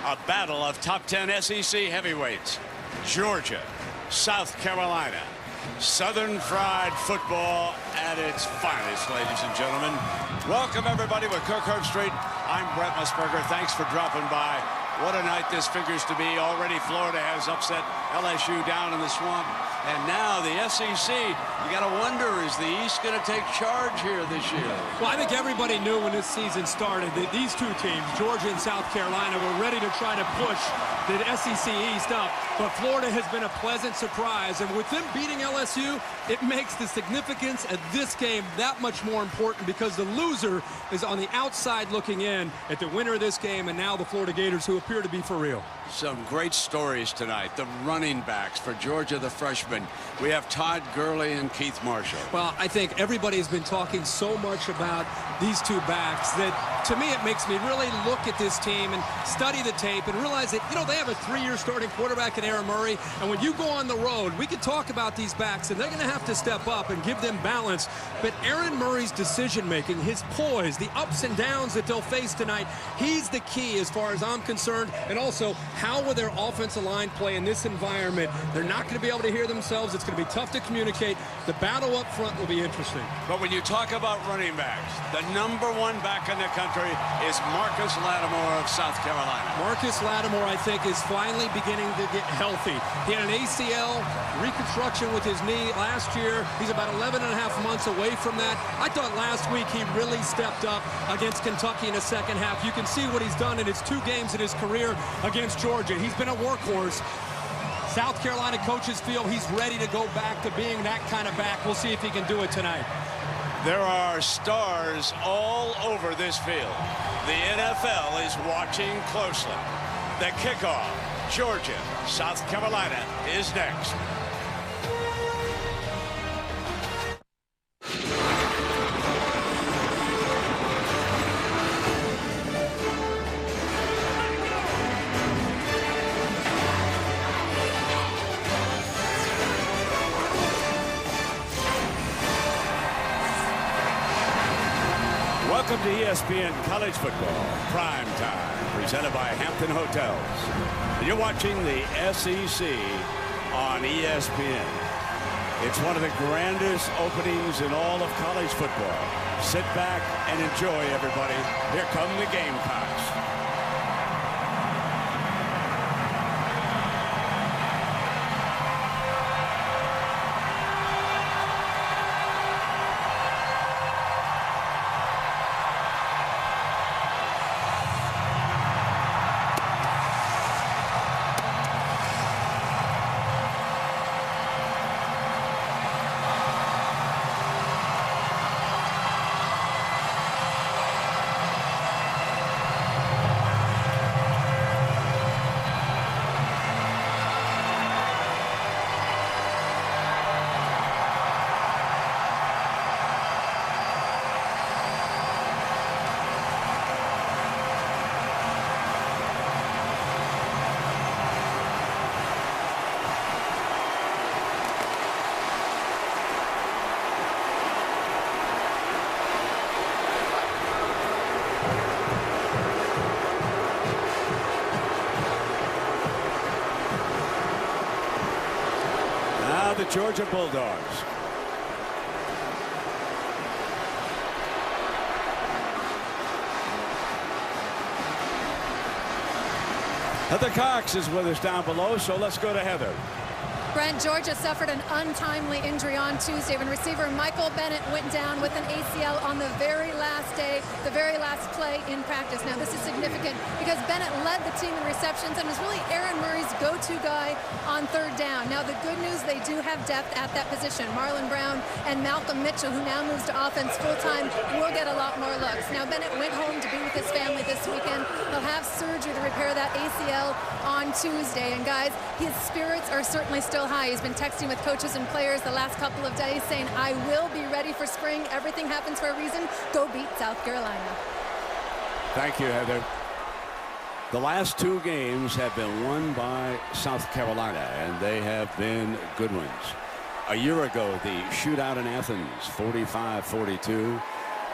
A battle of top 10 SEC heavyweights. Georgia, South Carolina. Southern fried football at its finest, ladies and gentlemen. Welcome, everybody, with Kirk Herbstreit. I'm Brent Musburger. Thanks for dropping by. What a night this figures to be. Already Florida has upset LSU down in the swamp. And now the SEC, you got to wonder, is the East going to take charge here this year? Well, I think everybody knew when this season started that these two teams, Georgia and South Carolina, were ready to try to push the SEC East up. But Florida has been a pleasant surprise. And with them beating LSU, it makes the significance of this game that much more important because the loser is on the outside looking in at the winner of this game and now the Florida Gators, who appear to be for real. Some great stories tonight. The running backs for Georgia, the freshmen. We have Todd Gurley and Keith Marshall. Well, I think everybody's been talking so much about these two backs that, to me, it makes me really look at this team and study the tape and realize that, they have a 3-year starting quarterback in Aaron Murray. And when you go on the road, we can talk about these backs, and they're going to have to step up and give them balance. But Aaron Murray's decision-making, his poise, the ups and downs that they'll face tonight, he's the key as far as I'm concerned. And also, how will their offensive line play in this environment? They're not going to be able to hear themselves. It's going to be tough to communicate. The battle up front will be interesting. But when you talk about running backs, the #1 back in the country is Marcus Lattimore of South Carolina. Marcus Lattimore, I think, is finally beginning to get healthy. He had an ACL reconstruction with his knee last year. He's about 11 and a half months away from that. I thought last week he really stepped up against Kentucky in the second half. You can see what he's done in his 2 games in his career against Georgia. He's been a workhorse. South Carolina coaches feel he's ready to go back to being that kind of back. We'll see if he can do it tonight. There are stars all over this field. The NFL is watching closely. The kickoff, Georgia, South Carolina, is next. Welcome to ESPN College Football Prime Time, presented by Hampton Hotels. You're watching the SEC on ESPN. It's one of the grandest openings in all of college football. Sit back and enjoy, everybody. Here come the Gamecocks. The Georgia Bulldogs. Heather Cox is with us down below, so let's go to Heather. Brent, Georgia suffered an untimely injury on Tuesday when receiver Michael Bennett went down with an ACL on the very last day, the very last play in practice. Now, this is significant because Bennett led the team in receptions and was really Aaron Murray's go-to guy on 3rd down. Now, the good news, they do have depth at that position. Marlon Brown and Malcolm Mitchell, who now moves to offense full-time, will get a lot more looks. Now, Bennett went home to be with his family this weekend. He'll have surgery to repair that ACL on Tuesday. And, guys, his spirits are certainly still high. He's been texting with coaches and players the last couple of days saying, I will be ready for spring. Everything happens for a reason. Go beat South Carolina. Thank you, Heather. The last 2 games have been won by South Carolina, and they have been good ones. A year ago, the shootout in Athens, 45-42.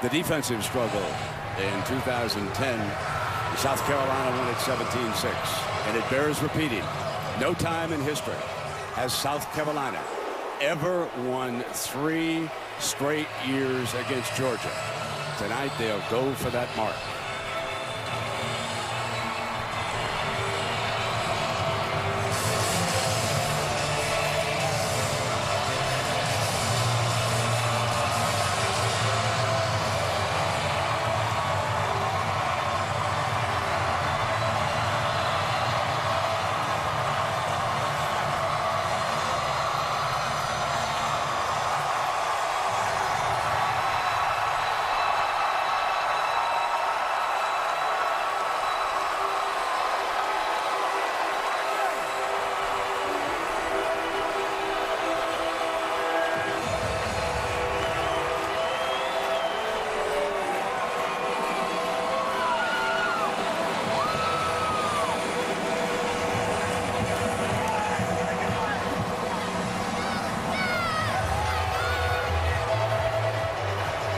The defensive struggle in 2010 South Carolina won it 17-6. And it bears repeating. No time in history has South Carolina ever won 3 straight years against Georgia. Tonight they'll go for that mark.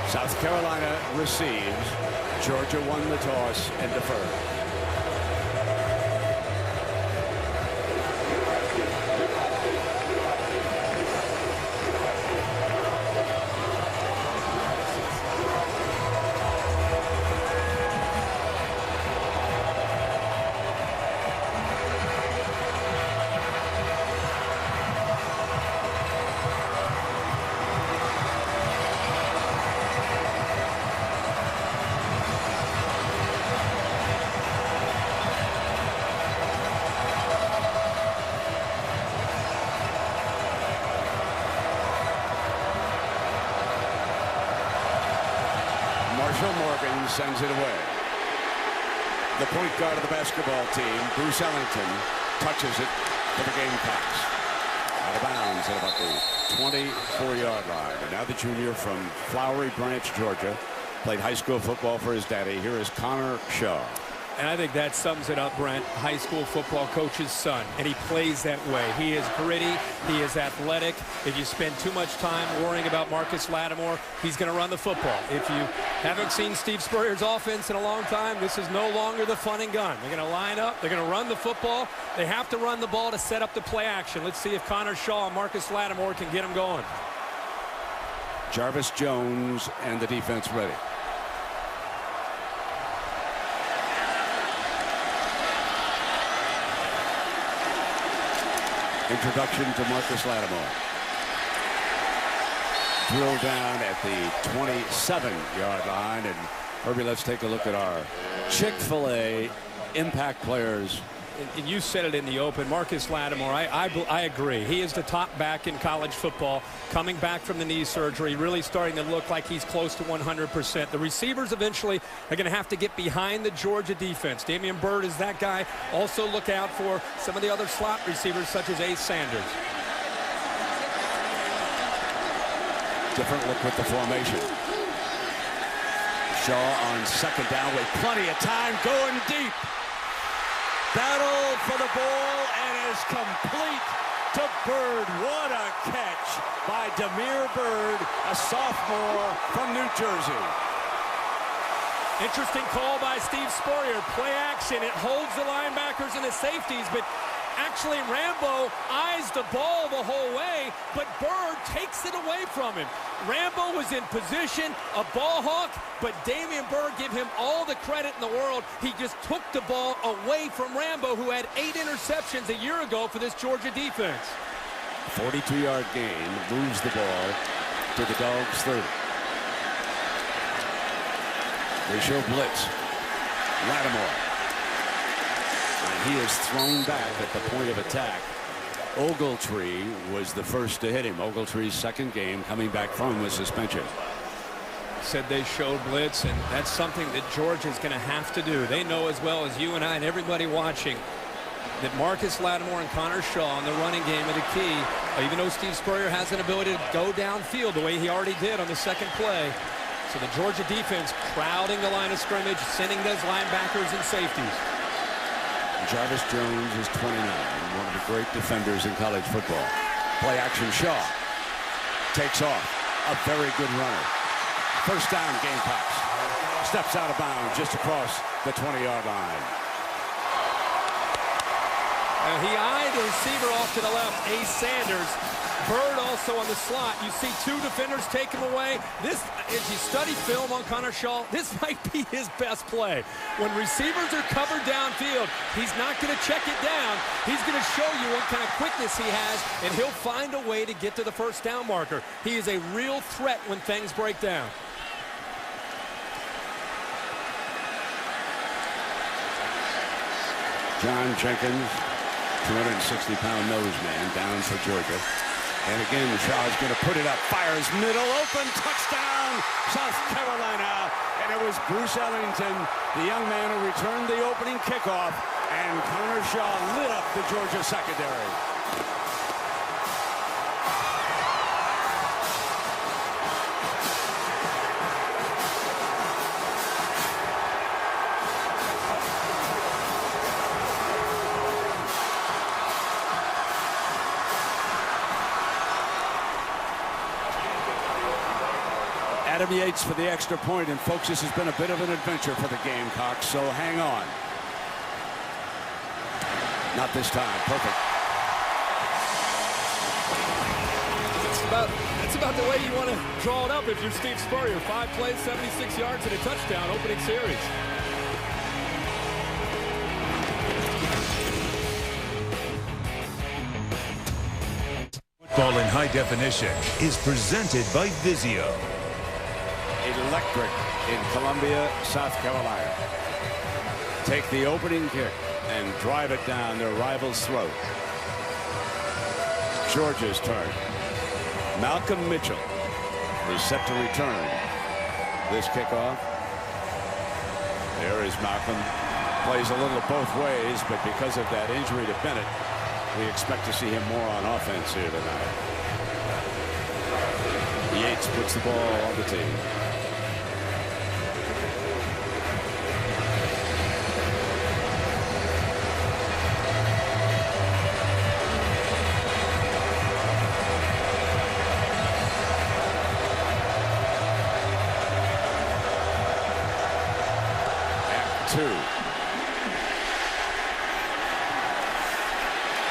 South Carolina receives. Georgia won the toss and deferred. Marshall Morgan sends it away. The point guard of the basketball team, Bruce Ellington, touches it for the Gamecocks. Out of bounds at about the 24-yard line. And now the junior from Flowery Branch, Georgia, played high school football for his daddy. Here is Connor Shaw. And I think that sums it up, Brent. High school football coach's son, and he plays that way. He is gritty. He is athletic. If you spend too much time worrying about Marcus Lattimore, he's going to run the football. If you haven't seen Steve Spurrier's offense in a long time, this is no longer the fun and gun. They're going to line up. They're going to run the football. They have to run the ball to set up the play action. Let's see if Connor Shaw and Marcus Lattimore can get him going. Jarvis Jones and the defense ready. Introduction to Marcus Lattimore. Drill down at the 27-yard line. And Herbie, let's take a look at our Chick-fil-A impact players. And you said it in the open, Marcus Lattimore, I agree. He is the top back in college football, coming back from the knee surgery, really starting to look like he's close to 100%. The receivers eventually are going to have to get behind the Georgia defense. Damian Byrd is that guy. Also look out for some of the other slot receivers such as Ace Sanders. Different look with the formation. Shaw on second down with plenty of time, going deep. Battle for the ball and is complete to Byrd. What a catch by Damier Byrd, a sophomore from New Jersey. Interesting call by Steve Spurrier. Play action. It holds the linebackers and the safeties, but actually Rambo eyes the ball the whole way, but Byrd takes it away from him. Rambo was in position, a ball hawk, but Damian Byrd, give him all the credit in the world. He just took the ball away from Rambo, who had 8 interceptions a year ago for this Georgia defense. 42-yard gain, moves the ball to the Dogs 30. They show blitz. Lattimore. And he is thrown back at the point of attack. Ogletree was the first to hit him. Ogletree's second game coming back from the suspension. Said they showed blitz, and that's something that Georgia's going to have to do. They know as well as you and I and everybody watching that Marcus Lattimore and Connor Shaw in the running game are the key. Even though Steve Spurrier has an ability to go downfield the way he already did on the second play. So the Georgia defense crowding the line of scrimmage, sending those linebackers and safeties. Jarvis Jones is 29, one of the great defenders in college football. Play action, Shaw takes off. A very good runner. First down, Gamecocks. Steps out of bounds just across the 20-yard line. He eyed the receiver off to the left, Ace Sanders. Bird also on the slot. You see two defenders take him away. This, if you study film on Connor Shaw, this might be his best play. When receivers are covered downfield, he's not going to check it down. He's going to show you what kind of quickness he has, and he'll find a way to get to the first down marker. He is a real threat when things break down. John Jenkins, 260-pound nose man, down for Georgia. And again, Shaw's going to put it up. Fires middle, open, touchdown, South Carolina. And it was Bruce Ellington, the young man who returned the opening kickoff. And Connor Shaw lit up the Georgia secondary. Adam Yates for the extra point, and folks, this has been a bit of an adventure for the Gamecocks, so hang on. Not this time. Perfect. That's about the way you want to draw it up if you're Steve Spurrier. 5 plays, 76 yards, and a touchdown opening series. Football in high definition is presented by Vizio. Electric in Columbia, South Carolina. Take the opening kick and drive it down their rival's throat. Georgia's turn. Malcolm Mitchell is set to return this kickoff. There is Malcolm. Plays a little both ways, but because of that injury to Bennett, we expect to see him more on offense here tonight. Yates puts the ball on the tee.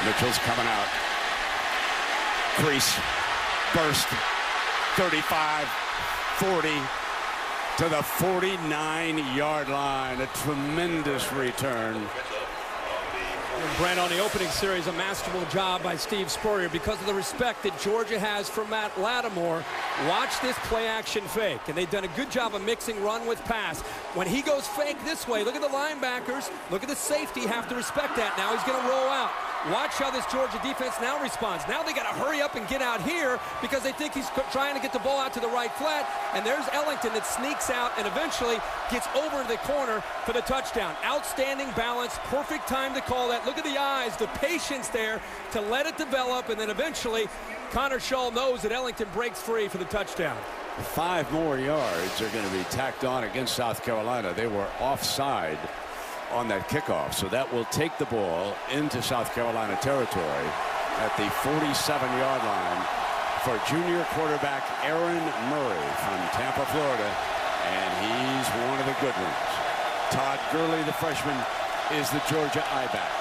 Mitchell's coming out. Crease. Burst. 35. 40. To the 49-yard line. A tremendous return. And Brent, on the opening series, a masterful job by Steve Spurrier because of the respect that Georgia has for Matt Lattimore. Watch this play-action fake, and they've done a good job of mixing run with pass. When he goes fake this way, look at the linebackers, look at the safety, have to respect that. Now he's going to roll out. Watch how this Georgia defense now responds. Now they got to hurry up and get out here because they think he's trying to get the ball out to the right flat. And there's Ellington that sneaks out and eventually gets over the corner for the touchdown. Outstanding balance, perfect time to call that. Look at the eyes, the patience there to let it develop, and then eventually Connor Shaw knows that Ellington breaks free for the touchdown. 5 more yards are going to be tacked on against South Carolina. They were offside on that kickoff, so that will take the ball into South Carolina territory at the 47-yard line for junior quarterback Aaron Murray from Tampa, Florida, and he's one of the good ones. Todd Gurley, the freshman, is the Georgia I-back.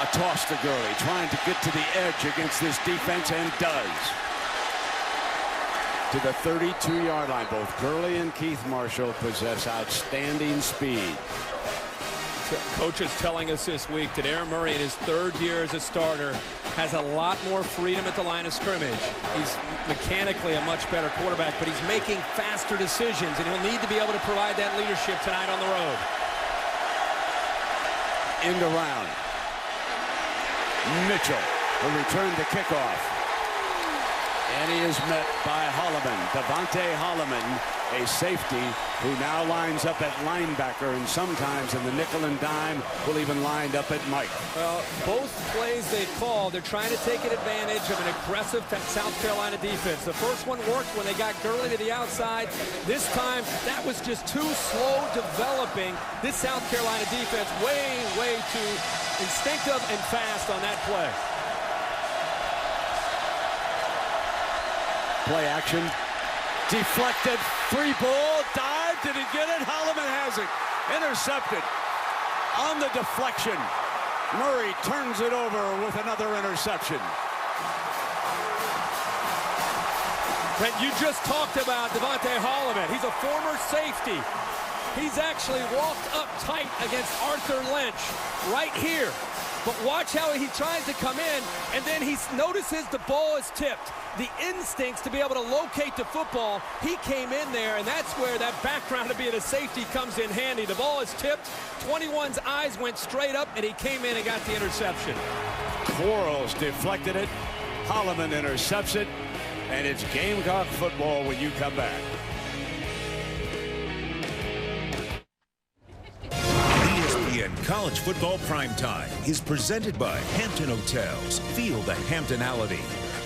A toss to Gurley, trying to get to the edge against this defense, and does. To the 32-yard line. Both Gurley and Keith Marshall possess outstanding speed. Coach is telling us this week that Aaron Murray, in his 3rd year as a starter, has a lot more freedom at the line of scrimmage. He's mechanically a much better quarterback, but he's making faster decisions, and he'll need to be able to provide that leadership tonight on the road. End around. Mitchell will return the kickoff. And he is met by Holloman, Devontae Holloman, a safety who now lines up at linebacker, and sometimes in the nickel and dime will even line up at Mike. Well, both plays they call, they're trying to take advantage of an aggressive South Carolina defense. The first one worked when they got Gurley to the outside. This time, that was just too slow developing. This South Carolina defense way too instinctive and fast on that play. Play action, deflected, free ball, dive. Did he get it? Holloman has it. Intercepted on the deflection. Murray turns it over with another interception. Brent, you just talked about Devontae Holloman. He's a former safety. He's actually walked up tight against Arthur Lynch right here. But watch how he tries to come in, and then he notices the ball is tipped. The instincts to be able to locate the football, he came in there, and that's where that background of being a safety comes in handy. The ball is tipped, 21's eyes went straight up, and he came in and got the interception. Quarles deflected it. Holloman intercepts it, and it's Gamecock football when you come back. ESPN College Football Primetime is presented by Hampton Hotels. Feel the Hamptonality.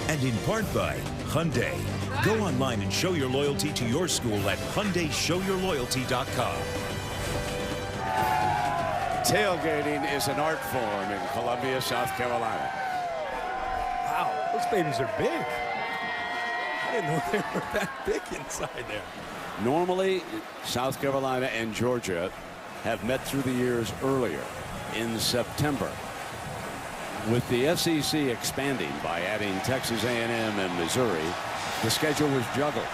And in part by Hyundai. Go online and show your loyalty to your school at HyundaiShowYourLoyalty.com. Tailgating is an art form in Columbia, South Carolina. Wow, those babies are big. I didn't know they were that big inside there. Normally, South Carolina and Georgia have met through the years earlier in September. With the SEC expanding by adding Texas A&M and Missouri, the schedule was juggled.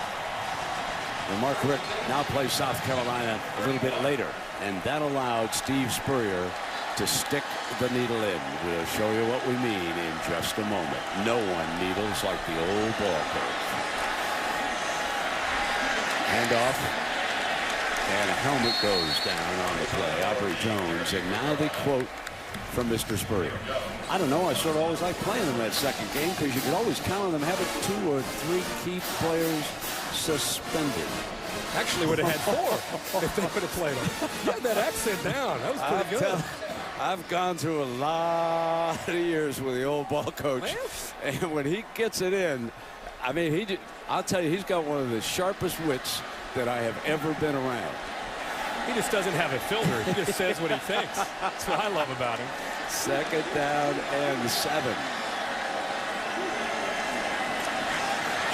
And Mark Richt now plays South Carolina a little bit later, and that allowed Steve Spurrier to stick the needle in. We'll show you what we mean in just a moment. No one needles like the old ball coach. Handoff, and a helmet goes down on the play. Aubrey Jones, and now the quote from Mr. Spurrier. I don't know, I sort of always like playing them that second game because you could always count on them having 2 or 3 key players suspended. Actually would have had 4 if they would have played them. You had that accent down. That was pretty good. I've gone through a lot of years with the old ball coach, and when he gets it in, I mean, I'll tell you, he's got one of the sharpest wits that I have ever been around. He just doesn't have a filter. He just says what he thinks. That's what I love about him. Second down and 7.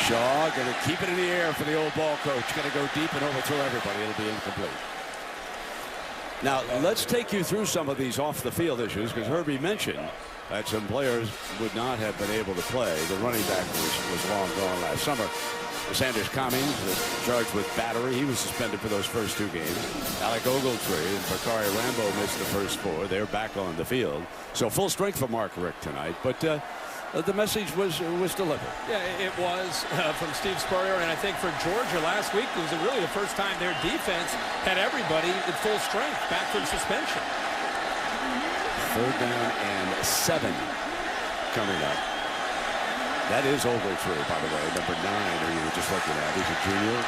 Shaw going to keep it in the air for the old ball coach. Going to go deep and overthrow everybody. It'll be incomplete. Now, let's take you through some of these off-the-field issues, because Herbie mentioned that some players would not have been able to play. The running back was long gone last summer. Sanders Cummings charged with battery. He was suspended for those first 2 games. Alec Ogletree and Bakari Rambo missed the first 4. They're back on the field. So full strength for Mark Richt tonight. But the message was delivered. Yeah, it was from Steve Spurrier, and I think for Georgia last week, it was really the first time their defense had everybody at full strength back from suspension. 3rd down and 7 coming up. That is Ogletree, by the way, number 9, or you were just looking at. He's a junior.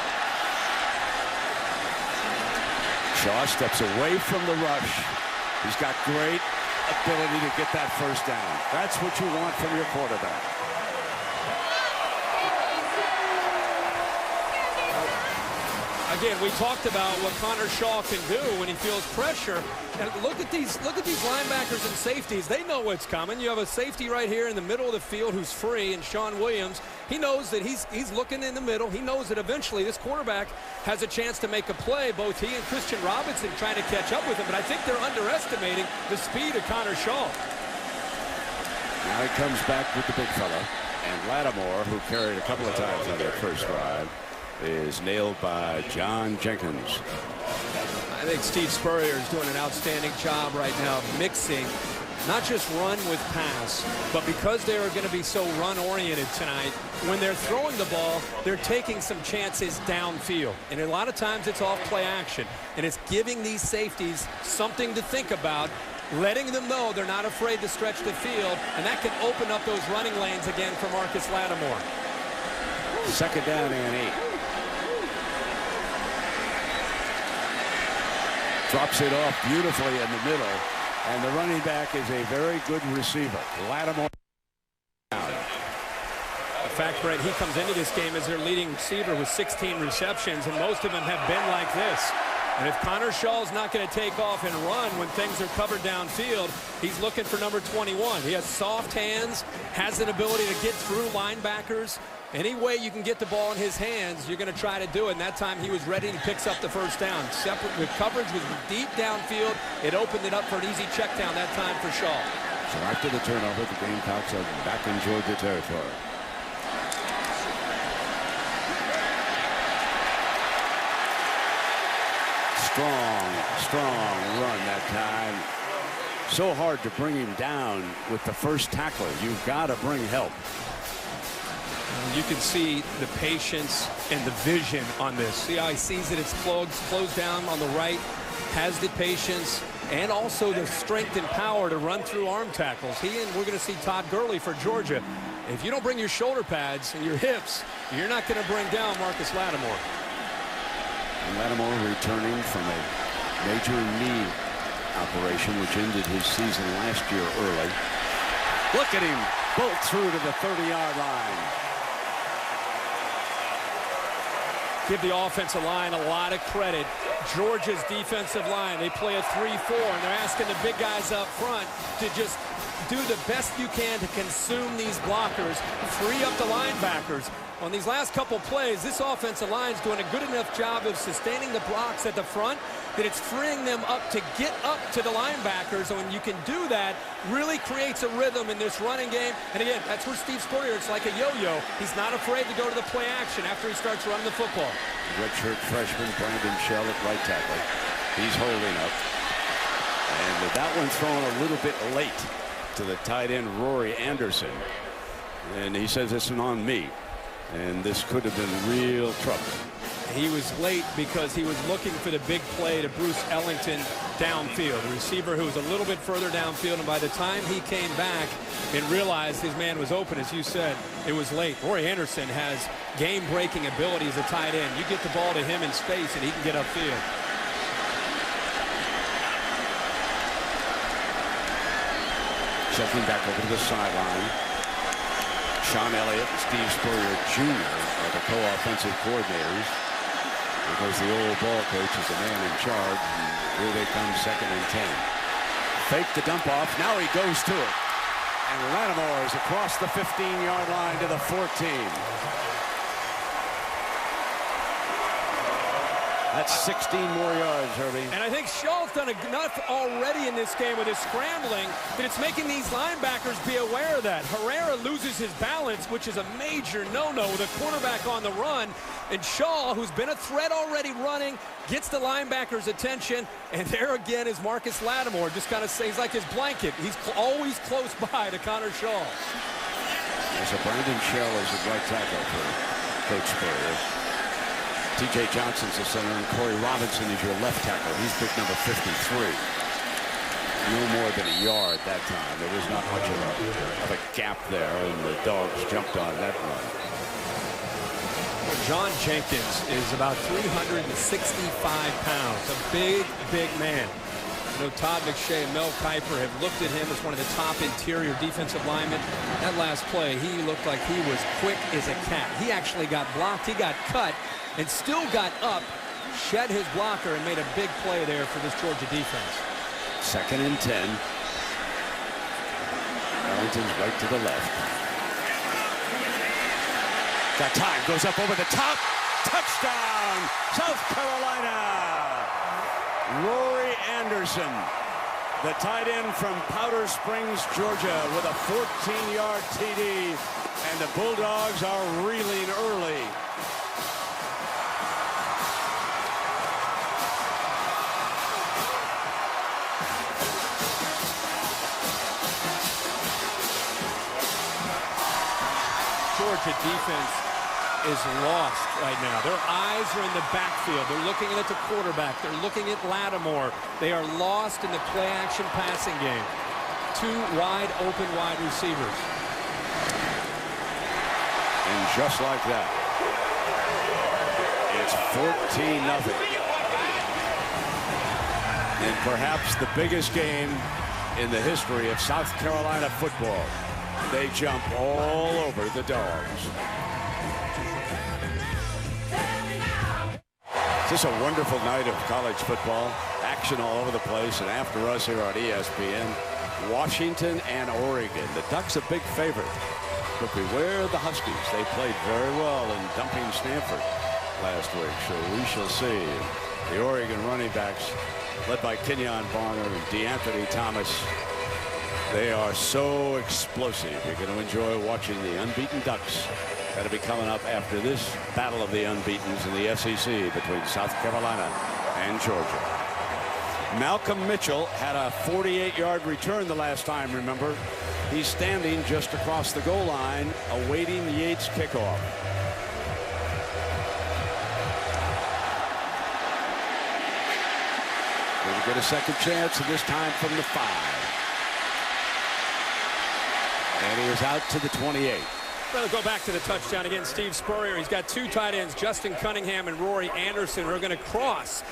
Shaw steps away from the rush. He's got great ability to get that first down. That's what you want from your quarterback. Again, we talked about what Connor Shaw can do when he feels pressure. And look at these linebackers and safeties. They know what's coming. You have a safety right here in the middle of the field who's free, and Sean Williams, he knows that he's looking in the middle. He knows that eventually this quarterback has a chance to make a play. Both he and Christian Robinson trying to catch up with him, but I think they're underestimating the speed of Connor Shaw. Now he comes back with the big fella, and Lattimore, who carried a couple of times on their first drive, is nailed by John Jenkins. I think Steve Spurrier is doing an outstanding job right now of mixing not just run with pass, but because they are going to be so run-oriented tonight, when they're throwing the ball, they're taking some chances downfield. And a lot of times it's off play action. And it's giving these safeties something to think about, letting them know they're not afraid to stretch the field, and that can open up those running lanes again for Marcus Lattimore. 2nd down and 8. Drops it off beautifully in the middle, and the running back is a very good receiver. Lattimore. The fact, Brett, he comes into this game as their leading receiver with 16 receptions, and most of them have been like this. And if Connor Shaw's not going to take off and run when things are covered downfield, he's looking for number 21. He has soft hands, has an ability to get through linebackers, Any way you can get the ball in his hands, you're going to try to do it. And that time he was ready and he picks up the first down. Separate, the coverage was deep downfield. It opened it up for an easy check down that time for Shaw. So after the turnover, the Gamecocks are back in Georgia territory. Strong run that time. So hard to bring him down with the first tackler. You've got to bring help. You can see the patience and the vision on this. See how he sees it? It's closed down on the right, has the patience and also the strength and power to run through arm tackles. We're going to see Todd Gurley for Georgia. If you don't bring your shoulder pads and your hips, you're not going to bring down Marcus Lattimore. And Lattimore returning from a major knee operation which ended his season last year early. Look at him bolt through to the 30-yard line. Give the offensive line a lot of credit. Georgia's defensive line, they play a 3-4, and they're asking the big guys up front to just do the best you can to consume these blockers, free up the linebackers. On these last couple plays, this offensive line is doing a good enough job of sustaining the blocks at the front that it's freeing them up to get up to the linebackers. And when you can do that, really creates a rhythm in this running game. And again, that's where Steve Spurrier, it's like a yo-yo. He's not afraid to go to the play action after he starts running the football. Redshirt freshman Brandon Shell at right tackle. He's holding up. And that one thrown a little bit late to the tight end Rory Anderson. And he says this one on me. And this could have been real trouble. He was late because he was looking for the big play to Bruce Ellington downfield, a receiver who was a little bit further downfield, and by the time he came back and realized his man was open, as you said, it was late. Rory Anderson has game-breaking ability as a tight end. You get the ball to him in space and he can get upfield. Checking back over to the sideline. Sean Elliott and Steve Spurrier Jr. are the co-offensive coordinators because the old ball coach is the man in charge. And here they come, 2nd and 10. Fake the dump off. Now he goes to it. And Lattimore is across the 15-yard line to the 14. That's 16 more yards, Herbie. And I think Shaw's done enough already in this game with his scrambling that it's making these linebackers be aware of that. Herrera loses his balance, which is a major no-no with a quarterback on the run. And Shaw, who's been a threat already running, gets the linebackers' attention. And there again is Marcus Lattimore. Just kind of he's like his blanket. He's always close by to Connor Shaw. So Brandon Shell is the right tackle for Coach Spurrier. T.J. Johnson's the center, and Corey Robinson is your left tackle. He's big number 53. No more than a yard that time. There was not much of a gap there, and the Dogs jumped on that run. Well, John Jenkins is about 365 pounds, a big, big man. You know, Todd McShay and Mel Kiper have looked at him as one of the top interior defensive linemen. That last play, he looked like he was quick as a cat. He actually got blocked, he got cut, and still got up, shed his blocker, and made a big play there for this Georgia defense. 2nd and 10. Ellington's right to the left. Got time, goes up over the top. Touchdown, South Carolina. Rory Anderson, the tight end from Powder Springs, Georgia, with a 14-yard TD. And the Bulldogs are reeling early. Georgia defense is lost right now. Their eyes are in the backfield. They're looking at the quarterback. They're looking at Lattimore. They are lost in the play-action passing game. 2 wide open wide receivers. And just like that, it's 14-0. And perhaps the biggest game in the history of South Carolina football. They jump all over the Dogs. It's just a wonderful night of college football. Action all over the place. And after us here on ESPN, Washington and Oregon. The Ducks a big favorite. But beware the Huskies. They played very well in dumping Stanford last week. So we shall see. The Oregon running backs, led by Kenyon Barner and DeAnthony Thomas, they are so explosive. You're going to enjoy watching the unbeaten Ducks. That'll be coming up after this battle of the unbeatens in the SEC between South Carolina and Georgia. Malcolm Mitchell had a 48-yard return the last time, remember. He's standing just across the goal line, awaiting Yates' kickoff. Going to get a second chance, and this time from the 5. And he was out to the 28. Well, go back to the touchdown again. Steve Spurrier. He's got two tight ends, Justin Cunningham and Rory Anderson, who are going to cross.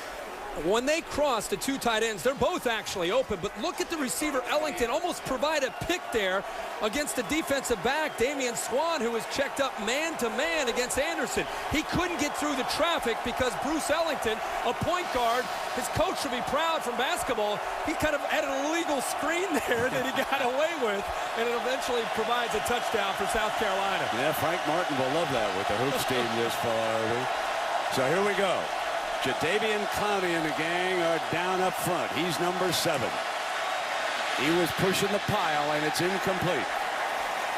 When they cross, the two tight ends, they're both actually open. But look at the receiver, Ellington, almost provide a pick there against the defensive back, Damian Swan, who was checked up man-to-man against Anderson. He couldn't get through the traffic because Bruce Ellington, a point guard, his coach should be proud from basketball. He kind of had an illegal screen there that he got away with, and it eventually provides a touchdown for South Carolina. Yeah, Frank Martin will love that with the Hoops team this far. So here we go. Jadeveon Clowney and the gang are down up front. He's number 7. He was pushing the pile, and it's incomplete.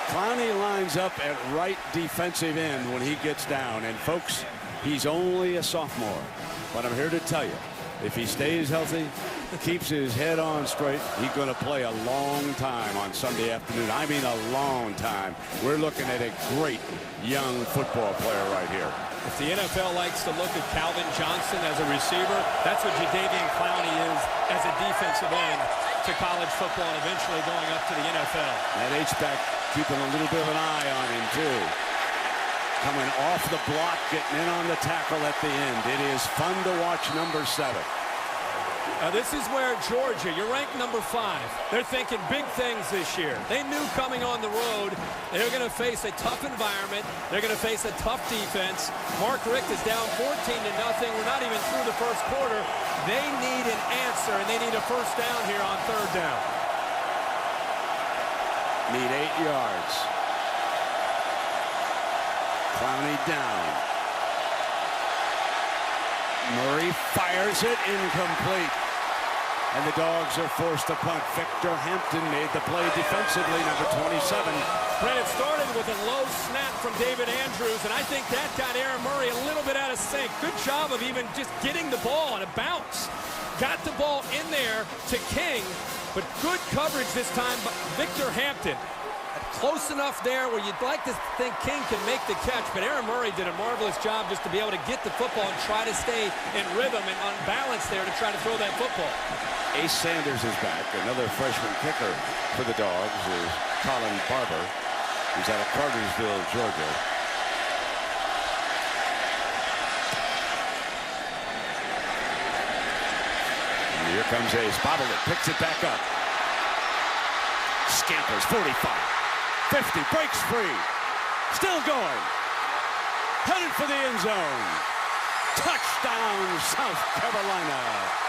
Clowney lines up at right defensive end when he gets down. And, folks, he's only a sophomore. But I'm here to tell you, if he stays healthy, keeps his head on straight, he's going to play a long time on Sunday afternoon. I mean a long time. We're looking at a great young football player right here. If the NFL likes to look at Calvin Johnson as a receiver, that's what Jadeveon Clowney is as a defensive end to college football and eventually going up to the NFL. That H-back keeping a little bit of an eye on him, too. Coming off the block, getting in on the tackle at the end. It is fun to watch number 7. This is where Georgia, you're ranked number 5. They're thinking big things this year. They knew coming on the road, they're going to face a tough environment. They're going to face a tough defense. Mark Richt is down 14-0. We're not even through the first quarter. They need an answer, and they need a first down here on 3rd down. Need 8 yards. Clowney down. Murray fires it, incomplete. And the Dogs are forced to punt. Victor Hampton made the play defensively, number 27. Brent, it started with a low snap from David Andrews, and I think that got Aaron Murray a little bit out of sync. Good job of even just getting the ball on a bounce. Got the ball in there to King, but good coverage this time by Victor Hampton. Close enough there where you'd like to think King can make the catch, but Aaron Murray did a marvelous job just to be able to get the football and try to stay in rhythm and on balance there to try to throw that football. Ace Sanders is back. Another freshman kicker for the Dogs is Colin Barber, who's out of Cartersville, Georgia. And here comes Ace. Bobblet picks it back up. Scampers, 45. 50, breaks free. Still going. Headed for the end zone. Touchdown, South Carolina.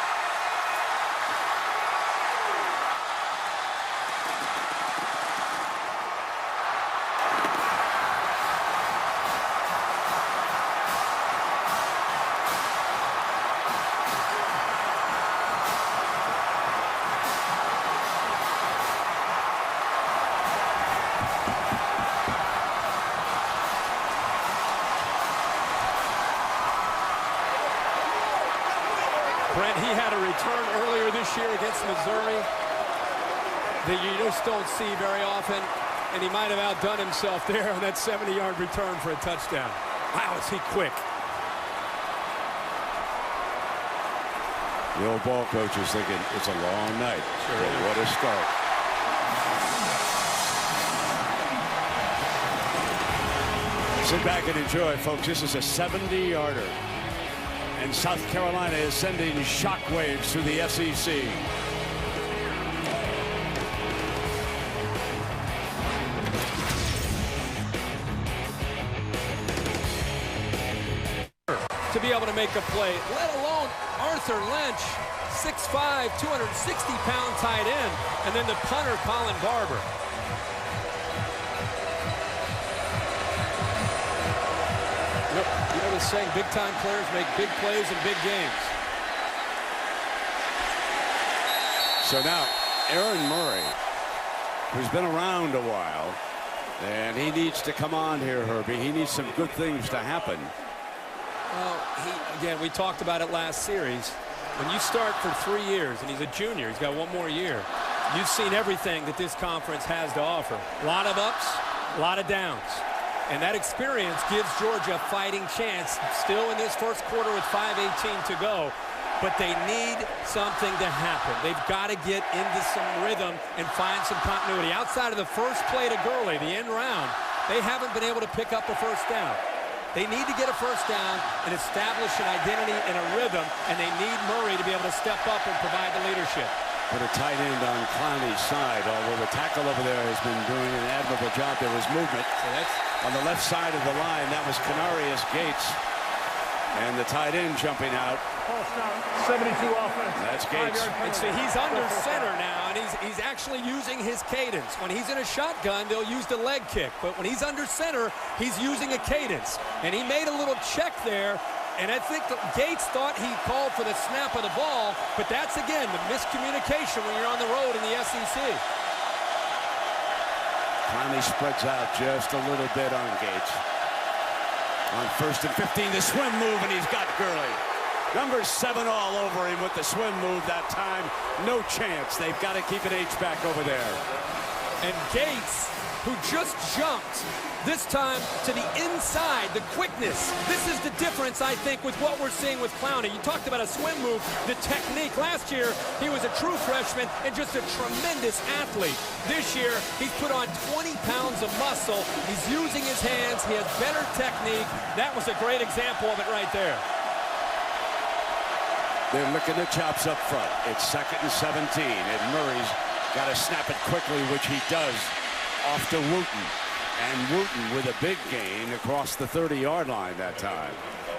Brent, he had a return earlier this year against Missouri that you just don't see very often, and he might have outdone himself there on that 70-yard return for a touchdown. Wow, is he quick. The old ball coach is thinking it's a long night. Sure. But what a start. Sit back and enjoy, folks. This is a 70-yarder. And South Carolina is sending shockwaves through the SEC. To be able to make a play, let alone Arthur Lynch, 6'5", 260-pound tight end, and then the punter, Colin Barber. You know the saying, big-time players make big plays in big games. So now, Aaron Murray, who's been around a while, and he needs to come on here, Herbie. He needs some good things to happen. Well, again, we talked about it last series. When you start for 3 years, and he's a junior, he's got 1 more year, you've seen everything that this conference has to offer. A lot of ups, a lot of downs. And that experience gives Georgia a fighting chance still in this first quarter with 5:18 to go. But they need something to happen. They've got to get into some rhythm and find some continuity. Outside of the first play to Gurley, the end round, they haven't been able to pick up a first down. They need to get a first down and establish an identity and a rhythm, and they need Murray to be able to step up and provide the leadership. Put a tight end on Clowney's side, although the tackle over there has been doing an admirable job. There was movement. So that's on the left side of the line. That was Canarius Gates. And the tight end jumping out. 72 offense. That's Gates. And so he's under center now, and he's actually using his cadence. When he's in a shotgun, they'll use the leg kick. But when he's under center, he's using a cadence. And he made a little check there. And I think that Gates thought he called for the snap of the ball, but that's, again, the miscommunication when you're on the road in the SEC. Clowney spreads out just a little bit on Gates. On 1st and 15, the swim move, and he's got Gurley. Number 7 all over him with the swim move that time. No chance. They've got to keep an H-back over there. And Gates, who just jumped, this time to the inside, the quickness. This is the difference, I think, with what we're seeing with Clowney. You talked about a swim move, the technique. Last year, he was a true freshman and just a tremendous athlete. This year, he's put on 20 pounds of muscle. He's using his hands. He has better technique. That was a great example of it right there. They're licking the chops up front. It's 2nd and 17, and Murray's got to snap it quickly, which he does, off to Wooten. And Wooten with a big gain across the 30-yard line that time.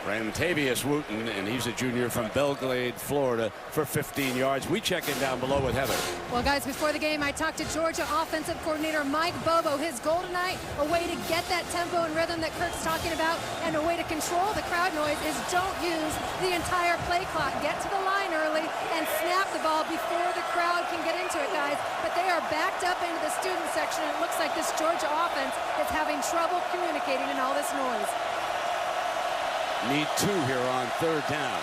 Rantavius Wooten, and he's a junior from Belgrade, Florida, for 15 yards. We check in down below with Heather. Well, guys, before the game, I talked to Georgia offensive coordinator Mike Bobo. His goal tonight, a way to get that tempo and rhythm that Kirk's talking about, and a way to control the crowd noise is don't use the entire play clock. Get to the line early and snap the ball before the crowd can get into it, guys. But they are backed up into the student section. It looks like this Georgia offense is having trouble communicating in all this noise. Need 2 here on 3rd down.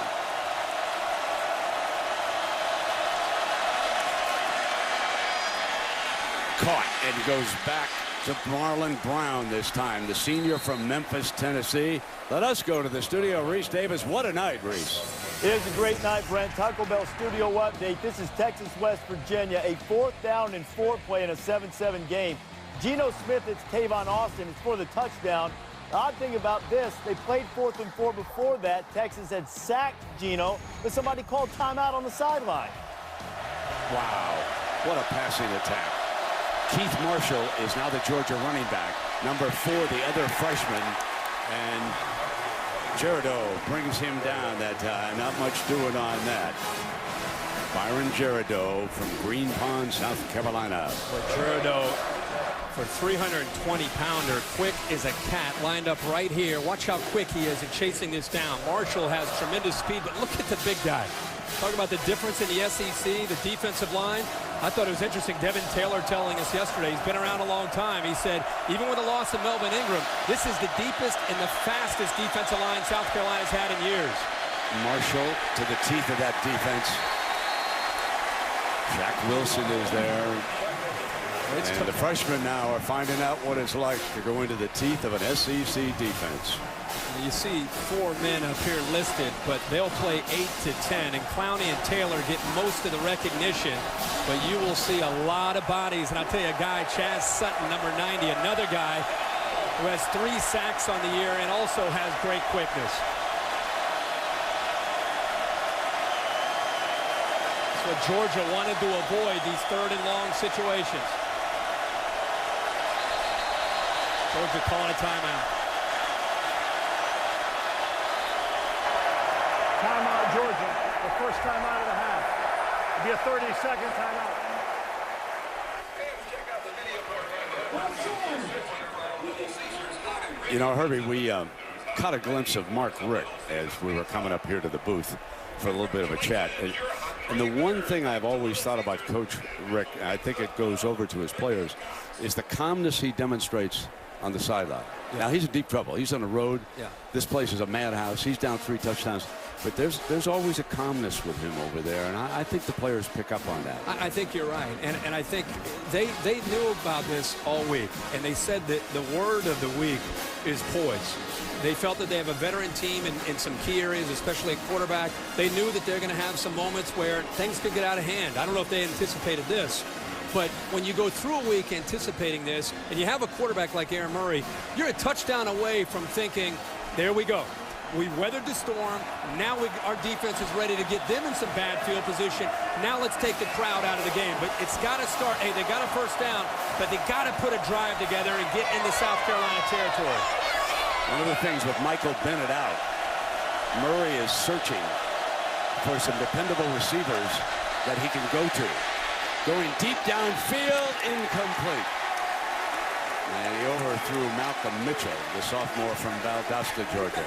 Caught and goes back to Marlon Brown this time, the senior from Memphis, Tennessee. Let us go to the studio. Reese Davis, what a night, Reese. It is a great night, Brent. Taco Bell studio update. This is Texas West Virginia, a 4th down and 4 play in a 7-7 game. Geno Smith, it's Tavon Austin. It's for the touchdown. The odd thing about this, they played 4th and 4 before that. Texas had sacked Geno, but somebody called timeout on the sideline. Wow, what a passing attack. Keith Marshall is now the Georgia running back. Number 4, the other freshman. And Jerideau brings him down that time. Not much doing on that. Byron Jerideau from Green Pond, South Carolina. Jerideau, for 320-pounder, quick as a cat, lined up right here. Watch how quick he is in chasing this down. Marshall has tremendous speed, but look at the big guy. Talk about the difference in the SEC, the defensive line. I thought it was interesting. Devin Taylor telling us yesterday, he's been around a long time. He said, even with the loss of Melvin Ingram, this is the deepest and the fastest defensive line South Carolina's had in years. Marshall to the teeth of that defense. Jack Wilson is there. And the freshmen now are finding out what it's like to go into the teeth of an SEC defense. You see 4 men up here listed, but they'll play 8 to 10, and Clowney and Taylor get most of the recognition, but you will see a lot of bodies. And I'll tell you, a guy, Chaz Sutton, number 90, another guy who has 3 sacks on the year and also has great quickness. That's what Georgia wanted to avoid, these 3rd and long situations. Georgia calling a timeout. Timeout, Georgia. The first timeout of the half. It'll be a 30-second timeout. You know, Herbie, we caught a glimpse of Mark Richt as we were coming up here to the booth for a little bit of a chat. And the one thing I've always thought about Coach Richt, and I think it goes over to his players, is the calmness he demonstrates on the sideline. Yeah. Now, he's in deep trouble. He's on the road. Yeah. This place is a madhouse. He's down 3 touchdowns. But there's always a calmness with him over there, and I think the players pick up on that. I think you're right, and I think they knew about this all week, and they said that the word of the week is poise. They felt that they have a veteran team in some key areas, especially at quarterback. They knew that they're going to have some moments where things could get out of hand. I don't know if they anticipated this, but when you go through a week anticipating this, and you have a quarterback like Aaron Murray, you're a touchdown away from thinking, there we go. We weathered the storm. Now our defense is ready to get them in some bad field position. Now let's take the crowd out of the game. But it's got to start. Hey, they got a first down, but they got to put a drive together and get into South Carolina territory. One of the things with Michael Bennett out, Murray is searching for some dependable receivers that he can go to. Going deep downfield, incomplete. And he overthrew Malcolm Mitchell, the sophomore from Valdosta, Georgia.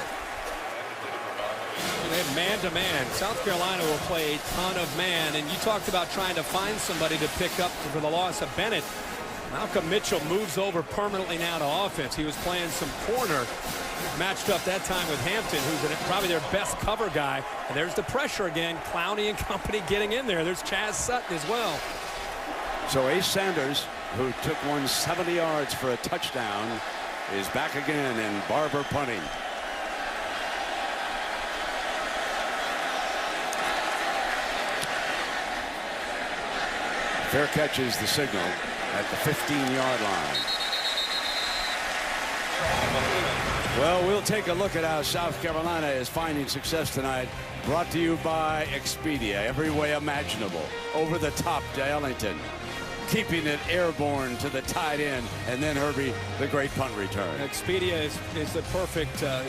They have man-to-man. South Carolina will play a ton of man, and you talked about trying to find somebody to pick up for the loss of Bennett. Malcolm Mitchell moves over permanently now to offense. He was playing some corner, matched up that time with Hampton, who's probably their best cover guy. And there's the pressure again. Clowney and company getting in there. There's Chaz Sutton as well. So Ace Sanders, who took one 70 yards for a touchdown, is back again in Barber punting. Fair catch is the signal at the 15-yard line. Well, we'll take a look at how South Carolina is finding success tonight. Brought to you by Expedia, every way imaginable. Over the top to Ellington. Keeping it airborne to the tight end, and then Herbie, the great punt return. Expedia is the perfect the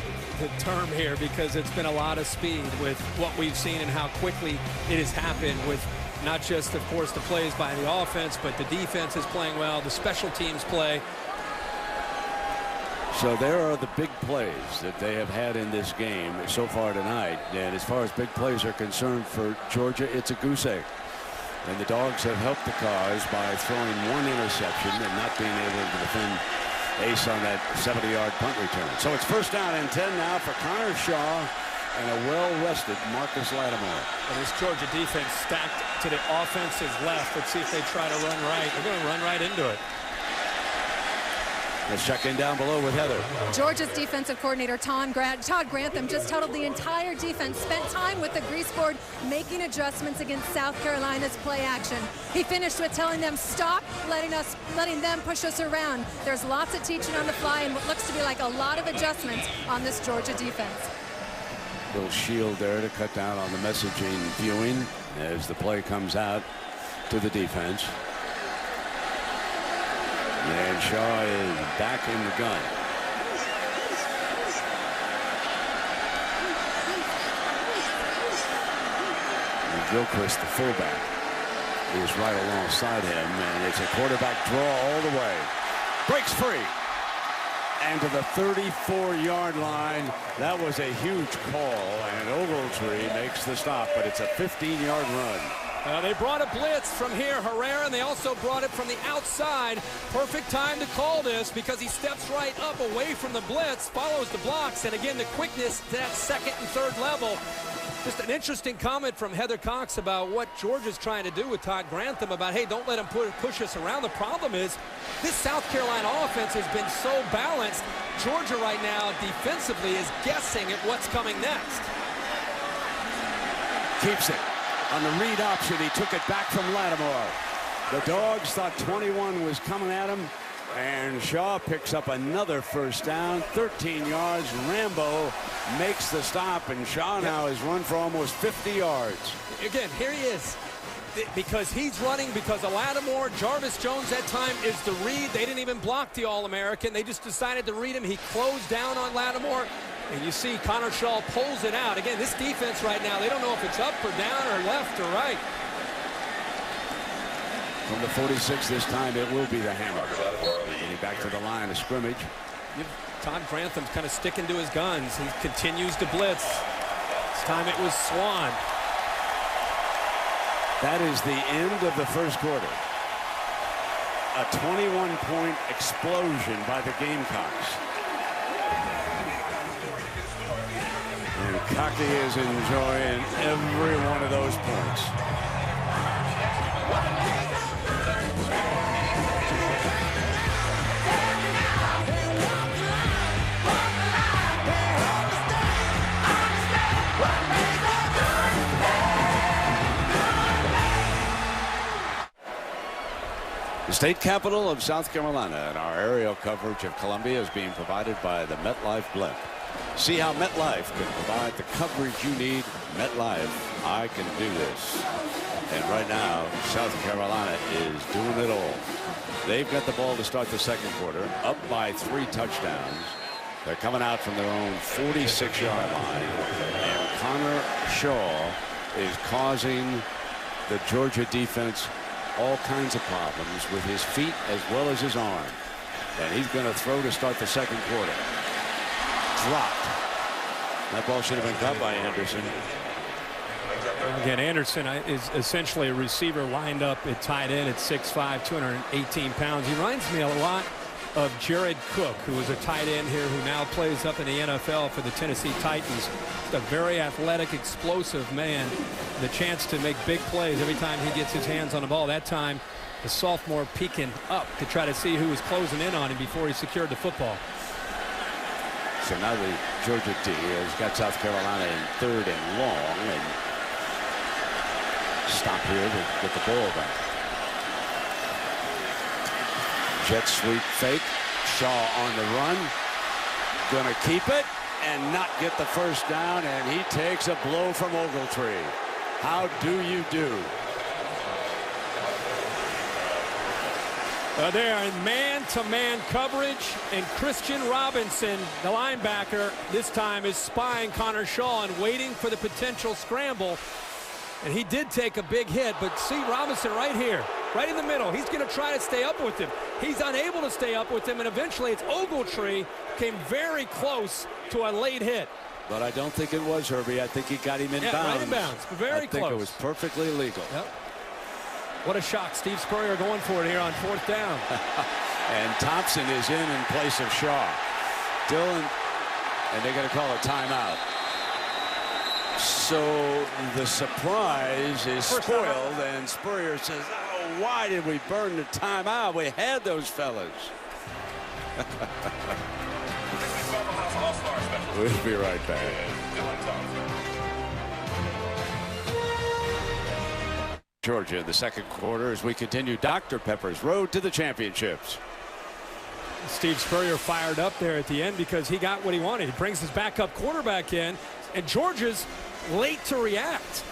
term here, because it's been a lot of speed with what we've seen and how quickly it has happened, with not just, of course, the plays by the offense, but the defense is playing well, the special teams play. So there are the big plays that they have had in this game so far tonight, and as far as big plays are concerned for Georgia, it's a goose egg. And the Dogs have helped the cause by throwing one interception and not being able to defend Ace on that 70-yard punt return. So it's first down and 10 now for Connor Shaw and a well-rested Marcus Lattimore. And this Georgia defense stacked to the offense's left. Let's see if they try to run right. They're going to run right into it. Let's check in down below with Heather. Georgia's defensive coordinator, Todd Grantham, just totaled the entire defense, spent time with the grease board, making adjustments against South Carolina's play action. He finished with telling them, stop letting them push us around. There's lots of teaching on the fly and what looks to be like a lot of adjustments on this Georgia defense. Little shield there to cut down on the messaging viewing as the play comes out to the defense. And Shaw is back in the gun. And Gilchrist, the fullback, is right alongside him, and it's a quarterback draw all the way. Breaks free. And to the 34-yard line. That was a huge call, and Ogletree makes the stop, but it's a 15-yard run. They brought a blitz from here, Herrera, and they also brought it from the outside. Perfect time to call this because he steps right up away from the blitz, follows the blocks, and again, the quickness to that second and third level. Just an interesting comment from Heather Cox about what Georgia's trying to do with Todd Grantham about, hey, don't let him push us around. The problem is this South Carolina offense has been so balanced. Georgia right now defensively is guessing at what's coming next. Keeps it. On the read option, he took it back from Lattimore. The Dogs thought 21 was coming at him, and Shaw picks up another first down, 13 yards. Rambo makes the stop, and Shaw now has run for almost 50 yards. Again, here he is. Because he's running because of Lattimore. Jarvis Jones that time is the read. They didn't even block the All-American. They just decided to read him. He closed down on Lattimore. And you see Connor Shaw pulls it out. Again, this defense right now, they don't know if it's up or down or left or right. From the 46 this time, it will be the Hammer. Getting back to the line of scrimmage. Todd Grantham's kind of sticking to his guns. He continues to blitz. This time it was Swan. That is the end of the first quarter. A 21-point explosion by the Gamecocks. And Cocky is enjoying every one of those points. The state capital of South Carolina, and our aerial coverage of Columbia is being provided by the MetLife blimp. See how MetLife can provide the coverage you need. MetLife, I can do this. And right now, South Carolina is doing it all. They've got the ball to start the second quarter, up by 3 touchdowns. They're coming out from their own 46-yard line. And Connor Shaw is causing the Georgia defense all kinds of problems with his feet as well as his arm. And he's going to throw to start the second quarter. Dropped. That ball should have been caught by Anderson. Again, Anderson is essentially a receiver lined up at tight end at 6'5", 218 pounds. He reminds me a lot of Jared Cook, who was a tight end here, who now plays up in the NFL for the Tennessee Titans. Just a very athletic, explosive man. The chance to make big plays every time he gets his hands on the ball. That time, the sophomore peeking up to try to see who was closing in on him before he secured the football. So now the Georgia D has got South Carolina in 3rd and long, and stop here to get the ball back. Jet sweep fake. Shaw on the run. Gonna keep it and not get the first down, and he takes a blow from Ogletree. How do you do? They are in man-to-man coverage, and Christian Robinson, the linebacker, this time is spying Connor Shaw and waiting for the potential scramble. And he did take a big hit, but see Robinson right here, right in the middle. He's going to try to stay up with him. He's unable to stay up with him, and eventually it's Ogletree came very close to a late hit. But I don't think it was, Herbie. I think he got him in bounds. Right in bounds. Very close. I think it was perfectly legal. Yep. What a shock. Steve Spurrier going for it here on 4th down. And Thompson is in place of Shaw. Dillon, and they're going to call a timeout. So the surprise is spoiled, and Spurrier says, oh, why did we burn the timeout? We had those fellas. We'll be right back. Georgia in the second quarter as we continue Dr. Pepper's road to the championships. Steve Spurrier fired up there at the end because he got what he wanted. He brings his backup quarterback in, and Georgia's late to react.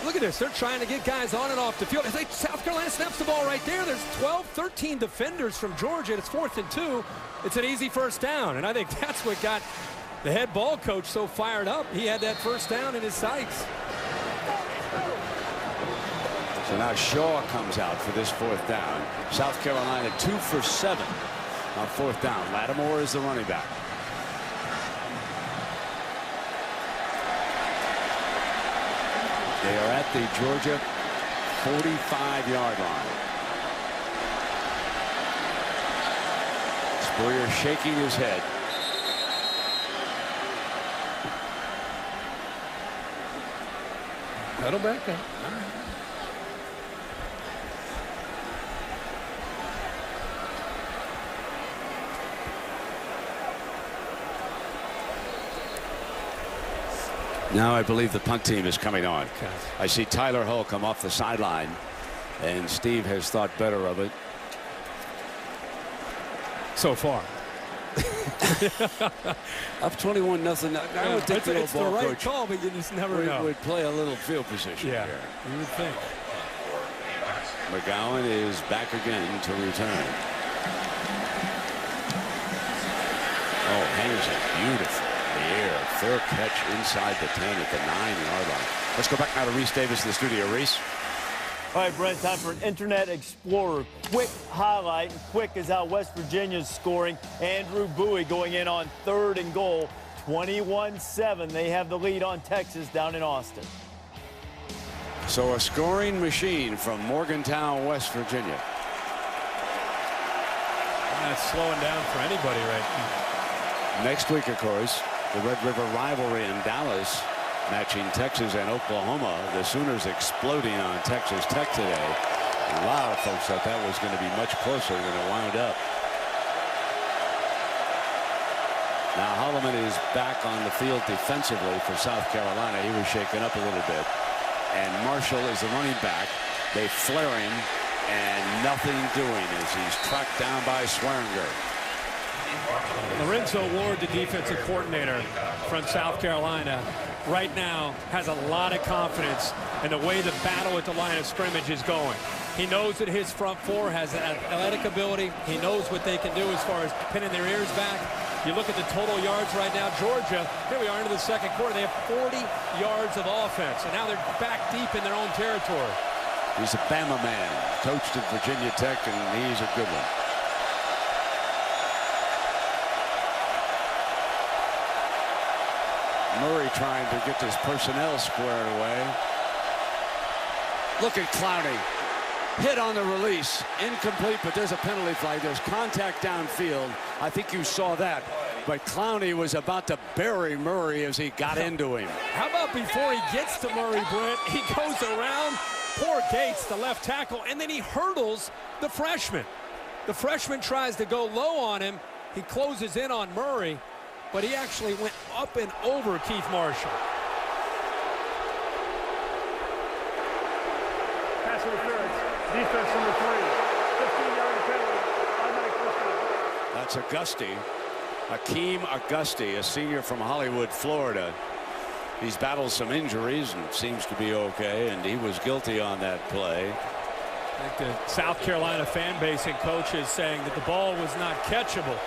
Look at this. They're trying to get guys on and off the field. South Carolina snaps the ball right there. There's 12, 13 defenders from Georgia. It's 4th and 2. It's an easy first down, and I think that's what got the head ball coach so fired up. He had that first down in his sights. So now Shaw comes out for this 4th down. South Carolina 2 for 7 on 4th down. Lattimore is the running back. They are at the Georgia 45-yard line. Spurrier shaking his head. Pedal back up. All right. Now I believe the punt team is coming on. Okay. I see Tyler Hull come off the sideline, and Steve has thought better of it. So far. Up 21-0. I would think it's the right coach call, but you just never know. Would play a little field position here. You would think. McGowan is back again to return. Oh, hangs it beautiful. The air, fair catch inside the 10 at the 9-yard line. Let's go back now to Reese Davis in the studio. Reese. All right, Brent, time for an Internet Explorer quick highlight. Quick is how West Virginia's scoring. Andrew Bowie going in on 3rd and goal. 21-7. They have the lead on Texas down in Austin. So a scoring machine from Morgantown, West Virginia. Not slowing down for anybody right now. Next week, of course, the Red River rivalry in Dallas, matching Texas and Oklahoma. The Sooners exploding on Texas Tech today. A lot of folks thought that was going to be much closer than it wound up. Now Holloman is back on the field defensively for South Carolina. He was shaken up a little bit. And Marshall is the running back. They flare him, and nothing doing as he's tracked down by Swearinger. Lorenzo Ward, the defensive coordinator from South Carolina, right now has a lot of confidence in the way the battle at the line of scrimmage is going. He knows that his front four has athletic ability. He knows what they can do as far as pinning their ears back. You look at the total yards right now. Georgia, here we are into the second quarter. They have 40 yards of offense, and now they're back deep in their own territory. He's a Bama man, coached at Virginia Tech, and he's a good one. Murray trying to get this personnel squared away. Look at Clowney. Hit on the release. Incomplete, but there's a penalty flag. There's contact downfield. I think you saw that. But Clowney was about to bury Murray as he got into him. How about before he gets to Murray, Brent, he goes around poor Gates, the left tackle, and then he hurdles the freshman. The freshman tries to go low on him. He closes in on Murray, but he actually went up and over Keith Marshall. Pass interference. Defense number 3. 15-yard penalty. Automatic first down. That's Auguste. Hakeem Auguste, a senior from Hollywood, Florida. He's battled some injuries and seems to be okay, and he was guilty on that play. I think the South Carolina fan base and coaches saying that the ball was not catchable.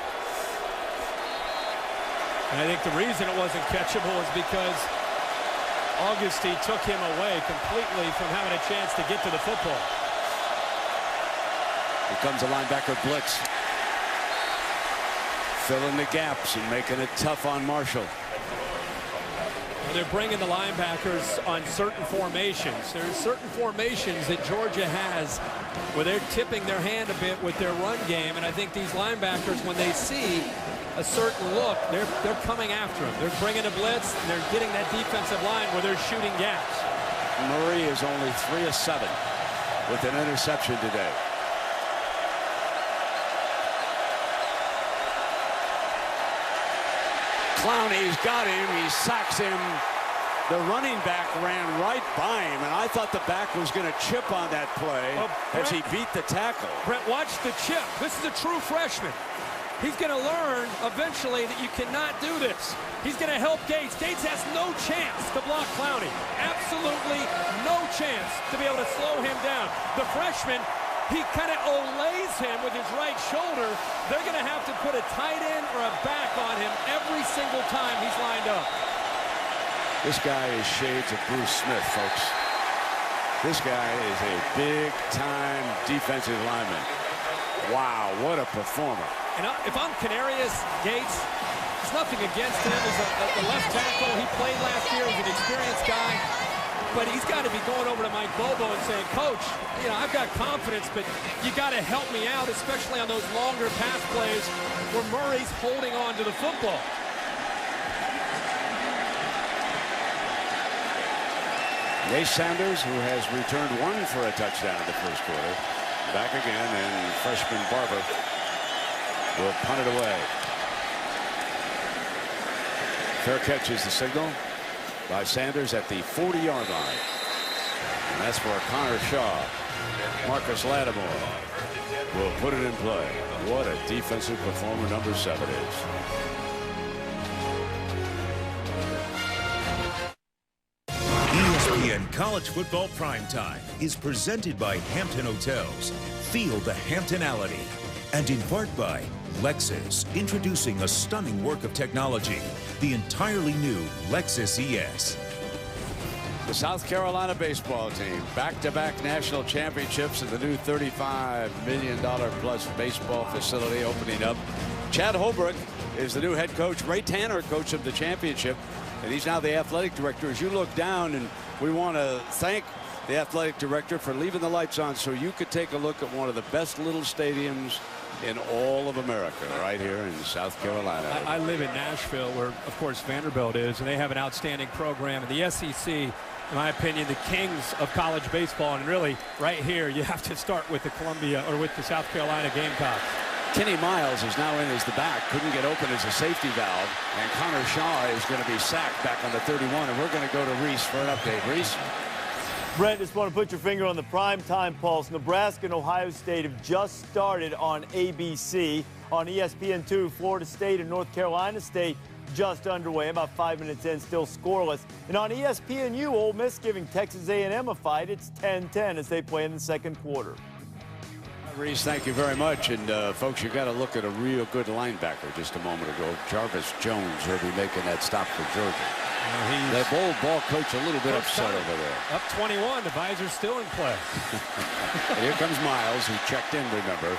And I think the reason it wasn't catchable is because Auguste took him away completely from having a chance to get to the football. Here comes a linebacker blitz. Filling the gaps and making it tough on Marshall. They're bringing the linebackers on certain formations. There's certain formations that Georgia has where they're tipping their hand a bit with their run game, and I think these linebackers, when they see a certain look, they're coming after him. They're bringing a blitz, and they're getting that defensive line where they're shooting gaps. Murray is only 3 of 7 with an interception today. Clowney's got him. He sacks him. The running back ran right by him, and I thought the back was going to chip on that play as he beat the tackle. Brent, watch the chip. This is a true freshman. He's going to learn eventually that you cannot do this. He's going to help Gates. Gates has no chance to block Clowney. Absolutely no chance to be able to slow him down. The freshman, he kind of olays him with his right shoulder. They're going to have to put a tight end or a back on him every single time he's lined up. This guy is shades of Bruce Smith, folks. This guy is a big-time defensive lineman. Wow, what a performer. And if I'm Canarius Gates, there's nothing against him. He's a left tackle. He played last year. He's an experienced guy. But he's got to be going over to Mike Bobo and saying, Coach, you know, I've got confidence, but you got to help me out, especially on those longer pass plays where Murray's holding on to the football. Nate Sanders, who has returned 1 for a touchdown in the first quarter, back again, and freshman Barber will punt it away. Fair catch is the signal by Sanders at the 40-yard line. And that's where Connor Shaw, Marcus Lattimore will put it in play. What a defensive performer number 7 is. ESPN College Football Primetime is presented by Hampton Hotels. Feel the Hamptonality. And in part by Lexus, introducing a stunning work of technology, the entirely new Lexus ES. The South Carolina baseball team, back-to-back national championships in the new $35 million plus baseball facility opening up. Chad Holbrook is the new head coach. Ray Tanner, coach of the championship, and he's now the athletic director. As you look down, and we want to thank the athletic director for leaving the lights on so you could take a look at one of the best little stadiums in all of America, right here in South Carolina. I live in Nashville, where, of course, Vanderbilt is, and they have an outstanding program. And the SEC, in my opinion, the kings of college baseball. And really, right here, you have to start with the Columbia or with the South Carolina Gamecocks. Kenny Miles is now in as the back. Couldn't get open as a safety valve. And Connor Shaw is going to be sacked back on the 31. And we're going to go to Reese for an update. Reese? Brent, just want to put your finger on the primetime pulse. Nebraska and Ohio State have just started on ABC. On ESPN2, Florida State and North Carolina State just underway. About 5 minutes in, still scoreless. And on ESPNU, Ole Miss giving Texas A&M a fight. It's 10-10 as they play in the second quarter. Reese, thank you very much. And folks, you got to look at a real good linebacker just a moment ago. Jarvis Jones will be making that stop for Georgia. That old ball coach a little bit upset over there. Up 21, the visor's still in play. And here comes Miles, who checked in, remember.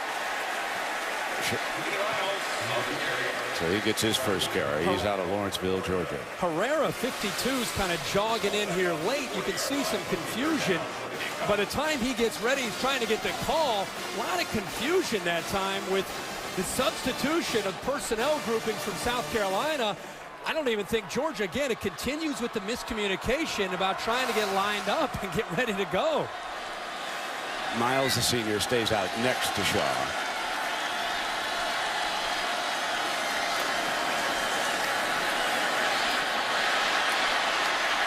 So he gets his first carry. He's out of Lawrenceville, Georgia. Herrera, 52, is kind of jogging in here late. You can see some confusion. By the time he gets ready, he's trying to get the call. A lot of confusion that time with the substitution of personnel groupings from South Carolina. I don't even think Georgia, again, it continues with the miscommunication about trying to get lined up and get ready to go. Miles, the senior, stays out next to Shaw.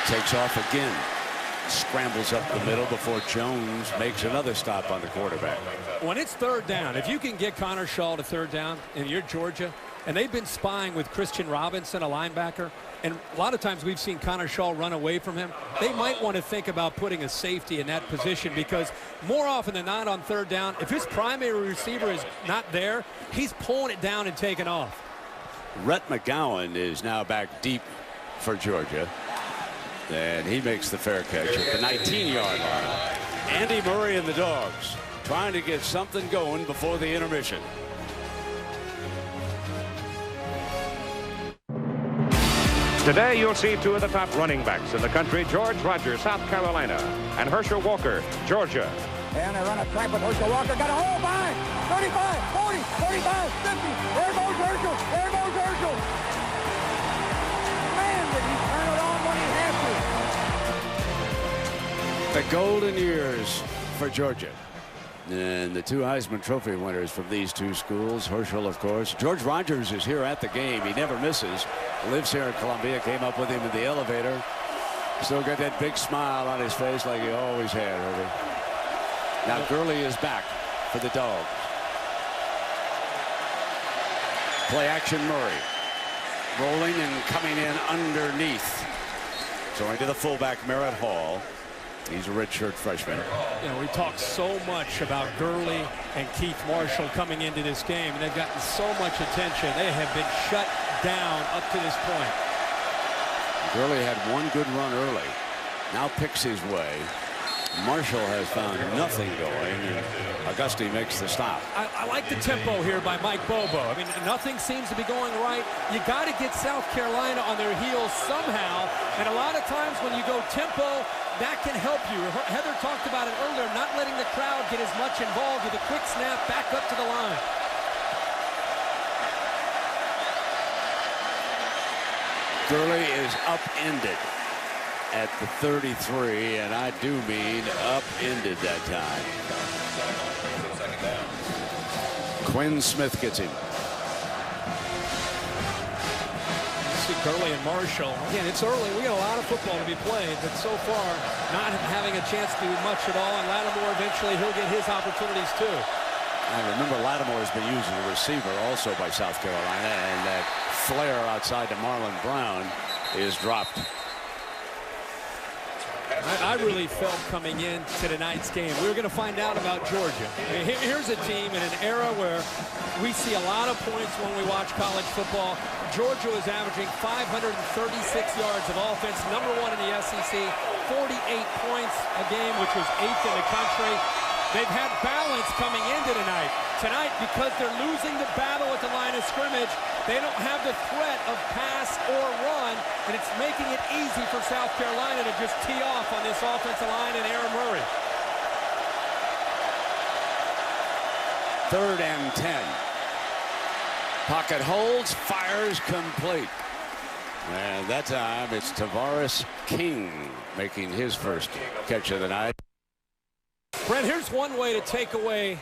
Takes off again. Scrambles up the middle before Jones makes another stop on the quarterback. When it's third down, if you can get Connor Shaw to third down and you're Georgia, and they've been spying with Christian Robinson, a linebacker, and a lot of times we've seen Connor Shaw run away from him. They might want to think about putting a safety in that position, because more often than not on third down, if his primary receiver is not there, he's pulling it down and taking off. Rhett McGowan is now back deep for Georgia. And he makes the fair catch at the 19-yard line. Andy Murray and the Dogs trying to get something going before the intermission. Today you'll see two of the top running backs in the country, George Rogers, South Carolina, and Herschel Walker, Georgia. And they run a track with Herschel Walker. Got a hole by 35, 40, 45, 50. There goes Herschel. There goes Herschel. Man, did he turn it on when he had to. The golden years for Georgia. And the two Heisman Trophy winners from these two schools, Herschel, of course. George Rogers is here at the game. He never misses. Lives here in Columbia. Came up with him in the elevator. Still got that big smile on his face like he always had, Herbie. Now Gurley is back for the Dogs. Play action Murray. Rolling and coming in underneath. Throwing to the fullback, Merritt Hall. He's a redshirt freshman. You know, we talk so much about Gurley and Keith Marshall coming into this game, and they've gotten so much attention. They have been shut down up to this point. Gurley had one good run early. Now picks his way. Marshall has found nothing going, and Auguste makes the stop. I like the tempo here by Mike Bobo. I mean, nothing seems to be going right. You got to get South Carolina on their heels somehow, and a lot of times when you go tempo, that can help you. Heather talked about it earlier, not letting the crowd get as much involved with a quick snap back up to the line. Gurley is upended at the 33, and I do mean upended that time. Quinn Smith gets him. See Gurley and Marshall. Again, it's early. We got a lot of football to be played, but so far not having a chance to do much at all. And Lattimore, eventually he'll get his opportunities too. I remember Lattimore has been used as a receiver also by South Carolina, and that flare outside to Marlon Brown is dropped. I really felt coming into tonight's game, we were going to find out about Georgia. I mean, here's a team in an era where we see a lot of points when we watch college football. Georgia is averaging 536 yards of offense, #1 in the SEC, 48 points a game, which was 8th in the country. They've had balance coming into tonight. Tonight, because they're losing the battle at the line of scrimmage, they don't have the threat of pass or run, and it's making it easy for South Carolina to just tee off on this offensive line and Aaron Murray. 3rd and 10. Pocket holds, fires complete. And that time it's Tavares King making his first catch of the night. Brent, here's one way to take away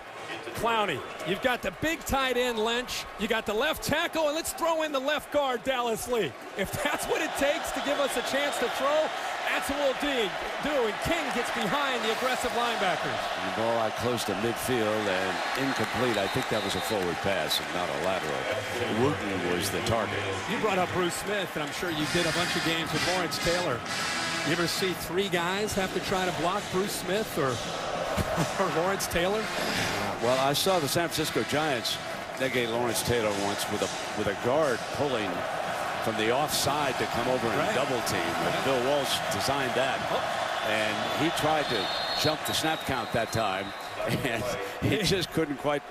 Clowney. You've got the big tight end Lynch, you got the left tackle, and let's throw in the left guard Dallas Lee. If that's what it takes to give us a chance to throw, that's what we'll do. And King gets behind the aggressive linebackers. The ball out close to midfield and incomplete. I think that was a forward pass and not a lateral. Wooten was the target. You brought up Bruce Smith, and I'm sure you did a bunch of games with Lawrence Taylor. You ever see 3 guys have to try to block Bruce Smith or Lawrence Taylor? Well, I saw the San Francisco Giants negate Lawrence Taylor once with a guard pulling from the offside to come over and double team. And Bill Walsh designed that. And he tried to jump the snap count that time, and he just couldn't quite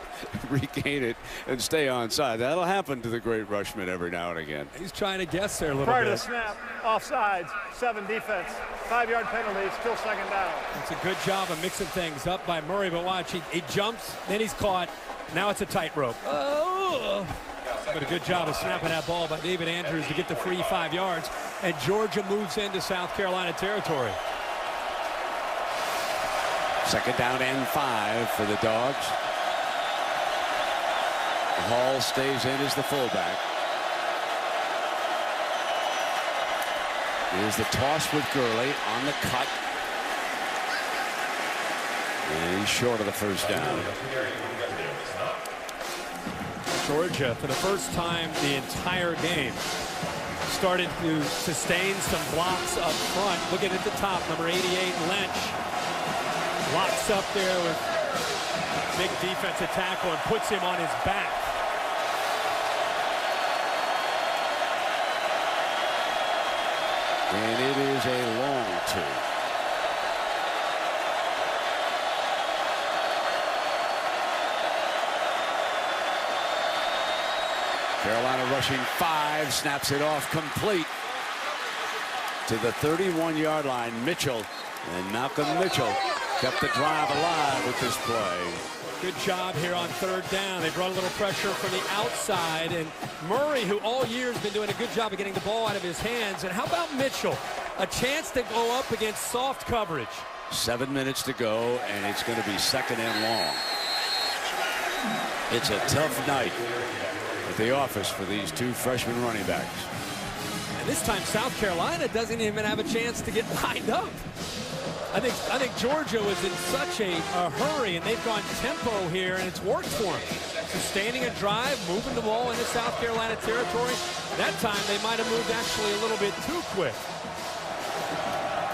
regain it and stay onside. That'll happen to the great Rushman every now and again. He's trying to guess there a little Prior bit. to the snap, offsides, 7 defense, 5-yard penalty, still 2nd down. It's a good job of mixing things up by Murray, but watch, he jumps, then he's caught. Now it's a tightrope. Oh. But a good job of snapping that ball by David Andrews to get the free 5 yards. And Georgia moves into South Carolina territory. 2nd down and 5 for the Dogs. Hall stays in as the fullback. Here's the toss with Gurley on the cut. And he's short of the 1st down. Georgia, for the first time the entire game, started to sustain some blocks up front. Looking at the top, number 88, Lynch. Locks up there with big defensive tackle and puts him on his back. And it is a long 2. Carolina rushing 5, snaps it off complete to the 31-yard line. Mitchell, and Malcolm Mitchell kept the drive alive with this play. Good job here on 3rd down. They brought a little pressure from the outside, and Murray, who all year has been doing a good job of getting the ball out of his hands. And how about Mitchell? A chance to go up against soft coverage. 7 minutes to go, and it's going to be 2nd and long. It's a tough night at the office for these 2 freshman running backs. And this time South Carolina doesn't even have a chance to get lined up. I think Georgia was in such a hurry, and they've gone tempo here, and it's worked for them. Sustaining a drive, moving the ball into South Carolina territory. That time they might have moved actually a little bit too quick.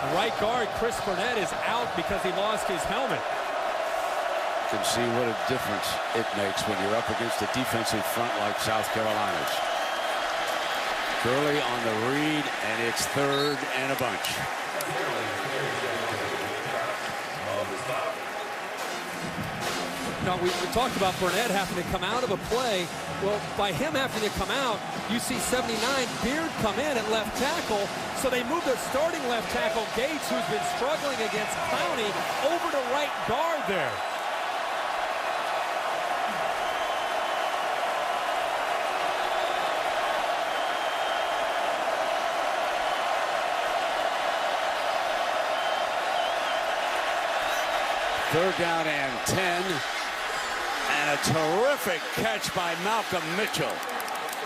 The right guard, Chris Burnett, is out because he lost his helmet. You can see what a difference it makes when you're up against a defensive front like South Carolina's. Gurley on the read, and it's 3rd and a bunch. Now, we talked about Burnett having to come out of a play. Well, by him having to come out, you see 79, Beard come in at left tackle. So they move their starting left tackle, Gates, who's been struggling against Clowney, over to right guard there. Third down and 10. And a terrific catch by Malcolm Mitchell.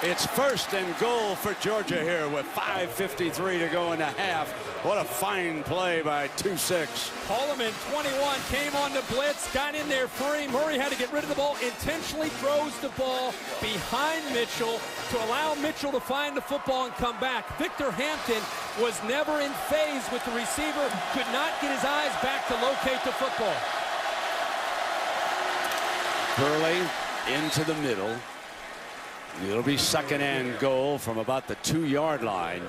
It's 1st and goal for Georgia here with 5:53 to go in the half. What a fine play by 2-6. Holloman, 21, came on the blitz, got in there free. Murray had to get rid of the ball, intentionally throws the ball behind Mitchell to allow Mitchell to find the football and come back. Victor Hampton was never in phase with the receiver, could not get his eyes back to locate the football. Gurley into the middle. It'll be second and goal from about the 2-yard line.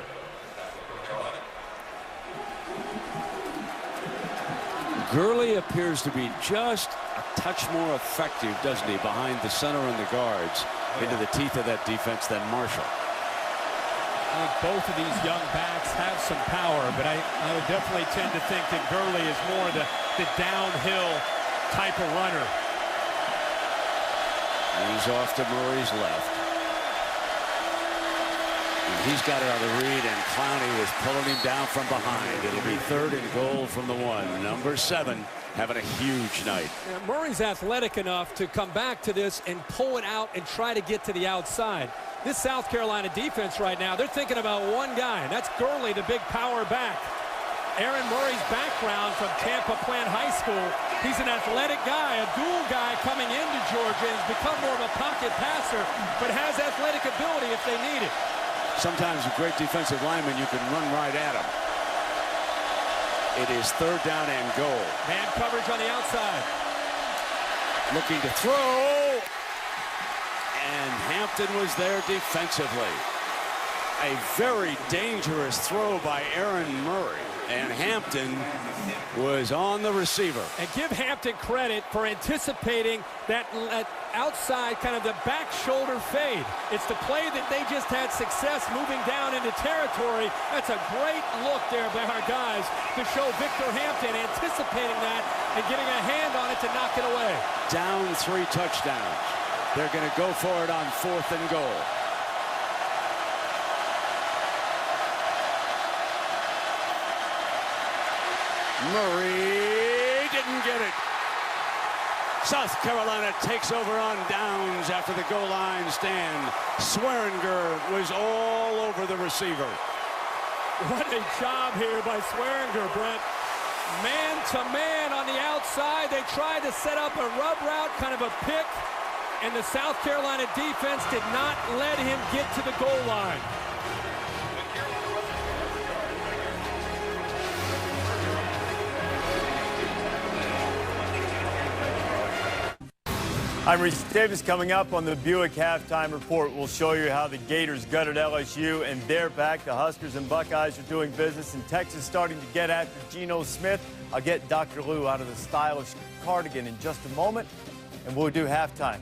Gurley appears to be just a touch more effective, doesn't he, behind the center and the guards into the teeth of that defense than Marshall. I think both of these young backs have some power, but I would definitely tend to think that Gurley is more the downhill type of runner. He's off to Murray's left. And he's got it on the read, and Clowney was pulling him down from behind. It'll be third and goal from the 1. Number 7 having a huge night. Yeah, Murray's athletic enough to come back to this and pull it out and try to get to the outside. This South Carolina defense right now, they're thinking about one guy, and that's Gurley, the big power back. Aaron Murray's background from Tampa Plant High School, he's an athletic guy, a dual guy coming into Georgia, and has become more of a pocket passer, but has athletic ability if they need it. Sometimes a great defensive lineman, you can run right at him. It is third down and goal. Man coverage on the outside. Looking to throw. And Hampton was there defensively. A very dangerous throw by Aaron Murray. And Hampton was on the receiver. And give Hampton credit for anticipating that outside, kind of the back shoulder fade. It's the play that they just had success moving down into territory. That's a great look there by our guys to show Victor Hampton anticipating that and getting a hand on it to knock it away. Down 3 touchdowns. They're going to go for it on 4th and goal. Murray didn't get it. South Carolina takes over on downs after the goal line stand. Swearinger was all over the receiver. What a job here by Swearinger, Brent. Man to man on the outside. They tried to set up a rub route, kind of a pick, and the South Carolina defense did not let him get to the goal line. I'm Reese Davis. Coming up on the Buick Halftime Report, we'll show you how the Gators gutted LSU, and they're back. The Huskers and Buckeyes are doing business in Texas, starting to get after Geno Smith. I'll get Dr. Lou out of the stylish cardigan in just a moment, and we'll do halftime.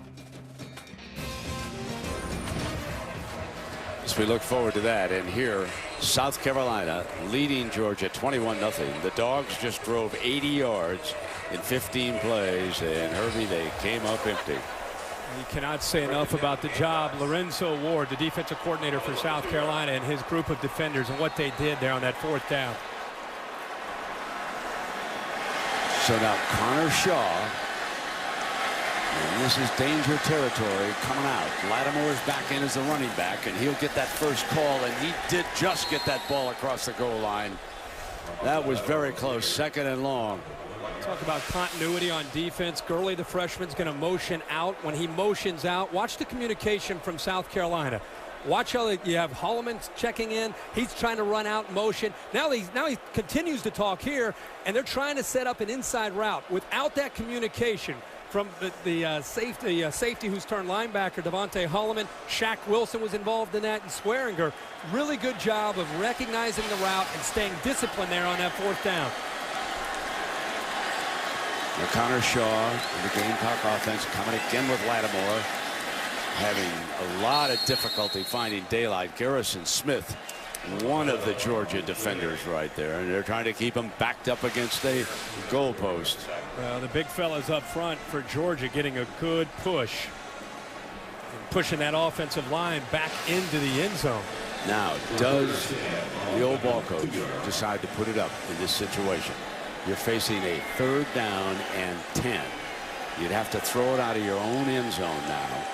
As we look forward to that, and here, South Carolina leading Georgia 21-0. The Dogs just drove 80 yards in 15 plays, and Herbie, they came up empty. You cannot say enough about the job Lorenzo Ward, the defensive coordinator for South Carolina, and his group of defenders and what they did there on that 4th down. So now Connor Shaw, and this is danger territory coming out. Lattimore's back in as the running back, and he'll get that first call, and he did just get that ball across the goal line. That was very close, 2nd and long. Talk about continuity on defense. Gurley, the freshman's going to motion out. When he motions out, watch the communication from South Carolina. Watch how you have Holloman checking in. He's trying to run out motion. Now he continues to talk here, and they're trying to set up an inside route. Without that communication from the safety who's turned linebacker, Devontae Holloman, Shaq Wilson was involved in that, and Swearinger. Really good job of recognizing the route and staying disciplined there on that 4th down. Now Connor Shaw in the Gamecock offense coming again with Lattimore, having a lot of difficulty finding daylight. Garrison Smith, one of the Georgia defenders right there, and they're trying to keep him backed up against a goalpost. Well, the big fellas up front for Georgia getting a good push and pushing that offensive line back into the end zone. Now, does the old ball coach decide to put it up in this situation? You're facing a 3rd down and 10. You'd have to throw it out of your own end zone now.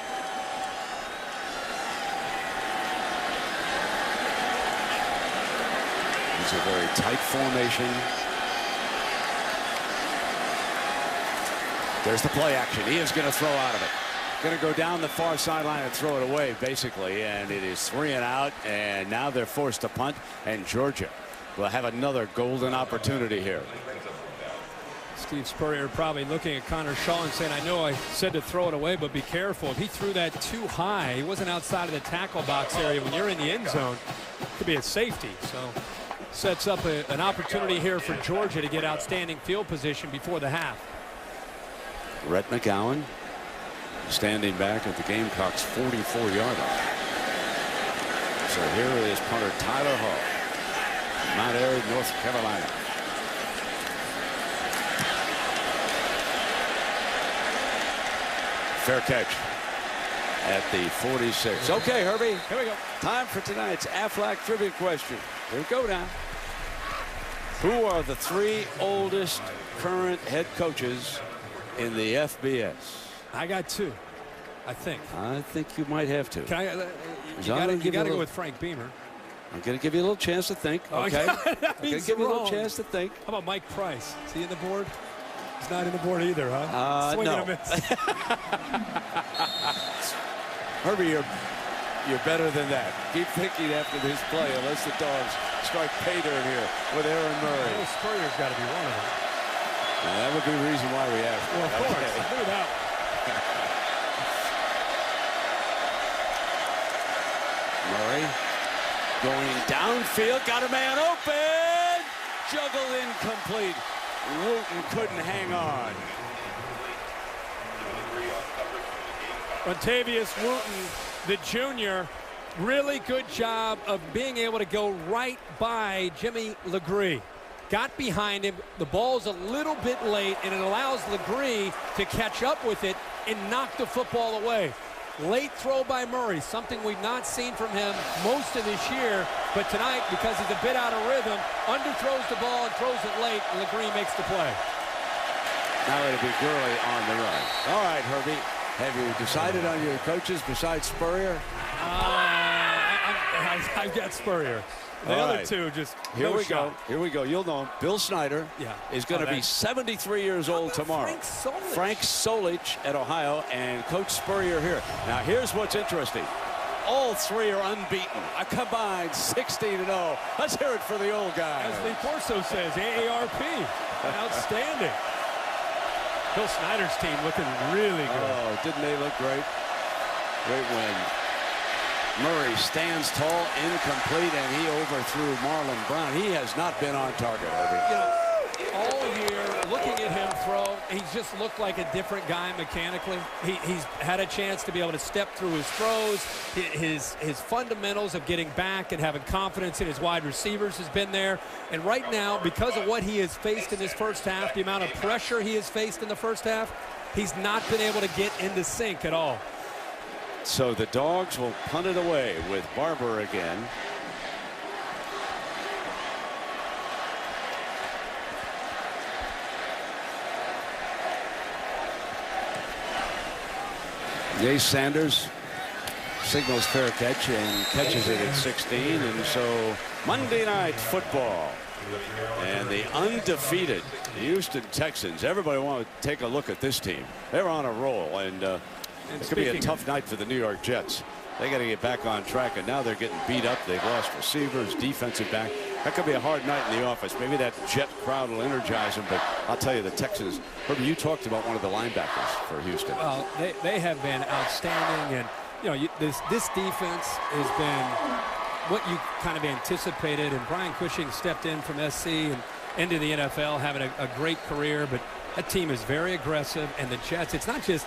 It's a very tight formation. There's the play action. He is going to throw out of it. going to go down the far sideline and throw it away, basically. And it is 3 and out. And now they're forced to punt. And Georgia will have another golden opportunity here. Steve Spurrier probably looking at Connor Shaw and saying, I know I said to throw it away, but be careful. If he threw that too high, he wasn't outside of the tackle box area. When you're in the end zone, it could be a safety. So sets up an opportunity here for Georgia to get outstanding field position before the half. Rhett McGowan standing back at the Gamecocks' 44-yard line. So here is punter Tyler Hall, Mount Airy, North Carolina. Fair catch at the 46. Okay, Herbie. Here we go. Time for tonight's Aflac trivia question. Here we go now. Who are the 3 oldest current head coaches in the FBS? I got 2, I think. I think you might have to. Can I, you got to go with Frank Beamer. I'm going to give you a little chance to think. Okay. I'm going to give you a little chance to think. How about Mike Price? Is he in the board? He's not in the board either, huh? Swing no. and a miss. Herbie, you're better than that. Keep thinking after this play, unless the Dogs strike pay dirt here with Aaron Murray. Well, Spurrier's got to be one of them. Now, that would be the reason why we asked. Well, of course. I knew that one. Murray going downfield, got a man open, juggled incomplete. Wooten couldn't hang on. Montavious Wooten, the junior, really good job of being able to go right by Jimmy Legree. Got behind him. The ball's a little bit late, and it allows Legree to catch up with it and knock the football away. Late throw by Murray, something we've not seen from him most of this year, but tonight, because he's a bit out of rhythm, underthrows the ball and throws it late, and Legree makes the play. Now it'll be Gurley on the run. All right, Herbie, have you decided on your coaches besides Spurrier? I've got Spurrier. The All other right. 2 just Here no we shot. go. Here we go. You'll know him. Bill Snyder is going to be 73 years old tomorrow. Frank Solich at Ohio and Coach Spurrier here. Now, here's what's interesting. All 3 are unbeaten. A combined 16-0. Let's hear it for the old guy. As Lee Corso says, AARP. Outstanding. Bill Snyder's team looking really good. Oh, didn't they look great? Great win. Murray stands tall, incomplete, and he overthrew Marlon Brown. He has not been on target, Herbie. You know, all year, looking at him throw, he's just looked like a different guy mechanically. He's had a chance to be able to step through his throws. His fundamentals of getting back and having confidence in his wide receivers has been there. And right now, because of what he has faced in this first half, the amount of pressure he has faced in the first half, he's not been able to get into sync at all. So the Dogs will punt it away with Barber again. Jay Sanders signals fair catch and catches it at 16. And so Monday Night Football. And the undefeated Houston Texans. Everybody want to take a look at this team. They're on a roll, and it could be a tough night for the New York Jets. They got to get back on track, and now they're getting beat up. They've lost receivers, defensive back. That could be a hard night in the office. Maybe that Jet crowd will energize them, but I'll tell you, the Texans. Herbie, you talked about one of the linebackers for Houston. Well, they have been outstanding, and you know this defense has been what you kind of anticipated. And Brian Cushing stepped in from SC and into the NFL, having a great career. But that team is very aggressive, and the Jets. It's not just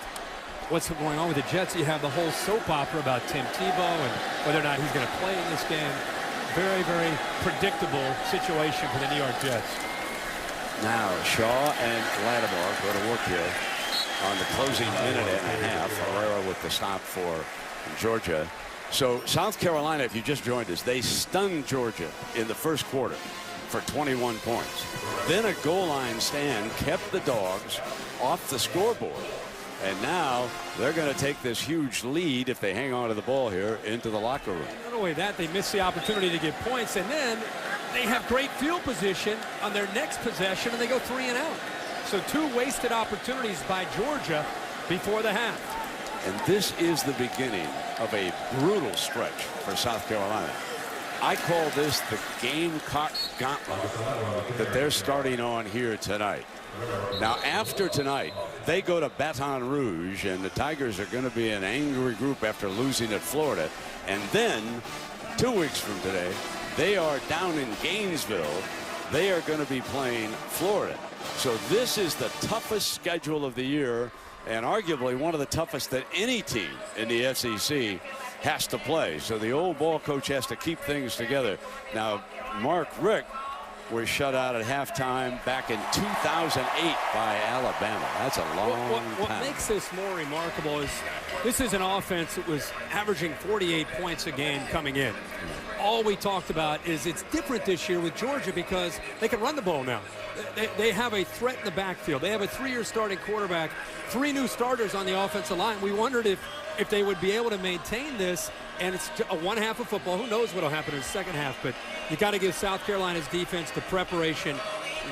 what's going on with the Jets. You have the whole soap opera about Tim Tebow and whether or not he's going to play in this game. Very, very predictable situation for the New York Jets. Now Shaw and Lattimore go to work here on the closing minute and a half. Herrera with the stop for Georgia. So South Carolina, if you just joined us, they stunned Georgia in the first quarter for 21 points. Then a goal line stand kept the Dogs off the scoreboard. And now they're going to take this huge lead if they hang on to the ball here into the locker room. Not only that, they miss the opportunity to get points, and then they have great field position on their next possession, and they go 3 and out. So 2 wasted opportunities by Georgia before the half. And this is the beginning of a brutal stretch for South Carolina. I call this the Gamecock Gauntlet that they're starting on here tonight. Now, after tonight, they go to Baton Rouge, and the Tigers are going to be an angry group after losing at Florida. And then, 2 weeks from today, they are down in Gainesville. They are going to be playing Florida. So this is the toughest schedule of the year, and arguably one of the toughest that any team in the SEC has to play. So the old ball coach has to keep things together. Now, Mark Richt was shut out at halftime back in 2008 by Alabama. That's a long time. What makes this more remarkable is this is an offense that was averaging 48 points a game coming in. All we talked about is it's different this year with Georgia because they can run the ball now. They have a threat in the backfield. They have a 3-year starting quarterback, 3 new starters on the offensive line. We wondered if they would be able to maintain this, and it's a one half of football. Who knows what will happen in the second half, but you got to give South Carolina's defense the preparation.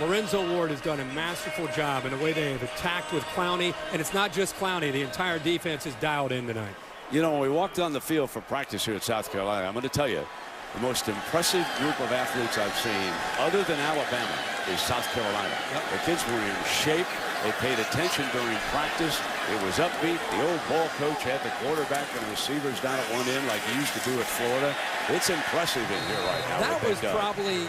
Lorenzo Ward has done a masterful job in the way they have attacked with Clowney, and it's not just Clowney. The entire defense is dialed in tonight. You know, when we walked on the field for practice here at South Carolina, I'm going to tell you, the most impressive group of athletes I've seen, other than Alabama, is South Carolina. Yep. The kids were in shape. They paid attention during practice. It was upbeat. The old ball coach had the quarterback and receivers down at one end like he used to do at Florida. It's impressive in here right now. That was probably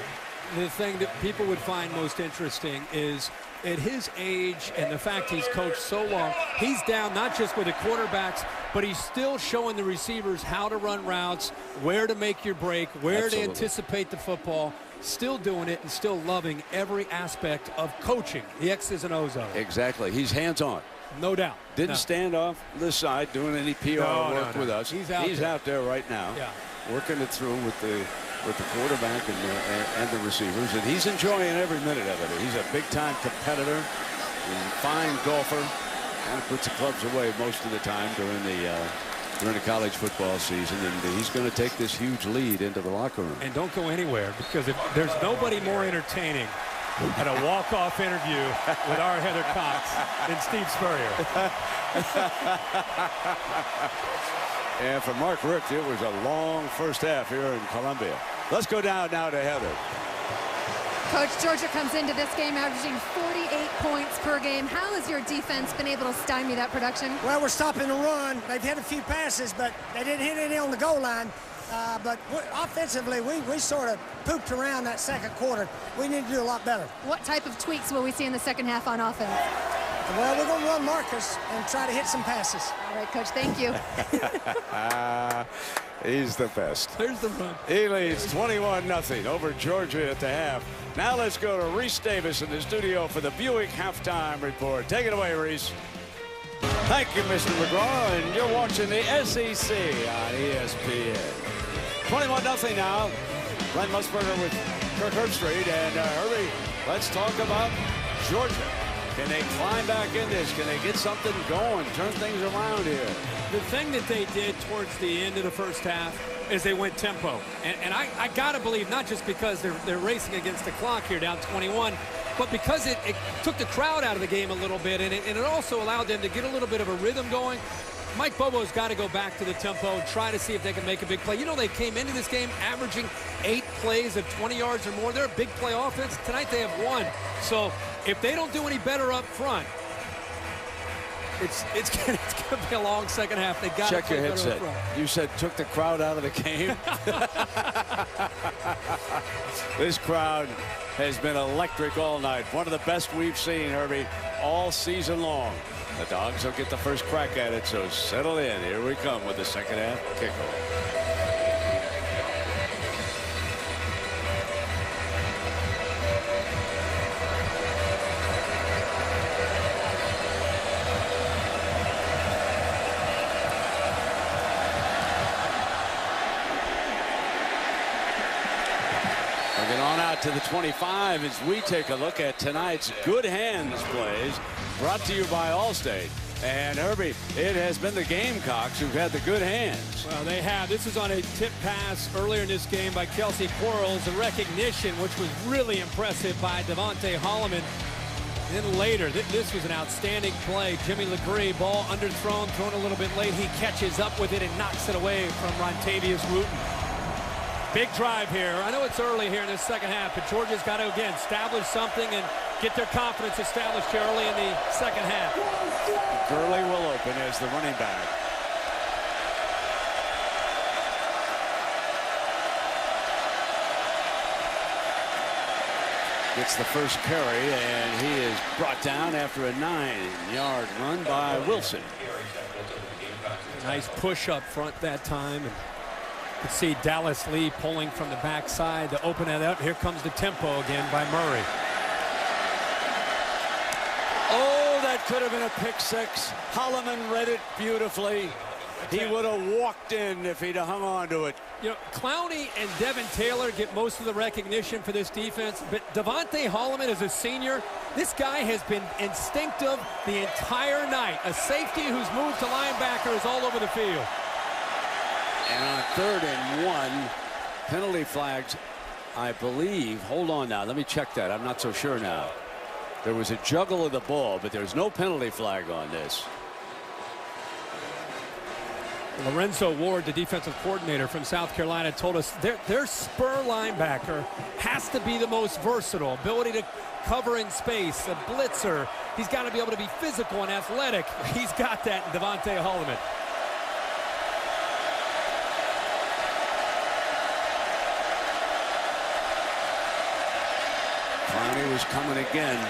the thing that people would find most interesting is at his age and the fact he's coached so long, he's down not just with the quarterbacks, but he's still showing the receivers how to run routes, where to make your break, where to anticipate the football. Still doing it and still loving every aspect of coaching, the X's and O's of it. Exactly. He's hands-on. No doubt. Didn't stand off the side doing any PR work with us. He's out there right now, working it through with the quarterback and the receivers, and he's enjoying every minute of it. He's a big-time competitor, and fine golfer, and puts the clubs away most of the time during the college football season, and he's going to take this huge lead into the locker room. And don't go anywhere, because if there's nobody more entertaining at a walk-off interview with our Heather Cox than Steve Spurrier. And for Mark Richt, it was a long first half here in Columbia. Let's go down now to Heather. Coach, Georgia comes into this game averaging 48 points per game. How has your defense been able to stymie that production? Well, we're stopping the run. They've hit a few passes, but they didn't hit any on the goal line. But offensively, we sort of pooped around that second quarter. We need to do a lot better. What type of tweaks will we see in the second half on offense? Well, we're going to run Marcus and try to hit some passes. All right, Coach, thank you. He's the best. There's the run. He leads 21-0 over Georgia at the half. Now let's go to Reese Davis in the studio for the Buick halftime report. Take it away, Reese. Thank you, Mr. McGraw, and you're watching the SEC on ESPN. 21-0 now. Brent Musburger with Kirk Herbstreit, and Herbie, let's talk about Georgia. Can they climb back in this? Can they get something going, turn things around here? The thing that they did towards the end of the first half is they went tempo. And I got to believe, not just because they're racing against the clock here down 21, but because it took the crowd out of the game a little bit, and it also allowed them to get a little bit of a rhythm going. Mike Bobo's got to go back to the tempo and try to see if they can make a big play. You know, they came into this game averaging 8 plays of 20 yards or more. They're a big play offense. Tonight they have 1. So if they don't do any better up front, it's going to be a long second half. They got to check your headset. You said took the crowd out of the game. This crowd has been electric all night. One of the best we've seen, Herbie, all season long. The Dogs will get the first crack at it, so settle in. Here we come with the second half kickoff. Looking on out to the 25 as we take a look at tonight's Good Hands plays, brought to you by Allstate. And Herbie, it has been the Gamecocks who've had the good hands. Well, they have. This is on a tip pass earlier in this game by Kelsey Quarles, a recognition which was really impressive by Devontae Holloman. Then later, this was an outstanding play. Jimmy Legree, ball underthrown, thrown a little bit late. He catches up with it and knocks it away from Rontavious Wooten. Big drive here. I know it's early here in the second half, but Georgia's got to, again, establish something and get their confidence established here early in the second half. Gurley will open as the running back. Gets the first carry, and he is brought down after a 9-yard run by Wilson. Nice push up front that time. And you can see Dallas Lee pulling from the backside to open it up. Here comes the tempo again by Murray. Oh, that could have been a pick six. Holloman read it beautifully. He would have walked in if he'd have hung on to it. You know, Clowney and Devin Taylor get most of the recognition for this defense, but Devontae Holloman is a senior. This guy has been instinctive the entire night. A safety who's moved to linebacker is all over the field. And on 3rd and 1, penalty flags, I believe. Hold on now. Let me check that. I'm not so sure now. There was a juggle of the ball, but there's no penalty flag on this. Lorenzo Ward, the defensive coordinator from South Carolina, told us their spur linebacker has to be the most versatile. Ability to cover in space, a blitzer. He's got to be able to be physical and athletic. He's got that in Devontae Holloman. Clowney was coming again.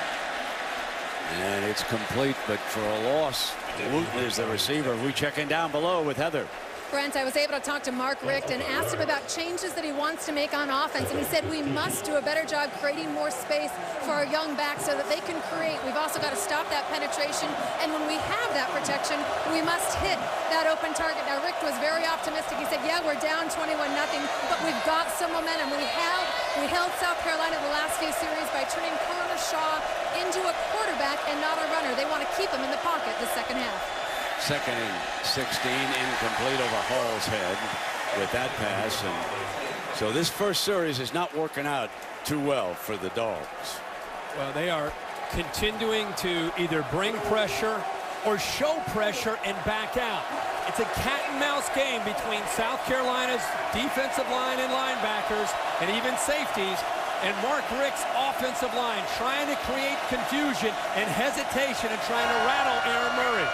And it's complete, but for a loss. Wooten is the receiver. We checking down below with Heather. Brent, I was able to talk to Mark Richt and asked him about changes that he wants to make on offense, and he said we must do a better job creating more space for our young backs so that they can create. We've also got to stop that penetration, and when we have that protection, we must hit that open target. Now, Richt was very optimistic. He said, yeah, we're down 21-0, but we've got some momentum. We held South Carolina the last few series by turning Connor Shaw into a quarterback and not a runner. They want to keep him in the pocket the second half. 2nd and 16, incomplete over Hall's head with that pass. And so this first series is not working out too well for the Dogs. Well, they are continuing to either bring pressure or show pressure and back out. It's a cat and mouse game between South Carolina's defensive line and linebackers and even safeties and Mark Richt's offensive line trying to create confusion and hesitation and trying to rattle Aaron Murray.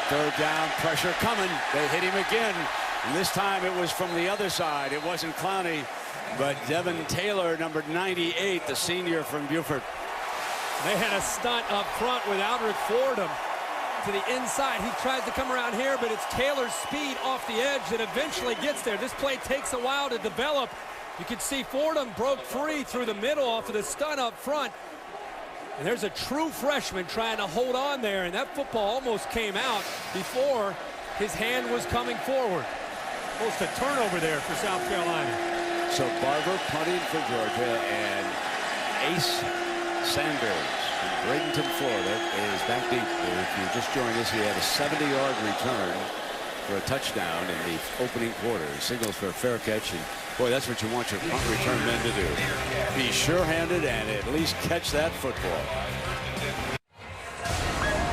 Third down, pressure coming. They hit him again. And this time it was from the other side. It wasn't Clowney, but Devin Taylor, number 98, the senior from Beaufort. They had a stunt up front with Aldrick Fordham to the inside. He tries to come around here, but it's Taylor's speed off the edge that eventually gets there. This play takes a while to develop. You can see Fordham broke free through the middle off of the stunt up front. And there's a true freshman trying to hold on there, and that football almost came out before his hand was coming forward. Almost a turnover there for South Carolina. So Barber punting for Georgia, and Ace Sanders from Bradenton, Florida, is back deep. If you just joined us, he had a 70-yard return for a touchdown in the opening quarter. He signals for a fair catch, and boy, that's what you want your punt return men to do. Be sure-handed and at least catch that football.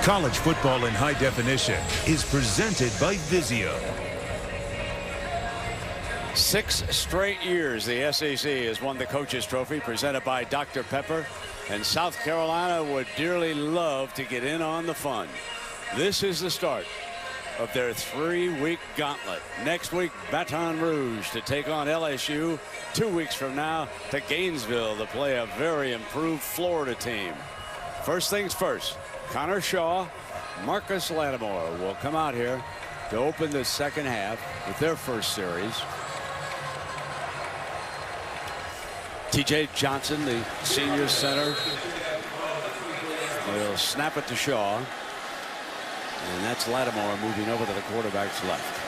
College football in high definition is presented by Vizio. 6 straight years the SEC has won the Coaches Trophy presented by Dr. Pepper, and South Carolina would dearly love to get in on the fun. This is the start of their 3-week gauntlet. Next week, Baton Rouge to take on LSU. 2 weeks from now to Gainesville to play a very improved Florida team. First things first, Connor Shaw, Marcus Lattimore will come out here to open the second half with their first series. TJ Johnson, the senior center, will snap it to Shaw. And that's Lattimore moving over to the quarterback's left.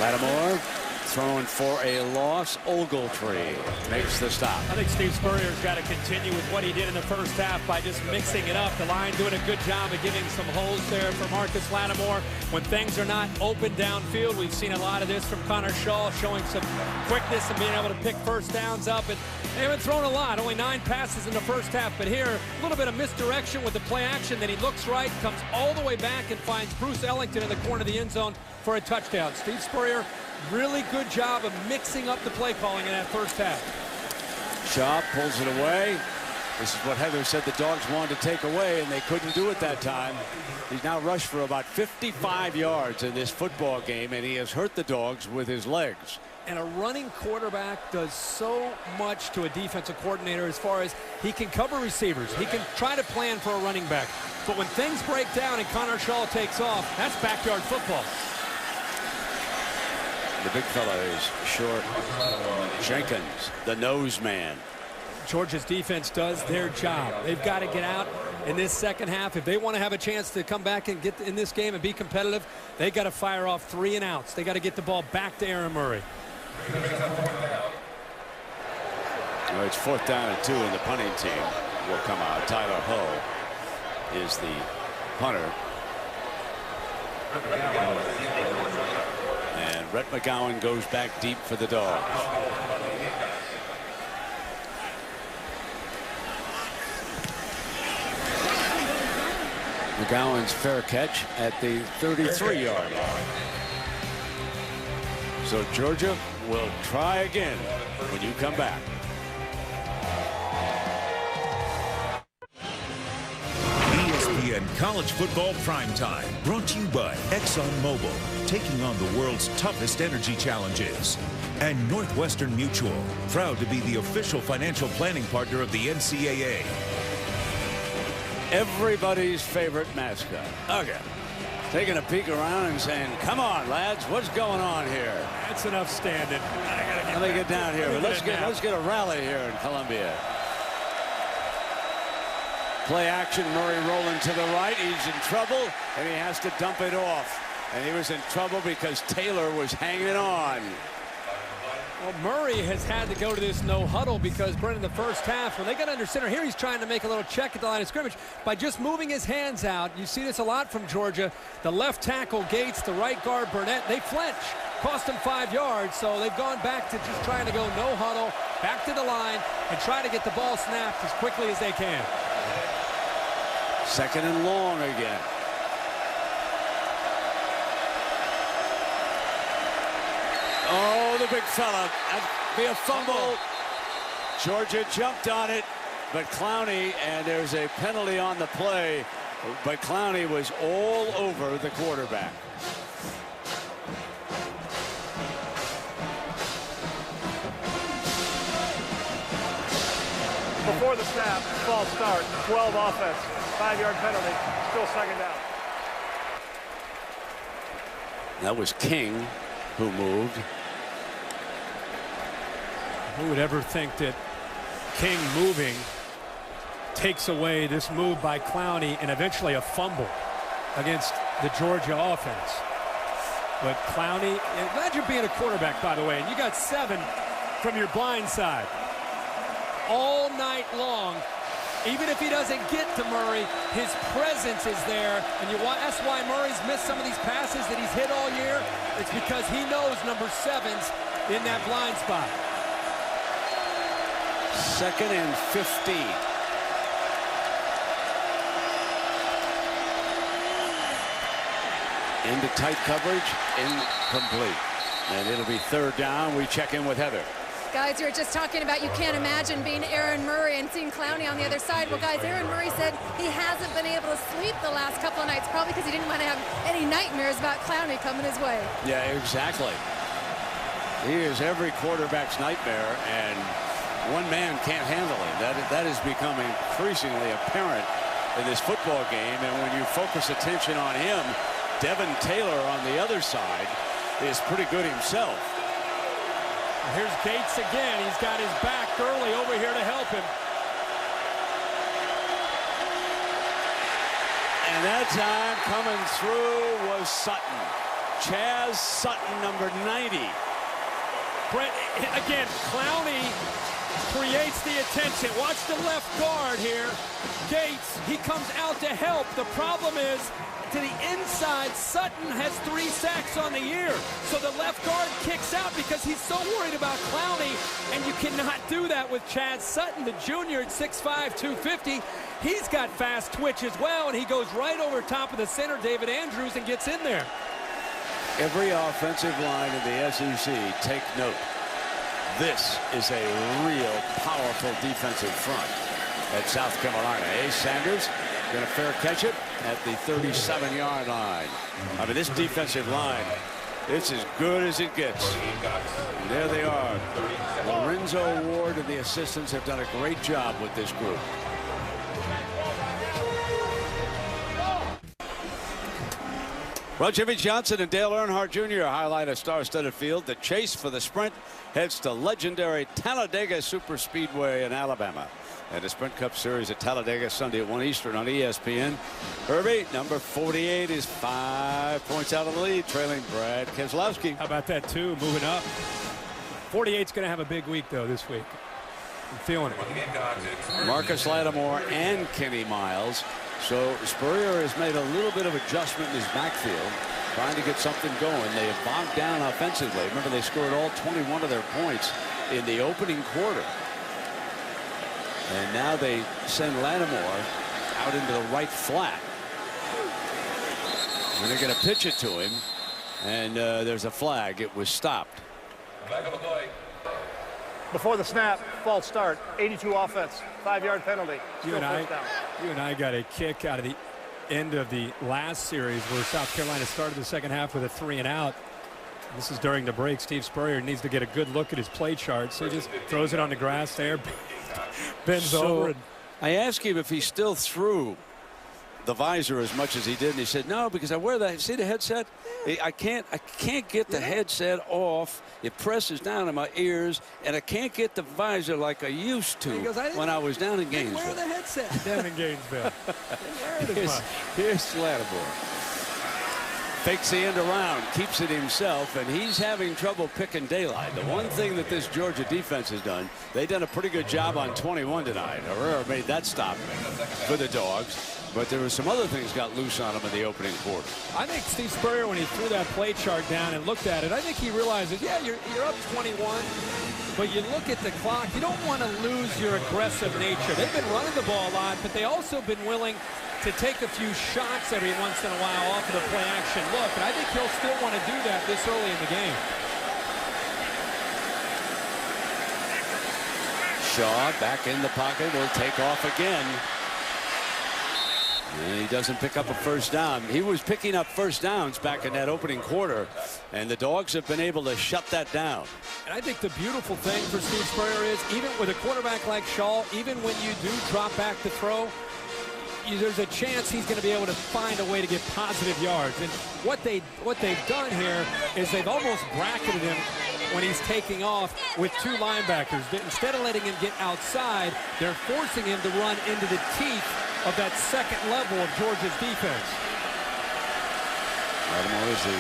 Lattimore Throwing for a loss. Ogletree makes the stop. I think Steve Spurrier's got to continue with what he did in the first half by just mixing it up. The line doing a good job of giving some holes there for Marcus Lattimore. When things are not open downfield, we've seen a lot of this from Connor Shaw, showing some quickness and being able to pick first downs up. And they haven't thrown a lot, only 9 passes in the first half. But here, a little bit of misdirection with the play action. Then he looks right, comes all the way back, and finds Bruce Ellington in the corner of the end zone for a touchdown. Steve Spurrier, really good job of mixing up the play calling in that first half. Shaw pulls it away. This is what Heather said the Dogs wanted to take away, and they couldn't do it that time. He's now rushed for about 55 yards in this football game, and he has hurt the Dogs with his legs. And a running quarterback does so much to a defensive coordinator as far as he can cover receivers. He can try to plan for a running back. But when things break down and Connor Shaw takes off, that's backyard football. The big fella is short. Jenkins, the nose man. Georgia's defense does their job. They've got to get out in this second half. If they want to have a chance to come back and get in this game and be competitive, they got to fire off 3 and outs. They got to get the ball back to Aaron Murray. Well, it's 4th down and 2, and the punting team will come out. Tyler Hull is the punter. And Rhett McGowan goes back deep for the Dogs. McGowan's fair catch at the 33-yard line. So Georgia will try again when you come back. ESPN College Football Primetime, brought to you by ExxonMobil, taking on the world's toughest energy challenges. And Northwestern Mutual, proud to be the official financial planning partner of the NCAA. Everybody's favorite mascot, Uga, taking a peek around and saying, come on, lads, what's going on here? That's enough standing. Let me get down here. Let's get a rally here in Columbia. Play action, Murray rolling to the right. He's in trouble, and he has to dump it off. And he was in trouble because Taylor was hanging on. Well, Murray has had to go to this no huddle because, Brendan, the first half, when they got under center here, he's trying to make a little check at the line of scrimmage by just moving his hands out. You see this a lot from Georgia. The left tackle, Gates, the right guard, Burnett, they flinch. Cost them 5 yards, so they've gone back to just trying to go no huddle, back to the line, and try to get the ball snapped as quickly as they can. 2nd and long again. Oh, the big fella. That'd be a fumble. Georgia jumped on it, but Clowney, and there's a penalty on the play, but Clowney was all over the quarterback. Before the snap, false start, 12 offense, 5-yard penalty, still 2nd down. That was King who moved. Who would ever think that King moving takes away this move by Clowney and eventually a fumble against the Georgia offense? But Clowney, imagine being a quarterback, by the way, and you got 7 from your blind side all night long. Even if he doesn't get to Murray, his presence is there, and that's why Murray's missed some of these passes that he's hit all year. It's because he knows number 7's in that blind spot. 2nd and 15. Into tight coverage, incomplete. And it'll be 3rd down. We check in with Heather. Guys, you were just talking about you can't imagine being Aaron Murray and seeing Clowney on the other side. Well, guys, Aaron Murray said he hasn't been able to sleep the last couple of nights, probably because he didn't want to have any nightmares about Clowney coming his way. Yeah, exactly. He is every quarterback's nightmare, and one man can't handle him. That is becoming increasingly apparent in this football game, and when you focus attention on him, Devin Taylor on the other side is pretty good himself. Here's Gates again. He's got his back early over here to help him. And that time coming through was Sutton. Chaz Sutton, number 90. Brent, again, Clowney creates the attention. Watch the left guard here. Gates, he comes out to help. The problem is, to the inside, Sutton has 3 sacks on the year. So the left guard kicks out because he's so worried about Clowney, and you cannot do that with Chad Sutton, the junior at 6'5", 250. He's got fast twitch as well, and he goes right over top of the center, David Andrews, and gets in there. Every offensive line in the SEC, take note. This is a real powerful defensive front at South Carolina. Ace Sanders going to fair catch it at the 37-yard line. I mean, this defensive line, it's as good as it gets. And there they are. Lorenzo Ward and the assistants have done a great job with this group. Well, Jimmy Johnson and Dale Earnhardt Jr. highlight a star-studded field. The chase for the sprint heads to legendary Talladega Superspeedway in Alabama. And the Sprint Cup Series at Talladega Sunday at 1 Eastern on ESPN. Herbie, number 48, is 5 points out of the lead, trailing Brad Keselowski. How about that, too, moving up. 48's going to have a big week, though, this week. I'm feeling it. Marcus Lattimore and Kenny Miles. So Spurrier has made a little bit of adjustment in his backfield, trying to get something going. They have bogged down offensively. Remember, they scored all 21 of their points in the opening quarter. And now they send Lattimore out into the right flat. And they're going to pitch it to him. And there's a flag. It was stopped. Before the snap, false start, 82 offense, 5-yard penalty. You and I got a kick out of the end of the last series where South Carolina started the second half with a 3-and-out. This is during the break. Steve Spurrier needs to get a good look at his play chart, so he just throws it on the grass there, bends over. And I asked him if he still threw the visor as much as he did, and he said no, because I wear that. See the headset? I can't get the headset off. It presses down in my ears, and I can't get the visor like I used to when I was down in Gainesville. Wear the headset. Down in Gainesville. Here's Lattimore. Fakes the end around, keeps it himself, and he's having trouble picking daylight. The one thing that this Georgia defense has done, they've done a pretty good job on 21 tonight. Herrera made that stop for the Dogs. But there were some other things got loose on him in the opening quarter. I think Steve Spurrier, when he threw that play chart down and looked at it, I think he realizes, yeah, you're up 21, but you look at the clock, you don't want to lose your aggressive nature. They've been running the ball a lot, but they also been willing to take a few shots every once in a while off of the play action look, and I think he'll still want to do that this early in the game. Shaw back in the pocket, will take off again. And he doesn't pick up a first down. He was picking up first downs back in that opening quarter, and the Dogs have been able to shut that down. And I think the beautiful thing for Steve Spurrier is, even with a quarterback like Shaw, even when you do drop back to throw, there's a chance he's going to be able to find a way to get positive yards. And what they've done here is they've almost bracketed him when he's taking off with 2 linebackers. Instead of letting him get outside, they're forcing him to run into the teeth of that second level of Georgia's defense. Lattimore is the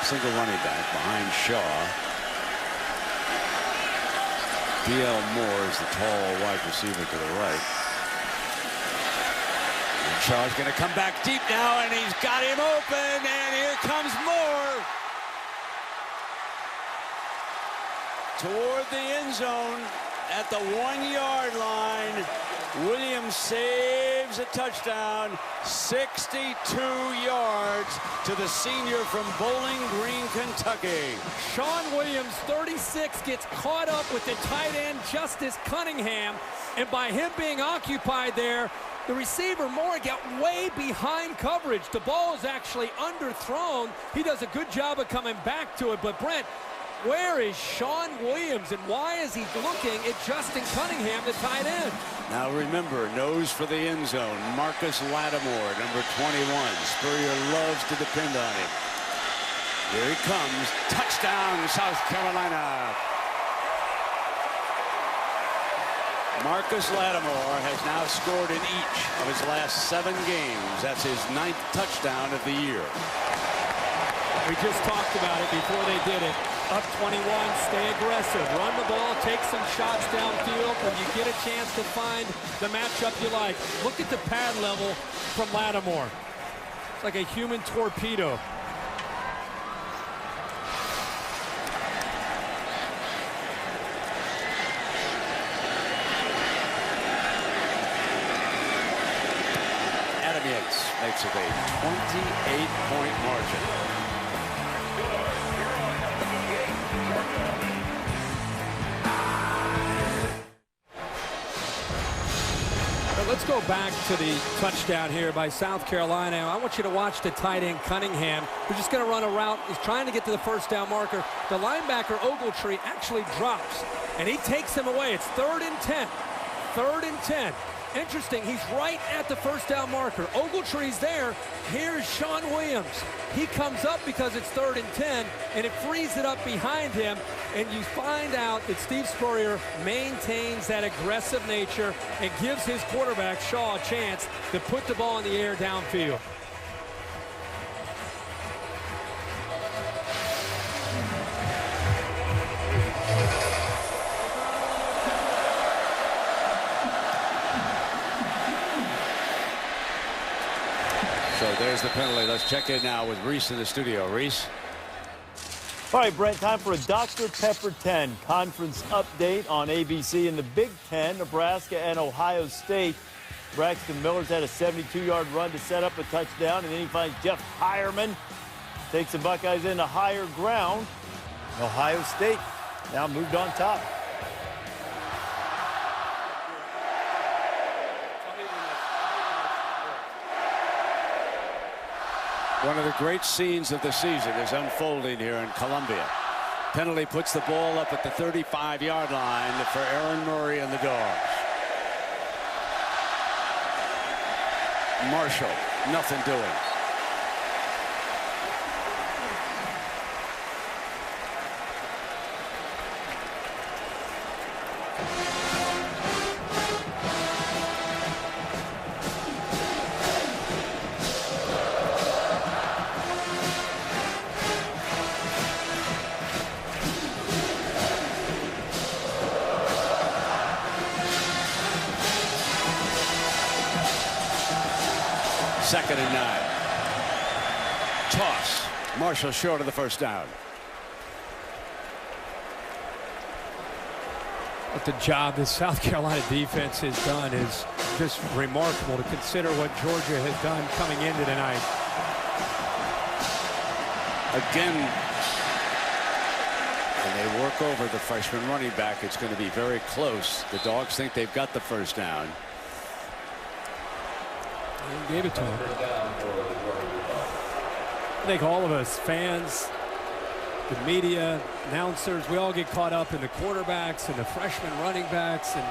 single running back behind Shaw. D.L. Moore is the tall wide receiver to the right. And Shaw's going to come back deep now, and he's got him open, and here comes Moore. Toward the end zone at the 1-yard line. Williams saves a touchdown, 62 yards to the senior from Bowling Green, Kentucky. Sean Williams, 36, gets caught up with the tight end, Justice Cunningham, and by him being occupied there, the receiver Moore got way behind coverage. The ball is actually underthrown. He does a good job of coming back to it, but Brent, where is Sean Williams, and why is he looking at Justin Cunningham, the tight end? Now remember, nose for the end zone. Marcus Lattimore, number 21. Spurrier loves to depend on him. Here he comes. Touchdown, South Carolina. Marcus Lattimore has now scored in each of his last 7 games. That's his 9th touchdown of the year. We just talked about it before they did it. Up 21, stay aggressive. Run the ball, take some shots downfield. When you get a chance to find the matchup you like. Look at the pad level from Lattimore. It's like a human torpedo. Makes it a 28-point margin. Let's go back to the touchdown here by South Carolina. I want you to watch the tight end Cunningham, who's just going to run a route. He's trying to get to the first down marker. The linebacker Ogletree actually drops, and he takes him away. It's 3rd and 10. 3rd and 10. Interesting, he's right at the first down marker. Ogletree's there. Here's Sean Williams. He comes up because it's 3rd and 10, and it frees it up behind him. And you find out that Steve Spurrier maintains that aggressive nature and gives his quarterback, Shaw, a chance to put the ball in the air downfield. So there's the penalty. Let's check in now with Reese in the studio. Reese. All right, Brent, time for a Dr. Pepper 10 conference update on ABC. In the Big Ten, Nebraska and Ohio State. Braxton Miller's had a 72-yard run to set up a touchdown, and then he finds Jeff Hireman. Takes the Buckeyes into higher ground. Ohio State now moved on top. One of the great scenes of the season is unfolding here in Columbia. Penalty puts the ball up at the 35-yard line for Aaron Murray and the Dogs. Marshall, nothing doing. Second and 9. Toss. Marshall short of the first down. What the job this South Carolina defense has done is just remarkable to consider what Georgia has done coming into tonight. Again, when they work over the freshman running back, it's going to be very close. The Dogs think they've got the first down. He gave it to him. I think all of us, fans, the media, announcers, we all get caught up in the quarterbacks and the freshman running backs and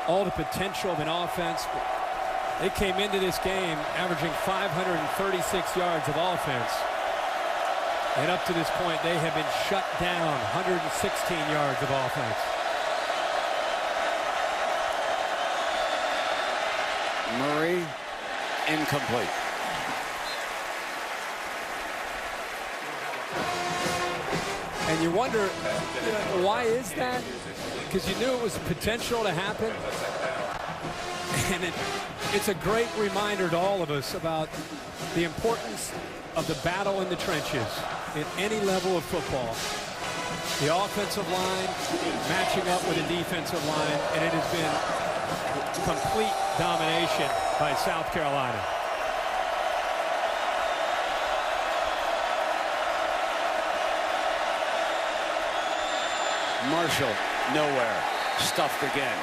all the potential of an offense. But they came into this game averaging 536 yards of offense. And up to this point, they have been shut down 116 yards of offense. Murray. Incomplete. And you wonder, why is that? Because you knew it was potential to happen. And it's a great reminder to all of us about the importance of the battle in the trenches in any level of football. The offensive line matching up with the defensive line, and it has been complete domination by South Carolina. Marshall, nowhere. Stuffed again.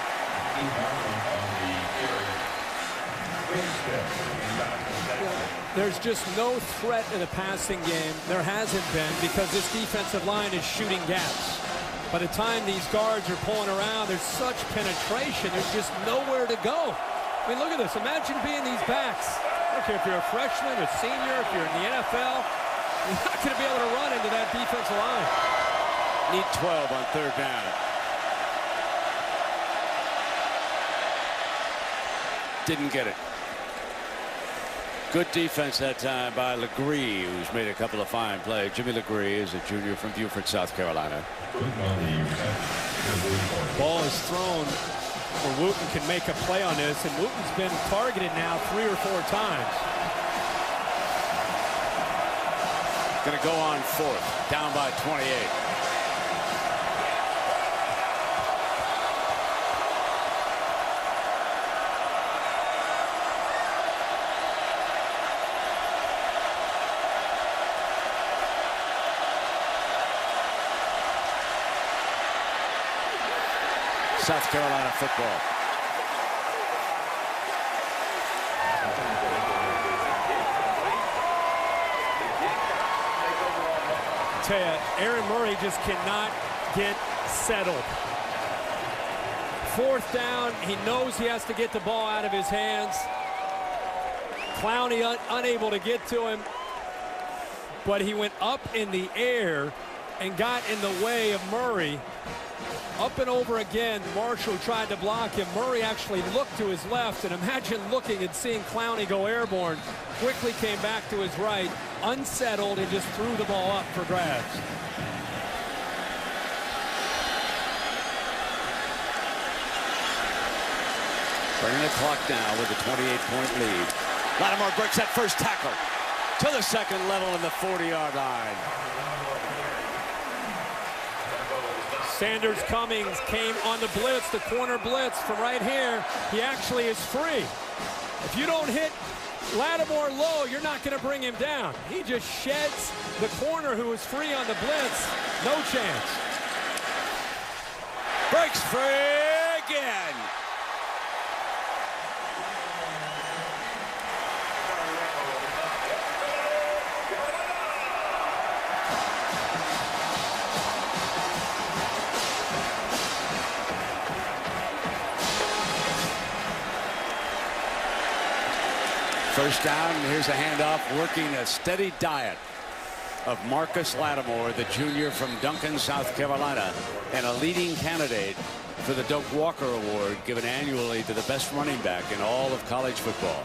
There's just no threat in the passing game. There hasn't been, because this defensive line is shooting gaps. By the time these guards are pulling around, there's such penetration, there's just nowhere to go. I mean, look at this. Imagine being these backs. I don't care if you're a freshman, a senior, if you're in the NFL. You're not going to be able to run into that defensive line. Need 12 on third down. Didn't get it. Good defense that time by Legree, who's made a couple of fine plays. Jimmy Legree is a junior from Beaufort, South Carolina. Ball is thrown where Wooten can make a play on this, and Wooten's been targeted now 3 or 4 times. Going to go on 4th, down by 28. South Carolina football. I tell you, Aaron Murray just cannot get settled. 4th down, he knows he has to get the ball out of his hands. Clowney unable to get to him, but he went up in the air and got in the way of Murray. Up and over again, Marshall tried to block him. Murray actually looked to his left, and imagine looking and seeing Clowney go airborne. Quickly came back to his right, unsettled, and just threw the ball up for grabs. Bringing the clock down with a 28-point lead. Lattimore breaks that first tackle to the second level in the 40-yard line. Sanders Cummings came on the blitz, the corner blitz from right here. He actually is free. If you don't hit Lattimore low, you're not going to bring him down. He just sheds the corner who was free on the blitz. No chance. Breaks free again. First down, and here's a handoff, working a steady diet of Marcus Lattimore, the junior from Duncan, South Carolina, and a leading candidate for the Doak Walker Award, given annually to the best running back in all of college football.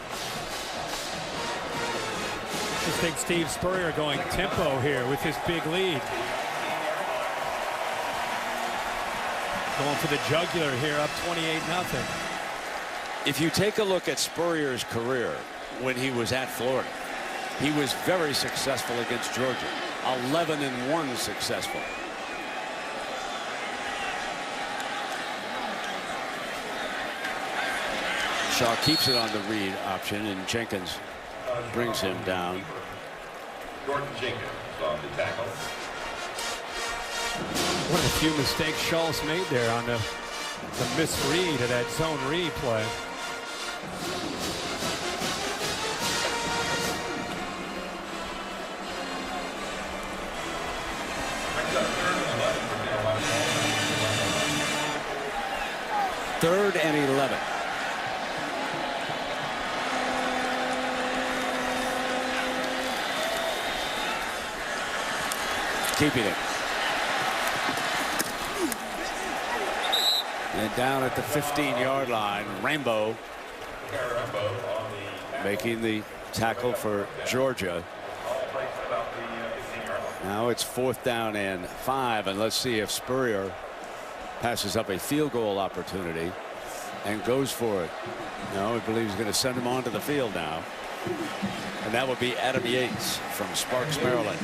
Just think Steve Spurrier going tempo here with his big lead. Going for the jugular here, up 28-0. If you take a look at Spurrier's career, when he was at Florida, he was very successful against Georgia. 11-1 successful. Shaw keeps it on the read option, and Jenkins brings him down. Jordan Jenkins on the tackle. One of the few mistakes Schultz made there on the misread of that zone read play. Third and 11. Keeping it. And down at the 15-yard line, Rambo making the tackle for Georgia. Now it's 4th down and 5, and let's see if Spurrier passes up a field goal opportunity and goes for it. No, I believe he's going to send him onto the field now. And that would be Adam Yates from Sparks, Maryland.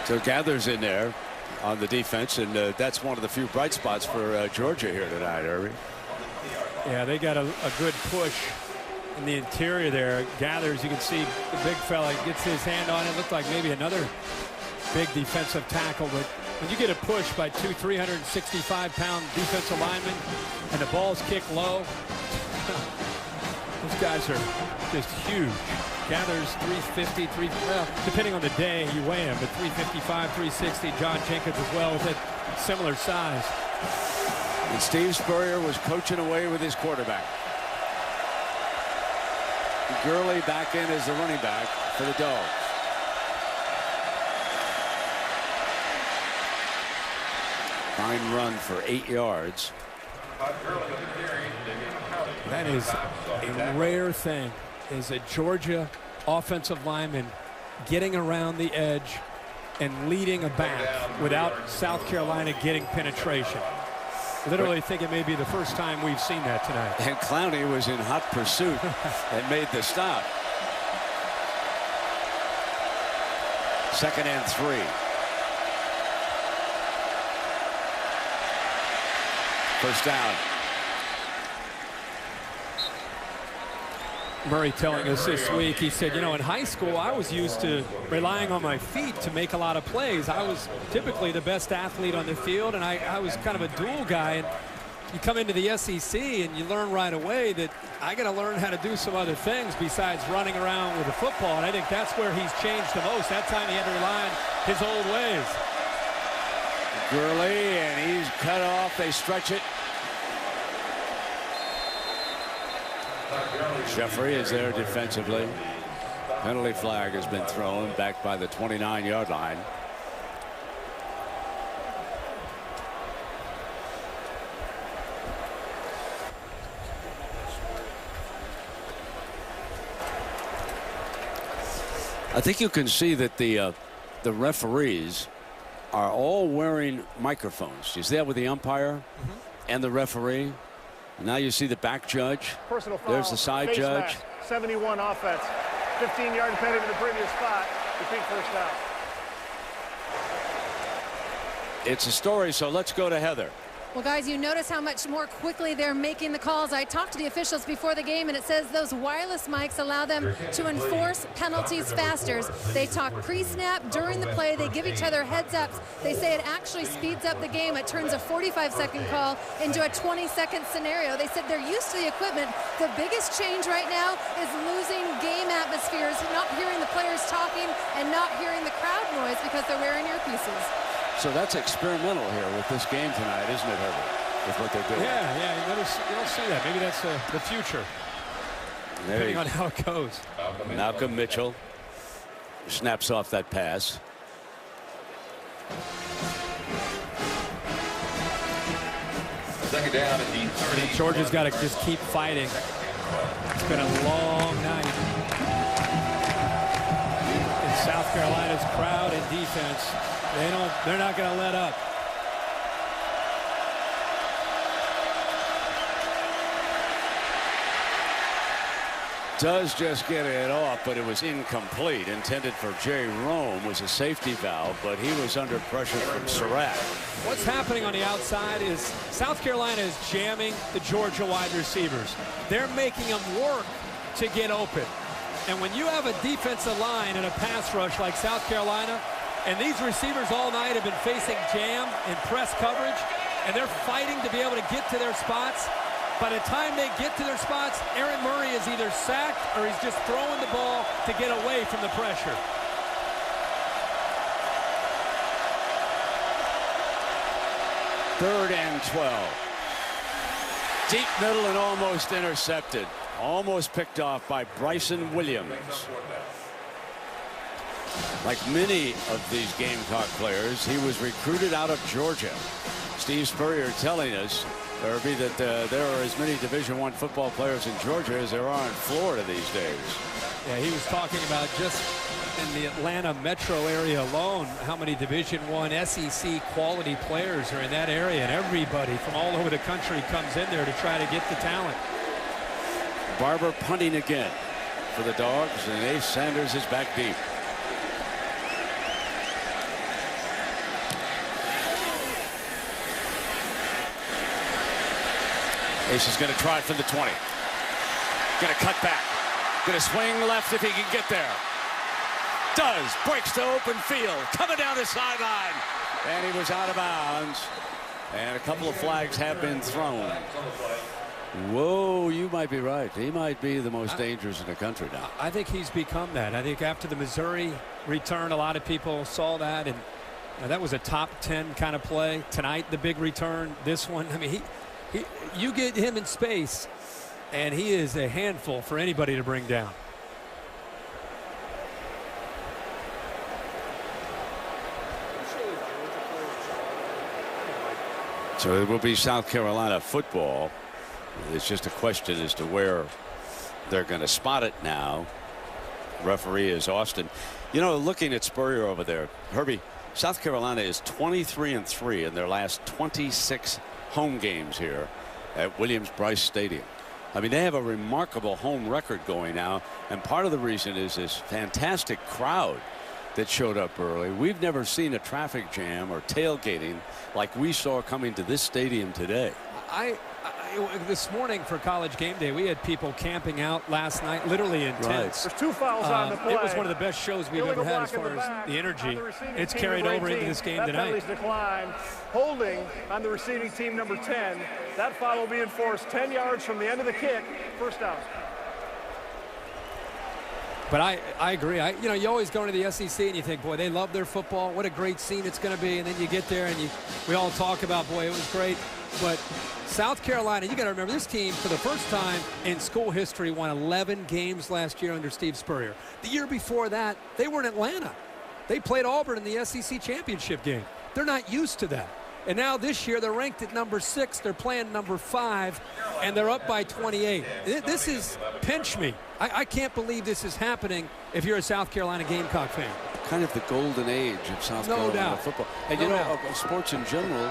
So Gathers in there on the defense, and that's one of the few bright spots for Georgia here tonight, Irving. Yeah, they got a good push in the interior there. Gathers, you can see the big fella gets his hand on it. Looked like maybe another big defensive tackle, but when you get a push by two 365-pound defensive linemen and the ball's kicked low, those guys are just huge. Gathers 350, well, depending on the day you weigh him, but 355, 360. John Jenkins as well with a similar size. And Steve Spurrier was coaching away with his quarterback. Gurley back in as the running back for the Dogs. Fine run for 8 yards. That is a rare thing, is a Georgia offensive lineman getting around the edge and leading a back without South Carolina getting penetration. Literally think it may be the first time we've seen that tonight. And Clowney was in hot pursuit and made the stop. 2nd and 3. First down. Murray telling us this week, he said, you know, in high school, I was used to relying on my feet to make a lot of plays. I was typically the best athlete on the field, and I was kind of a dual guy. And you come into the SEC and you learn right away that I got to learn how to do some other things besides running around with a football. And I think that's where he's changed the most. That time he had to rely on his old ways. Gurley, and he's cut off. They stretch it. Jeffrey is there defensively. Penalty flag has been thrown back by the 29-yard line. I think you can see that the referees are all wearing microphones. You see that with the umpire and the referee? Now you see the back judge. Personal foul. There's the side judge. 71 offense. 15-yard penalty to the previous spot. Repeat first down. It's a story, so let's go to Heather. Well, guys, you notice how much more quickly they're making the calls. I talked to the officials before the game, and it says those wireless mics allow them to enforce penalties faster. They talk pre-snap, during the play. They give each other heads-ups. They say it actually speeds up the game. It turns a 45-second call into a 20-second scenario. They said they're used to the equipment. The biggest change right now is losing game atmospheres, not hearing the players talking and not hearing the crowd noise because they're wearing earpieces. So that's experimental here with this game tonight, isn't it, Herbert? With what they're doing. Yeah, you don't see that. Maybe that's the future, depending on how it goes. Malcolm Mitchell snaps off that pass. Second down at the 30. Georgia's got to just keep fighting. It's been a long night. And South Carolina's crowd and defense, they're not going to let up. Does just get it off, but it was incomplete. Intended for Jay Rome, was a safety valve, but he was under pressure from Surratt. What's happening on the outside is South Carolina is jamming the Georgia wide receivers. They're making them work to get open. And when you have a defensive line and a pass rush like South Carolina, and these receivers all night have been facing jam and press coverage, and they're fighting to be able to get to their spots. By the time they get to their spots, Aaron Murray is either sacked or he's just throwing the ball to get away from the pressure. Third and 12. Deep middle and almost intercepted. Almost picked off by Bryson Williams. Like many of these Gamecock players, he was recruited out of Georgia. Steve Spurrier telling us, Irby, that there are as many Division I football players in Georgia as there are in Florida these days. Yeah, he was talking about just in the Atlanta metro area alone, how many Division I SEC quality players are in that area, and everybody from all over the country comes in there to try to get the talent. Barber punting again for the Dogs, and Ace Sanders is back deep. Ace is going to try from the 20. Going to cut back. Going to swing left if he can get there. Does. Breaks to open field. Coming down the sideline. And he was out of bounds. And a couple of flags have been thrown. Whoa, you might be right. He might be the most dangerous in the country now. I think he's become that. I think after the Missouri return, a lot of people saw that, and that was a top 10 kind of play. Tonight, the big return. This one, I mean, You get him in space, and he is a handful for anybody to bring down. So it will be South Carolina football. It's just a question as to where they're going to spot it now. Referee is Austin. You know, looking at Spurrier over there, Herbie, South Carolina is 23-3 in their last 26 home games here at Williams-Brice Stadium. I mean, they have a remarkable home record going now, and part of the reason is this fantastic crowd that showed up early. We've never seen a traffic jam or tailgating like we saw coming to this stadium today. This morning for College Game Day, we had people camping out last night, literally in tents. There's 2 fouls on the play. It was one of the best shows we've ever had as far as the energy. It's carried over into this game tonight. That penalty's declined. Holding on the receiving team, number 10. That foul will be enforced 10 yards from the end of the kick. First down. But I agree. You know, you always go into the SEC and you think, boy, they love their football. What a great scene it's going to be. And then you get there and we all talk about, boy, it was great. But South Carolina, you got to remember, this team for the first time in school history won 11 games last year under Steve Spurrier. The year before that, they were in Atlanta. They played Auburn in the SEC championship game. They're not used to that. And now this year they're ranked at number 6. They're playing number 5, and they're up by 28. This is pinch me. I can't believe this is happening if you're a South Carolina Gamecock fan. Kind of the golden age of South Carolina football. And you know, sports in general,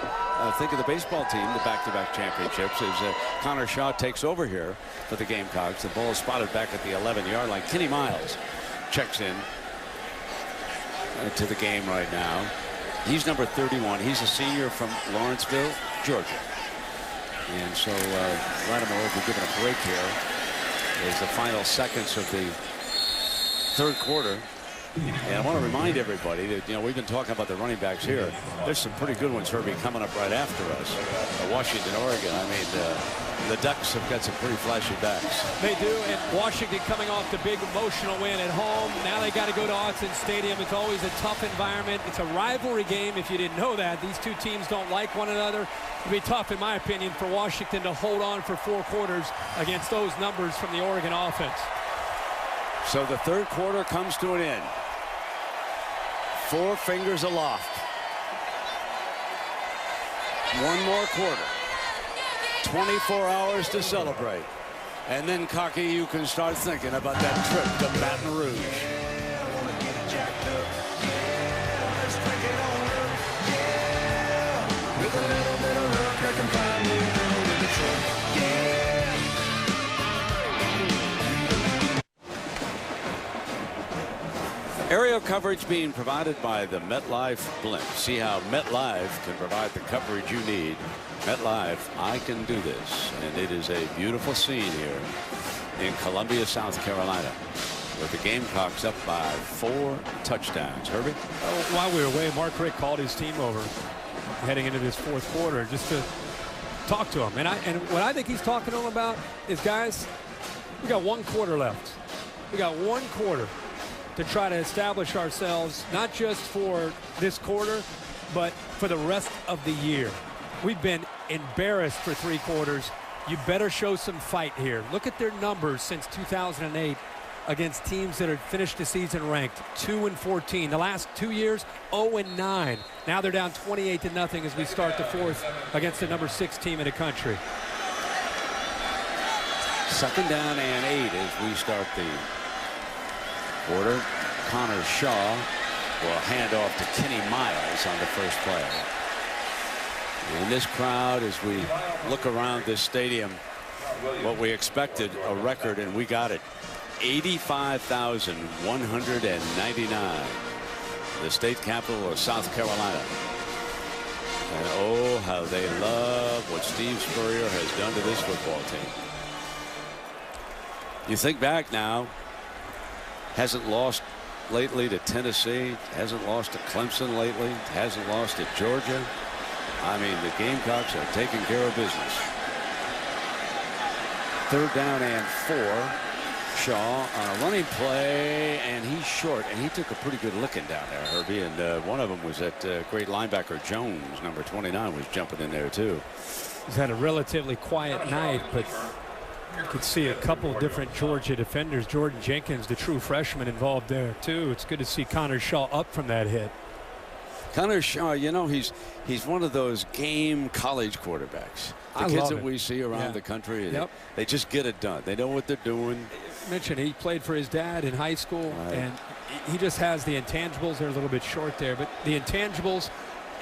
think of the baseball team, the back-to-back championships, as Connor Shaw takes over here for the Gamecocks. The ball is spotted back at the 11-yard line. Kenny Miles checks in to the game right now. He's number 31. He's a senior from Lawrenceville, Georgia. And so Lattimore will be given a break here as the final seconds of the third quarter. And I want to remind everybody that, you know, we've been talking about the running backs here. There's some pretty good ones, Herbie, coming up right after us. Washington, Oregon. I mean, the Ducks have got some pretty flashy backs. They do, and Washington coming off the big emotional win at home. Now they got to go to Autzen Stadium. It's always a tough environment. It's a rivalry game, if you didn't know that. These two teams don't like one another. It'll be tough, in my opinion, for Washington to hold on for 4 quarters against those numbers from the Oregon offense. So the third quarter comes to an end. 4 fingers aloft. 1 more quarter. 24 hours to celebrate. And then, Cocky, you can start thinking about that trip to Baton Rouge. Aerial coverage being provided by the MetLife Blimp. See how MetLife can provide the coverage you need. MetLife, I can do this. And it is a beautiful scene here in Columbia, South Carolina, with the Gamecocks up by 4 touchdowns. Herbie? While we were away, Mark Richt called his team over heading into this 4th quarter just to talk to him. And what I think he's talking to them about is, guys, we got 1 quarter left. We got 1 quarter to try to establish ourselves, not just for this quarter, but for the rest of the year. We've been embarrassed for 3 quarters. You better show some fight here. Look at their numbers since 2008 against teams that have finished the season ranked 2-14. The last 2 years, 0-9. Now they're down 28-0 as we start the 4th against the number 6 team in the country. 2nd down and 8 as we start the quarter. Connor Shaw will hand off to Kenny Miles on the first play. And this crowd, as we look around this stadium, what we expected, a record, and we got it. 85,199. The state capital of South Carolina. And oh, how they love what Steve Spurrier has done to this football team. You think back now, hasn't lost lately to Tennessee, hasn't lost to Clemson lately, hasn't lost to Georgia. I mean, the Gamecocks are taking care of business. 3rd down and 4. Shaw on a running play, and he's short, and he took a pretty good licking down there, Herbie. And one of them was that great linebacker Jones, number 29, was jumping in there too. He's had a relatively quiet night, but you could see a couple of different Georgia defenders. Jordan Jenkins, the true freshman, involved there too. It's good to see Connor Shaw up from that hit. Connor Shaw, you know, he's one of those game college quarterbacks. The kids that we see around the country, they just get it done. They know what they're doing. Mentioned he played for his dad in high school, and he just has the intangibles. They're a little bit short there, but the intangibles,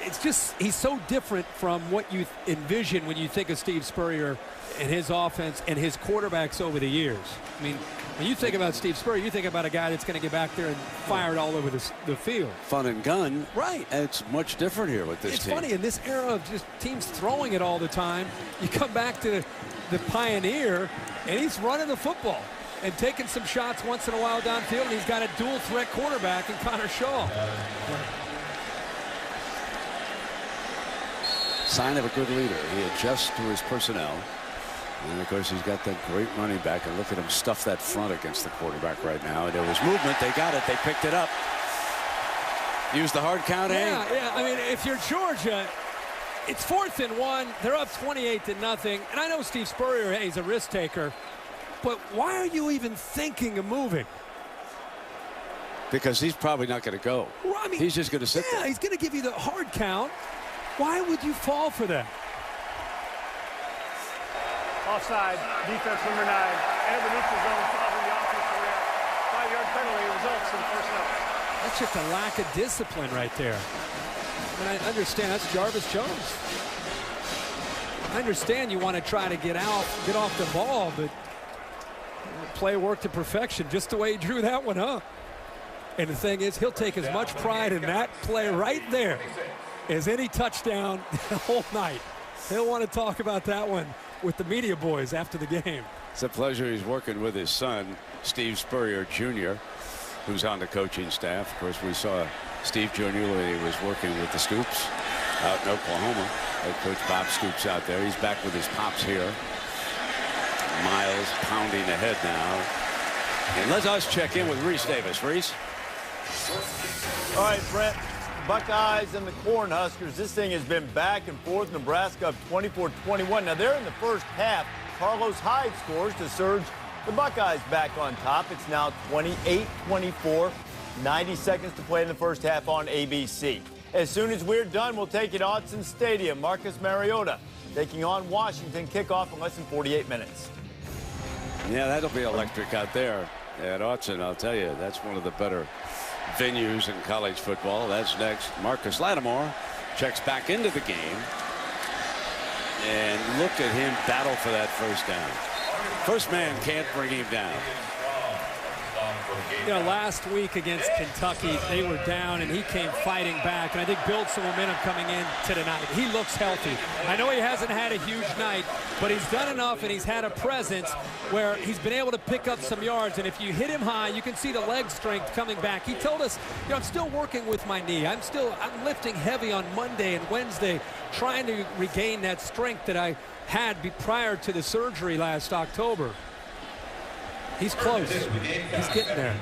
it's just he's so different from what you envision when you think of Steve Spurrier and his offense and his quarterbacks over the years. I mean, when you think about Steve Spurrier, you think about a guy that's going to get back there and fire it all over the field. Fun and gun. Right. It's much different here with this team. It's funny, in this era of just teams throwing it all the time, you come back to the Pioneer, and he's running the football and taking some shots once in a while downfield, and he's got a dual threat quarterback in Connor Shaw. Sign of a good leader. He adjusts to his personnel. And, of course, he's got that great running back. And look at him stuff that front against the quarterback right now. And there was movement. They got it. They picked it up. Use the hard count, Yeah, I mean, if you're Georgia, it's 4th and 1. They're up 28-0. And I know Steve Spurrier, hey, he's a risk taker. But why are you even thinking of moving? Because he's probably not going to go. Well, I mean, he's just going to sit there. Yeah, he's going to give you the hard count. Why would you fall for that? Offside, defense number 9. And beneath the zone, following the offensive react. 5-yard penalty results in first down. That's just a lack of discipline right there. And I understand that's Jarvis Jones. I understand you want to try to get off the ball, but play worked to perfection just the way he drew that one up. And the thing is, he'll take as much pride in that play right there as any touchdown the whole night. He'll want to talk about that one with the media boys after the game. It's a pleasure. He's working with his son, Steve Spurrier Jr., who's on the coaching staff. Of course, we saw Steve Jr. when he was working with the Scoops out in Oklahoma. Head coach Bob Scoops out there. He's back with his pops here. Miles pounding ahead now. And let us check in with Reese Davis. Reese? All right, Brent. Buckeyes and the Cornhuskers. This thing has been back and forth. Nebraska up 24-21. Now, they're in the first half. Carlos Hyde scores to surge the Buckeyes back on top. It's now 28-24. 90 seconds to play in the first half on ABC. As soon as we're done, we'll take it to Autzen Stadium. Marcus Mariota taking on Washington. Kickoff in less than 48 minutes. Yeah, that'll be electric out there at Autzen. I'll tell you, that's one of the better venues in college football. That's next. Marcus Lattimore checks back into the game. And look at him battle for that first down. First man can't bring him down. You know, last week against Kentucky, they were down, and he came fighting back, and I think built some momentum coming in to tonight. He looks healthy. I know he hasn't had a huge night, but he's done enough, and he's had a presence where he's been able to pick up some yards, and if you hit him high, you can see the leg strength coming back. He told us, you know, I'm still working with my knee. I'm lifting heavy on Monday and Wednesday, trying to regain that strength that I had prior to the surgery last October. He's close. He's getting there.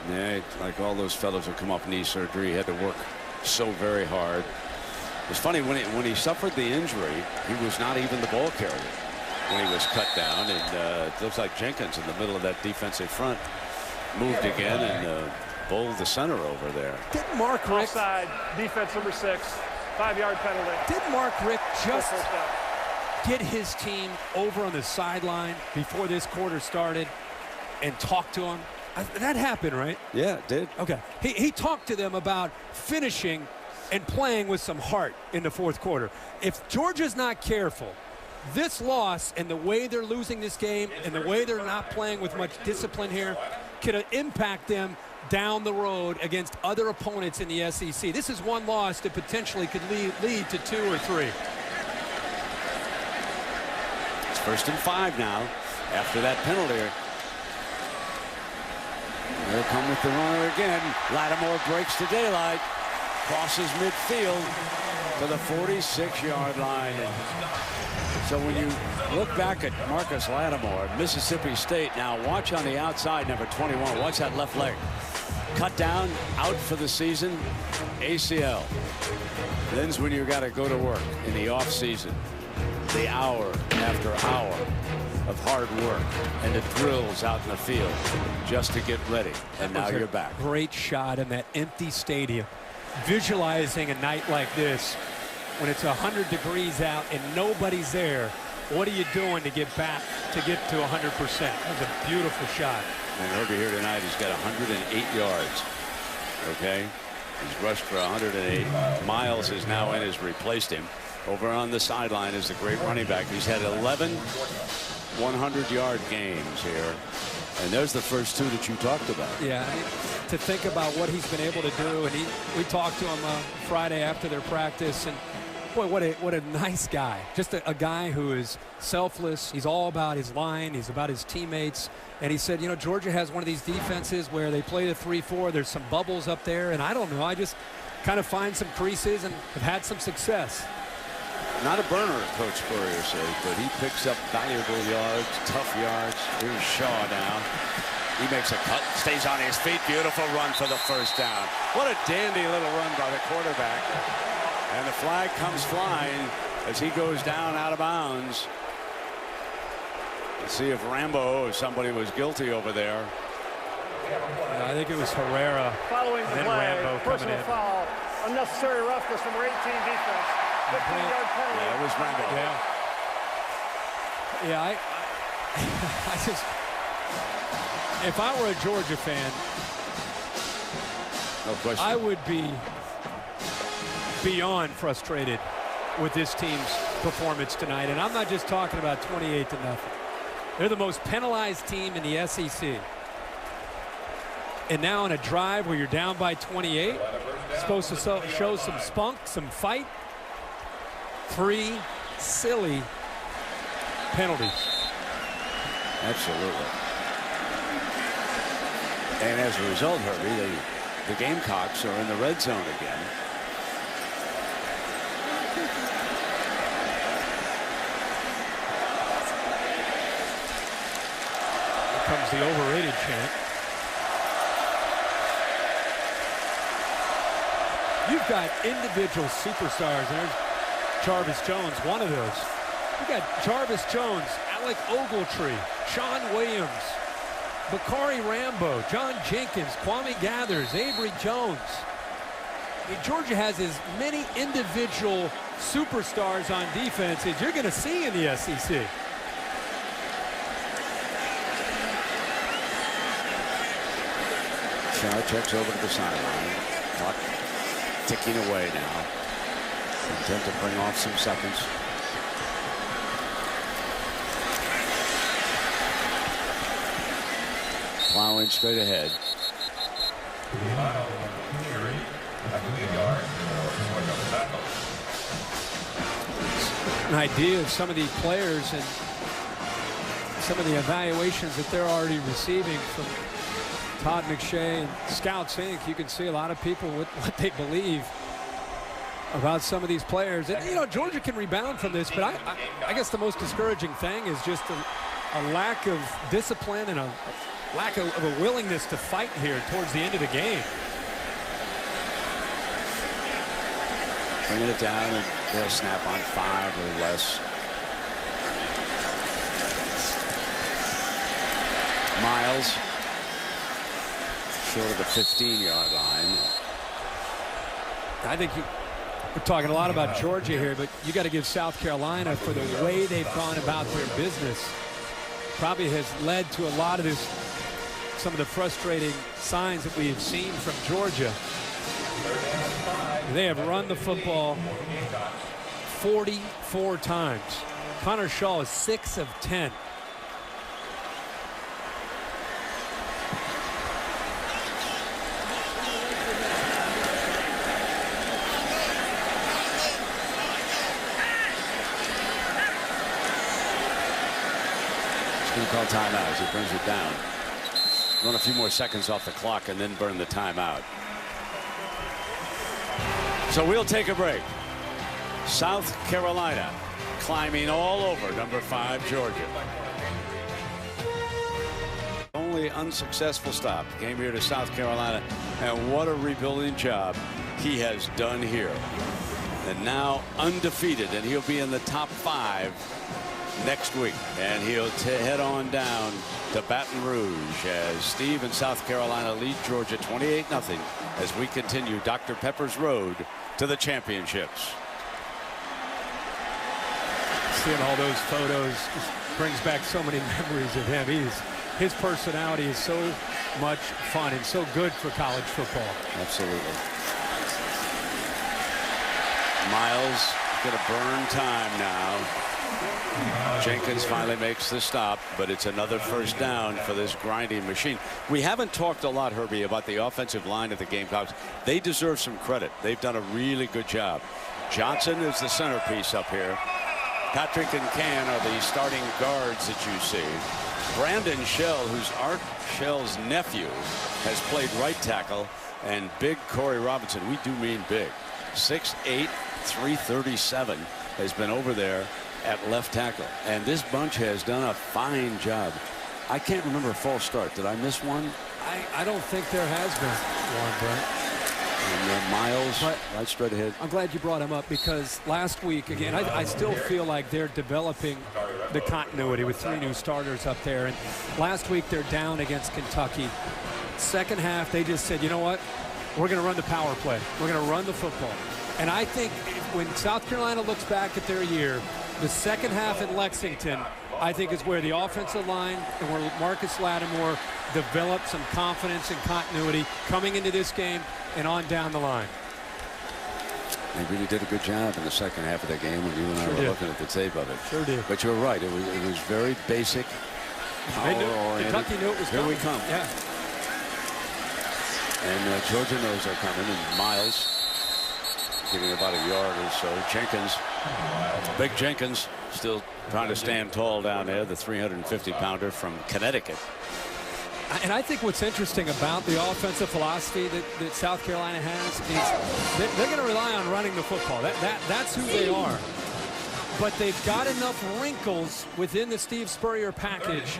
Yeah, like all those fellows who come off knee surgery, he had to work so very hard. It's funny, when he suffered the injury, he was not even the ball carrier when he was cut down. And it looks like Jenkins in the middle of that defensive front moved again and bowled the center over there. Didn't Mark Richt... Offside, defense number 6, 5-yard penalty. Didn't Mark Richt just get his team over on the sideline before this quarter started and talk to him? That happened, right? Yeah, it did. Okay. He talked to them about finishing and playing with some heart in the fourth quarter. If Georgia's not careful, this loss and the way they're losing this game and the way they're not playing with much discipline here could impact them down the road against other opponents in the SEC. This is one loss that potentially could lead to 2 or 3. It's 1st and 5 now after that penalty. They'll come with the runner again. Lattimore breaks the daylight, crosses midfield. to the 46-yard line. So when you look back at Marcus Lattimore, Mississippi State, now watch on the outside, number 21. Watch that left leg. Cut down, out for the season, ACL. Then's when you got to go to work in the off season. The hour after hour of hard work and the drills out in the field just to get ready. And now you're back. Great shot in that empty stadium. Visualizing a night like this when it's 100 degrees out and nobody's there. What are you doing to get back to get to 100%? That was a beautiful shot. And Herbie here tonight, he's got 108 yards. Okay. He's rushed for 108. Miles is now in, has replaced him. Over on the sideline is the great running back. He's had 11 100-yard games here. And there's the first two that you talked about. Yeah, to think about what he's been able to do. And we talked to him Friday after their practice. And boy, what a nice guy. Just a guy who is selfless. He's all about his line. He's about his teammates. And he said, you know, Georgia has one of these defenses where they play the 3-4. There's some bubbles up there. And I don't know. I just kind of find some creases and have had some success. Not a burner, Coach Spurrier says, but he picks up valuable yards, tough yards. Here's Shaw now. He makes a cut, stays on his feet. Beautiful run for the first down. What a dandy little run by the quarterback. And the flag comes flying as he goes down out of bounds. Let's see if Rambo or somebody was guilty over there. I think it was Herrera. Following the play, Rambo personal foul, unnecessary roughness, number 18 defense. 15-yard penalty. Yeah, it was Rambo. Yeah, I just, if I were a Georgia fan, no question, I would be beyond frustrated with this team's performance tonight. And I'm not just talking about 28-0. They're the most penalized team in the SEC. And now on a drive where you're down by 28, supposed to show some spunk, some fight. 3 silly penalties. Absolutely. And as a result, Herbie, the Gamecocks are in the red zone again. Here comes the overrated chant. You've got individual superstars. And there's Jarvis Jones, one of those. You got Jarvis Jones, Alec Ogletree, Sean Williams, Bakari Rambo, John Jenkins, Kwame Gathers, Avery Jones. I mean, Georgia has as many individual superstars on defense as you're going to see in the SEC. Shaw checks over to the sideline. Clock ticking away now. Intent to bring off some seconds. Plowing straight ahead. An idea of some of the players and some of the evaluations that they're already receiving from Todd McShay and Scouts Inc. You can see a lot of people with what they believe about some of these players. And, you know, Georgia can rebound from this, but I guess the most discouraging thing is just a lack of discipline and a lack of a willingness to fight here towards the end of the game. Bringing it down, and they'll snap on 5 or less. Miles short of the 15-yard line. I think we're talking a lot about Georgia here, but you got to give South Carolina for the way they've gone about their business. Probably has led to a lot of this, some of the frustrating signs that we have seen from Georgia. They have run the football 44 times. Connor Shaw is 6 of 10. Going to call timeout as he brings it down. Run a few more seconds off the clock and then burn the timeout. So we'll take a break. South Carolina climbing all over number 5 Georgia. Only unsuccessful stop came here to South Carolina, and what a rebuilding job he has done here. And now undefeated, and he'll be in the top 5 next week, and he'll head on down to Baton Rouge as Steve and South Carolina lead Georgia 28-0 as we continue Dr. Pepper's road to the championships. Seeing all those photos just brings back so many memories of him. His personality is so much fun and so good for college football. Absolutely. Miles gonna burn time now. Jenkins finally makes the stop, but it's another first down for this grinding machine. We haven't talked a lot, Herbie, about the offensive line of the Gamecocks. They deserve some credit. They've done a really good job. Johnson is the centerpiece up here. Patrick and Can are the starting guards that you see. Brandon Shell, who's Art Shell's nephew, has played right tackle, and big Corey Robinson, we do mean big, 6'8", 337, has been over there at left tackle. And this bunch has done a fine job. I can't remember a false start. Did I miss one? I don't think there has been one, Brent. And Miles, right straight ahead. I'm glad you brought him up, because last week, again, I still feel like they're developing the continuity with 3 new starters up there. And last week, they're down against Kentucky. Second half, they just said, you know what? We're going to run the power play. We're going to run the football. And I think when South Carolina looks back at their year, the second half at Lexington, I think is where the offensive line and where Marcus Lattimore developed some confidence and continuity coming into this game and on down the line. They really did a good job in the second half of the game when you and I were looking at the tape of it. Sure did. But you're right. It was very basic, power-oriented. Kentucky knew it was coming. Here we come. Yeah. And Georgia knows they're coming. And Miles getting about a yard or so. Jenkins, big Jenkins, still trying to stand tall down there, the 350-pounder from Connecticut. And I think what's interesting about the offensive philosophy that South Carolina has is they're going to rely on running the football. That's who they are. But they've got enough wrinkles within the Steve Spurrier package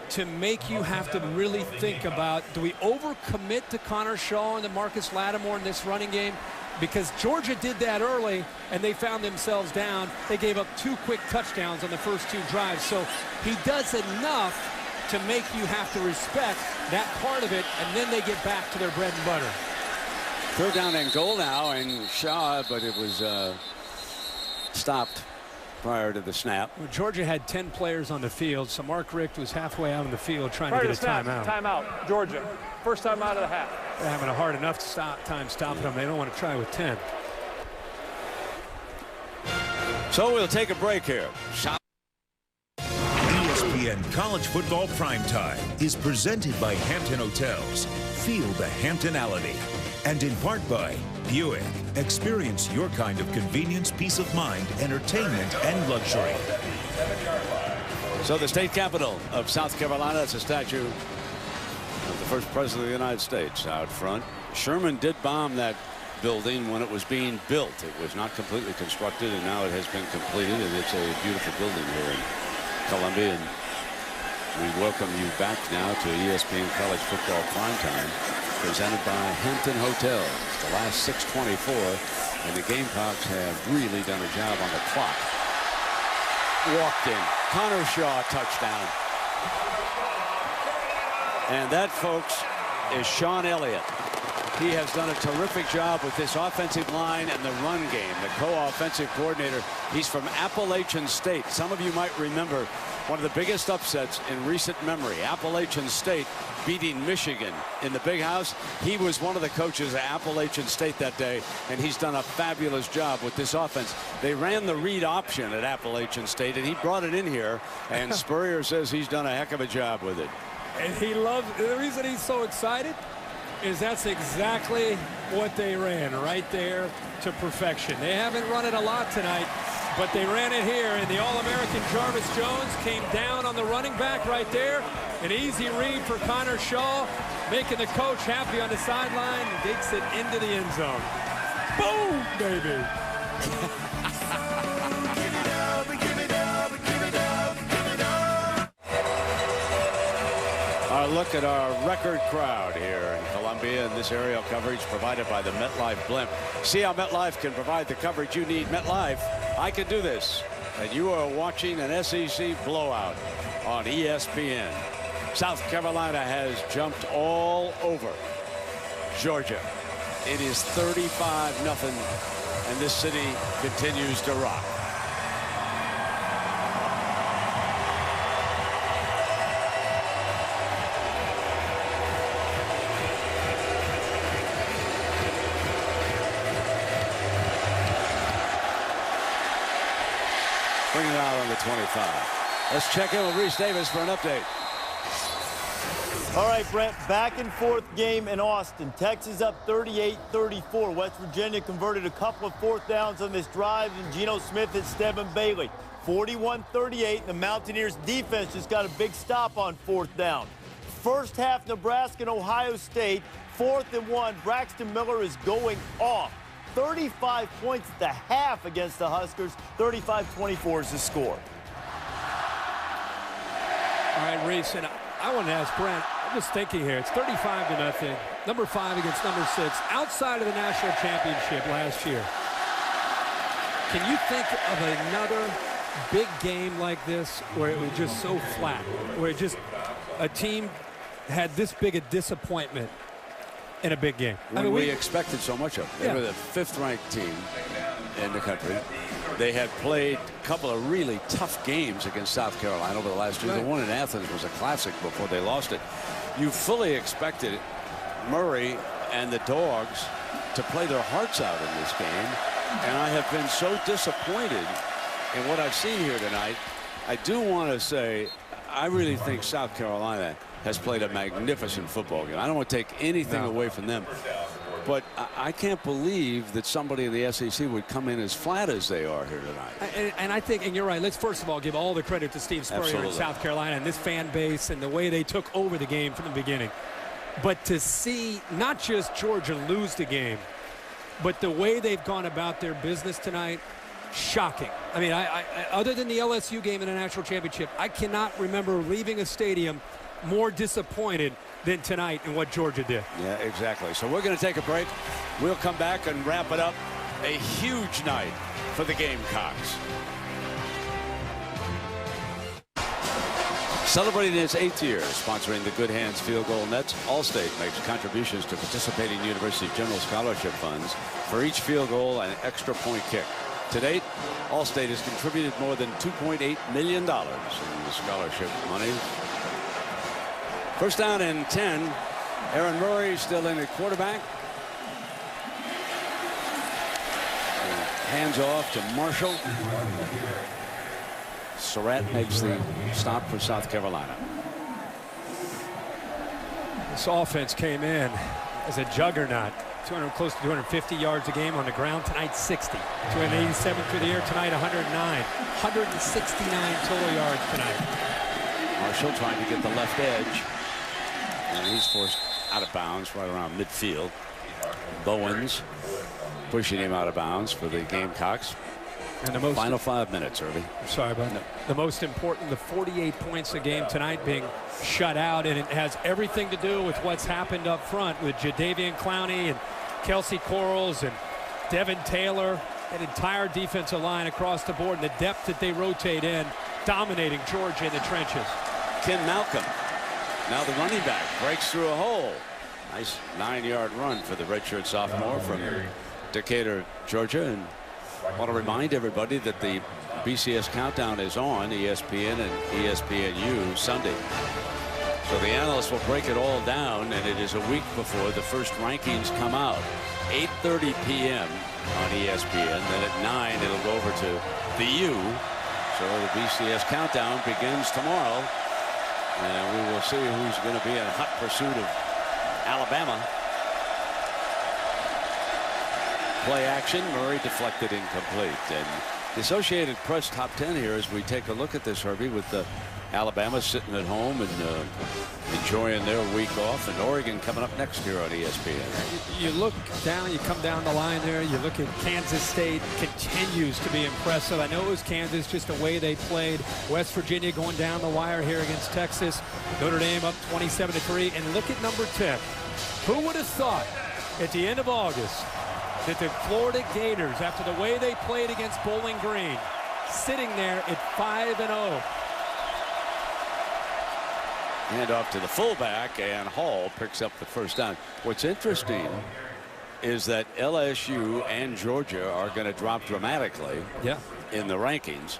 to make you have to really think about, do we overcommit to Connor Shaw and to Marcus Lattimore in this running game? Because Georgia did that early, and they found themselves down. They gave up 2 quick touchdowns on the first 2 drives. So he does enough to make you have to respect that part of it, and then they get back to their bread and butter. 3rd down and goal now, and Shaw, but it was stopped prior to the snap. Well, Georgia had 10 players on the field, so Mark Richt was halfway out on the field trying to get a timeout. Timeout, Georgia. First time out of the half. They're having a hard enough time stopping them. They don't want to try with 10. So we'll take a break here. ESPN College Football Primetime is presented by Hampton Hotels. Feel the Hamptonality. And in part by Buick. Experience your kind of convenience, peace of mind, entertainment, and luxury. So the state capital of South Carolina, is a statue of the first president of the United States out front. Sherman did bomb that building when it was being built. It was not completely constructed, and now it has been completed, and it's a beautiful building here in Columbia. And we welcome you back now to ESPN College Football Primetime, presented by Hampton Hotels. The last 6:24, and the Gamecocks have really done a job on the clock. Walked in. Connor Shaw, touchdown. And that, folks, is Sean Elliott. He has done a terrific job with this offensive line and the run game, the co-offensive coordinator. He's from Appalachian State. Some of you might remember one of the biggest upsets in recent memory. Appalachian State beating Michigan in the Big House. He was one of the coaches at Appalachian State that day, and he's done a fabulous job with this offense. They ran the read option at Appalachian State, and he brought it in here, and Spurrier says he's done a heck of a job with it. And he loves, the reason he's so excited is that's exactly what they ran right there to perfection. They haven't run it a lot tonight, but they ran it here, and the All-American Jarvis Jones came down on the running back right there. An easy read for Connor Shaw, making the coach happy on the sideline, and takes it into the end zone. Boom, baby. Look at our record crowd here in Columbia, and this aerial coverage provided by the MetLife blimp. See how MetLife can provide the coverage you need. MetLife, I can do this. And you are watching an SEC blowout on ESPN. South Carolina has jumped all over Georgia. It is 35-0, and this city continues to rock. Bring it out on the 25. Let's check in with Reese Davis for an update. All right, Brent, back and forth game in Austin. Texas up 38-34. West Virginia converted a couple of fourth downs on this drive, and Geno Smith hit Stedman Bailey. 41-38. The Mountaineers defense just got a big stop on fourth down. First half, Nebraska and Ohio State, 4th and 1. Braxton Miller is going off. 35 points at the half against the Huskers. 35-24 is the score. All right, Reese, and I want to ask Brent, I'm just thinking here, it's 35-0, number 5 against number 6, outside of the national championship last year. Can you think of another big game like this where it was just so flat, where it just a team had this big a disappointment in a big game? When we expected so much of them. They were the 5th-ranked team in the country. They had played a couple of really tough games against South Carolina over the last year. The one in Athens was a classic before they lost it. You fully expected Murray and the Dogs to play their hearts out in this game. And I have been so disappointed in what I've seen here tonight. I do want to say, I really think South Carolina has played a magnificent football game. I don't want to take anything away from them. But I can't believe that somebody in the SEC would come in as flat as they are here tonight. And I think, and you're right, let's first of all give all the credit to Steve Spurrier in South Carolina and this fan base and the way they took over the game from the beginning. But to see not just Georgia lose the game, but the way they've gone about their business tonight, shocking. I mean, I other than the LSU game in the national championship, I cannot remember leaving a stadium more disappointed than tonight in what Georgia did. Yeah, exactly. So we're going to take a break. We'll come back and wrap it up. A huge night for the Gamecocks. Celebrating its 8th year, sponsoring the Good Hands Field Goal Nets, Allstate makes contributions to participating university general scholarship funds for each field goal and extra point kick. To date, Allstate has contributed more than $2.8 million in scholarship money. First down and 10. Aaron Murray still in at quarterback. Hands off to Marshall. Surratt makes the stop for South Carolina. This offense came in as a juggernaut. Close to 250 yards a game on the ground. Tonight, 60. 287 through the air. Tonight, 109. 169 total yards tonight. Marshall trying to get the left edge. And he's forced out of bounds right around midfield. Bowens pushing him out of bounds for the Gamecocks. And the final 5 minutes, Irby. Sorry about that. The most important, the 48 points a game tonight being shut out, and it has everything to do with what's happened up front with Jadeveon Clowney and Kelsey Quarles and Devin Taylor, an entire defensive line across the board, and the depth that they rotate in, dominating Georgia in the trenches. Ken Malcolm, now the running back, breaks through a hole. Nice 9-yard run for the redshirt sophomore from Decatur, Georgia. And I want to remind everybody that the BCS Countdown is on ESPN and ESPNU Sunday. So the analysts will break it all down, and it is a week before the first rankings come out. 8:30 p.m. on ESPN. Then at 9 it'll go over to the U. So the BCS Countdown begins tomorrow. And we will see who's going to be in hot pursuit of Alabama. Play action. Murray deflected incomplete. And the Associated Press top 10 here as we take a look at this, Herbie, with the Alabama sitting at home and enjoying their week off, and Oregon coming up next here on ESPN. You look down, you come down the line there, you look at Kansas State, continues to be impressive. I know it was Kansas, just the way they played. West Virginia going down the wire here against Texas. Notre Dame up 27-3. And look at number 10. Who would have thought at the end of August that the Florida Gators, after the way they played against Bowling Green, sitting there at 5-0. Hand off to the fullback, and Hall picks up the first down. What's interesting is that LSU and Georgia are going to drop dramatically in the rankings.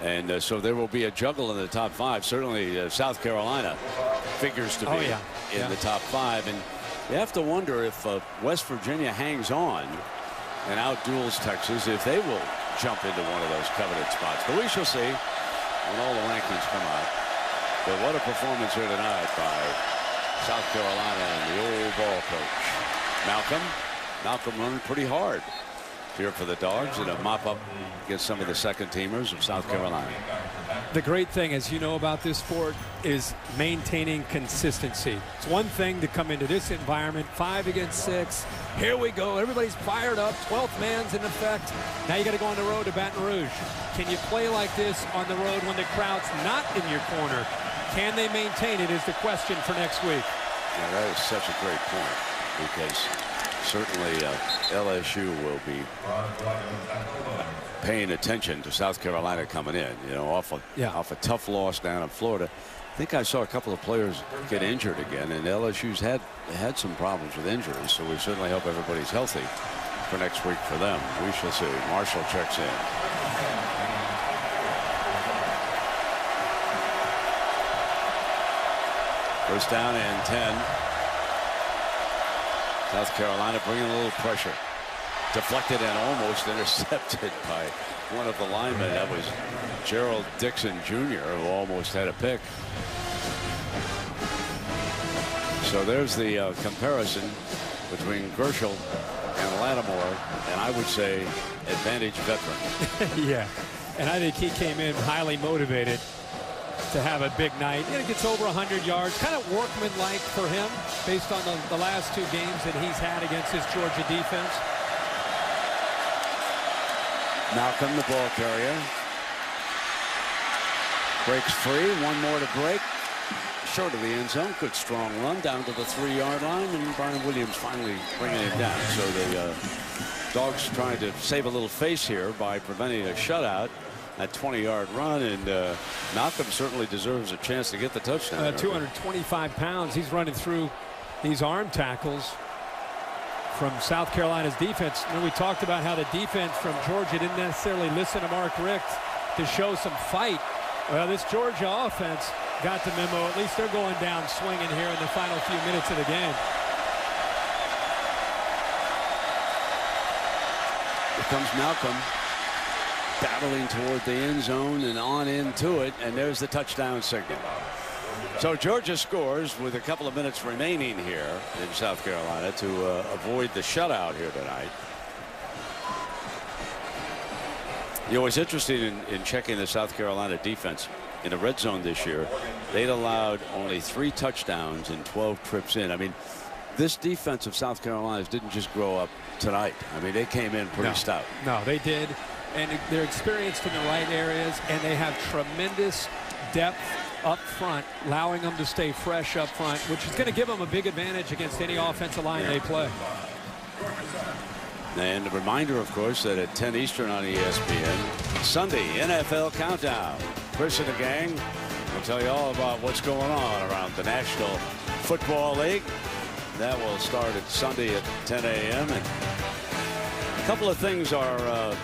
And so there will be a juggle in the top 5. Certainly South Carolina figures to be in the top 5. And you have to wonder if West Virginia hangs on and outduels Texas, if they will jump into one of those coveted spots. But we shall see when all the rankings come out. But what a performance here tonight by South Carolina and the old ball coach. Malcolm running pretty hard here for the Dogs in a mop-up against some of the second-teamers of South Carolina. The great thing, as you know about this sport, is maintaining consistency. It's one thing to come into this environment, 5 against 6. Here we go. Everybody's fired up. 12th man's in effect. Now you got to go on the road to Baton Rouge. Can you play like this on the road when the crowd's not in your corner? Can they maintain it is the question for next week. Yeah, that is such a great point, because certainly LSU will be paying attention to South Carolina coming in, you know, off a tough loss down in Florida. I think I saw a couple of players get injured again, and LSU's had some problems with injuries, so we certainly hope everybody's healthy for next week for them. We shall see. Marshall checks in. First down and 10. South Carolina bringing a little pressure. Deflected and almost intercepted by one of the linemen. That was Gerald Dixon Jr., who almost had a pick. So there's the comparison between Gershel and Lattimore, and I would say advantage veteran. Yeah, and I think he came in highly motivated to have a big night. It gets over 100 yards, kind of workmanlike for him based on the last 2 games that he's had against his Georgia defense. Malcolm, the ball carrier, breaks free. One more to break. Short of the end zone. Good strong run down to the 3-yard line, and Brian Williams finally bringing it down. So the Dogs trying to save a little face here by preventing a shutout. That 20-yard run, and Malcolm certainly deserves a chance to get the touchdown. 225 pounds. He's running through these arm tackles from South Carolina's defense. And we talked about how the defense from Georgia didn't necessarily listen to Mark Richt to show some fight. Well, this Georgia offense got the memo. At least they're going down swinging here in the final few minutes of the game. Here comes Malcolm, battling toward the end zone and on into it, and there's the touchdown signal. So Georgia scores with a couple of minutes remaining here in South Carolina to avoid the shutout here tonight. You know, what's interesting in checking the South Carolina defense in the red zone this year, they'd allowed only 3 touchdowns in 12 trips in. I mean, this defense of South Carolina's didn't just grow up tonight. I mean, they came in pretty stout. No, they did. And they're experienced in the right areas, and they have tremendous depth up front, allowing them to stay fresh up front, which is going to give them a big advantage against any offensive line they play. And a reminder, of course, that at 10 Eastern on ESPN, Sunday NFL Countdown. Chris and the gang will tell you all about what's going on around the National Football League. That will start at Sunday at 10 a.m. And a couple of things are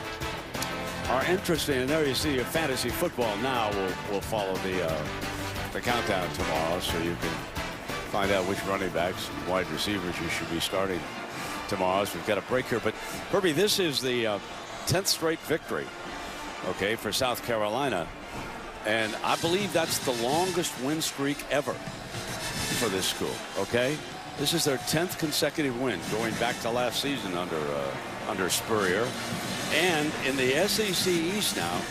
interesting, and there you see your fantasy football now will follow the countdown tomorrow, so you can find out which running backs and wide receivers you should be starting tomorrow. So we've got a break here, but Herbie, this is the 10th straight victory, okay, for South Carolina, and I believe that's the longest win streak ever for this school. Okay, this is their 10th consecutive win going back to last season under Spurrier. And in the SEC East now,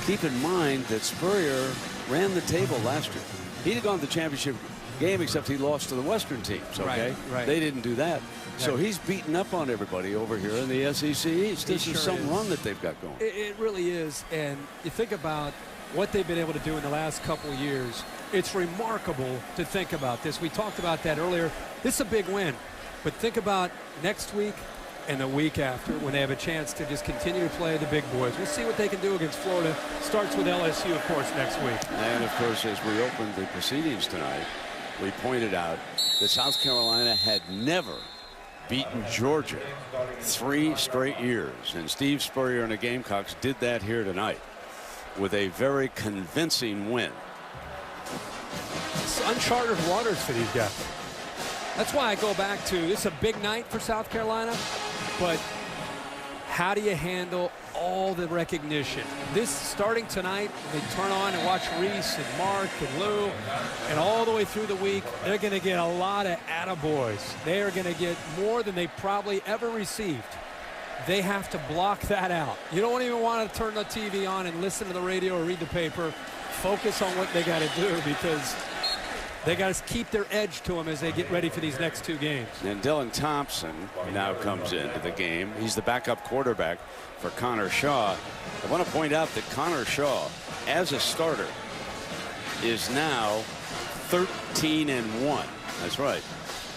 keep in mind that Spurrier ran the table last year. He'd have gone to the championship game, except he lost to the Western teams. Okay, right. They didn't do that. So he's beating up on everybody over here in the SEC East. This is some run that they've got going. It really is. And you think about what they've been able to do in the last couple of years. It's remarkable to think about this. We talked about that earlier. This is a big win. But think about next week and the week after when they have a chance to just continue to play the big boys. We'll see what they can do against Florida. Starts with LSU, of course, next week. And, of course, as we opened the proceedings tonight, we pointed out that South Carolina had never beaten Georgia 3 straight years. And Steve Spurrier and the Gamecocks did that here tonight with a very convincing win. It's uncharted waters for these guys. That's why I go back to this is a big night for South Carolina, but how do you handle all the recognition? This starting tonight, they turn on and watch Reese and Mark and Lou, and all the way through the week, they're going to get a lot of attaboys. They are going to get more than they probably ever received. They have to block that out. You don't even want to turn the TV on and listen to the radio or read the paper. Focus on what they got to do because they got to keep their edge to them as they get ready for these next 2 games. And Dylan Thompson now comes into the game. He's the backup quarterback for Connor Shaw. I want to point out that Connor Shaw, as a starter, is now 13-1. That's right.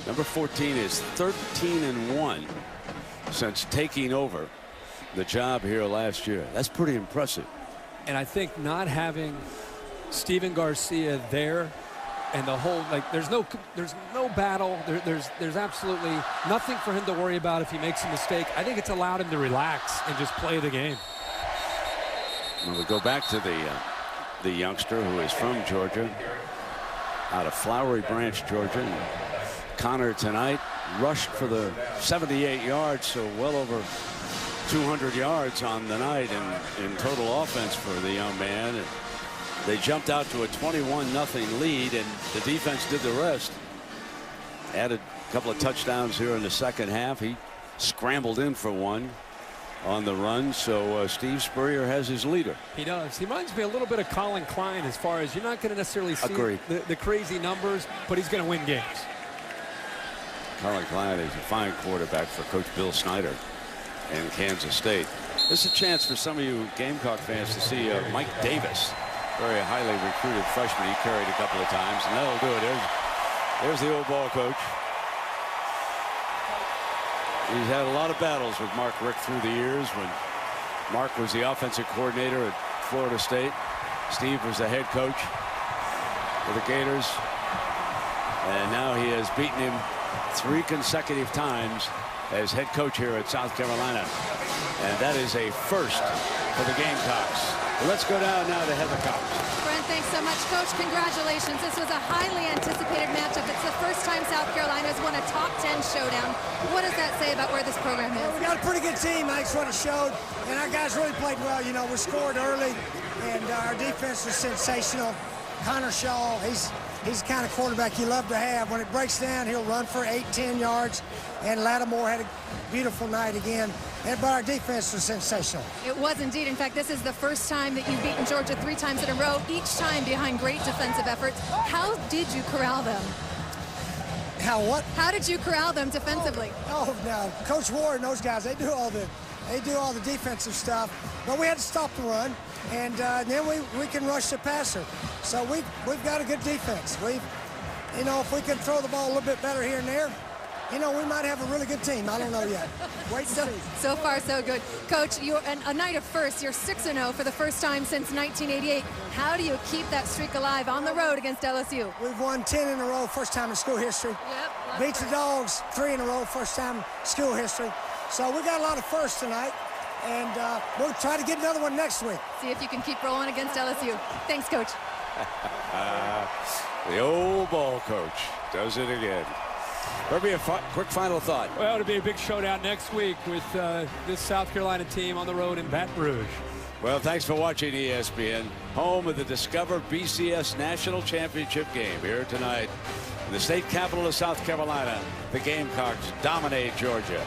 Number 14 is 13-1 since taking over the job here last year. That's pretty impressive. And I think not having Stephen Garcia there and the whole, like, there's no battle. There's absolutely nothing for him to worry about if he makes a mistake. I think it's allowed him to relax and just play the game. Well, we go back to the youngster who is from Georgia, out of Flowery Branch, Georgia. And Connor tonight rushed for the 78 yards, so well over 200 yards on the night in total offense for the young man. And they jumped out to a 21-0 lead, and the defense did the rest. Added a couple of touchdowns here in the second half. He scrambled in for one on the run, so Steve Spurrier has his leader. He does. He reminds me a little bit of Colin Klein as far as you're not going to necessarily see the crazy numbers, but he's going to win games. Colin Klein is a fine quarterback for Coach Bill Snyder in Kansas State. This is a chance for some of you Gamecock fans to see Mike Davis, very highly recruited freshman. He carried a couple of times, and that'll do it. There's the old ball coach. He's had a lot of battles with Mark Richt through the years. When Mark was the offensive coordinator at Florida State, Steve was the head coach for the Gators, and now he has beaten him 3 consecutive times as head coach here at South Carolina, and that is a first for the Gamecocks. Well, let's go down now to Heather Cox. Brent, thanks so much, Coach. Congratulations. This was a highly anticipated matchup. It's the first time South Carolina's won a top 10 showdown. What does that say about where this program is? Well, we got a pretty good team. That's what it showed, and our guys really played well. You know, we scored early, and our defense was sensational. Connor Shaw, he's the kind of quarterback you love to have. When it breaks down, he'll run for 8-10 yards. And Lattimore had a beautiful night again. But our defense was sensational. It was indeed. In fact, this is the first time that you've beaten Georgia 3 times in a row, each time behind great defensive efforts. How did you corral them? How what? How did you corral them defensively? Oh, no. Coach Ward and those guys, they do all the defensive stuff. But we had to stop the run. And then we can rush the passer. So we've got a good defense. You know, if we can throw the ball a little bit better here and there, you know, we might have a really good team. I don't know yet. Wait to see. So far, so good. Coach, you're a night of firsts. You're 6-0 for the first time since 1988. How do you keep that streak alive on the road against LSU? We've won 10 in a row, first time in school history. Yep. Beat the Dogs 3 in a row, first time in school history. So we got a lot of firsts tonight. And we'll try to get another one next week. See if you can keep rolling against LSU. Thanks, Coach. The old ball coach does it again. Herbie, a quick final thought. Well, it'll be a big showdown next week with this South Carolina team on the road in Baton Rouge. Well, thanks for watching ESPN, home of the Discover BCS National Championship game here tonight. In the state capital of South Carolina, the Gamecocks dominate Georgia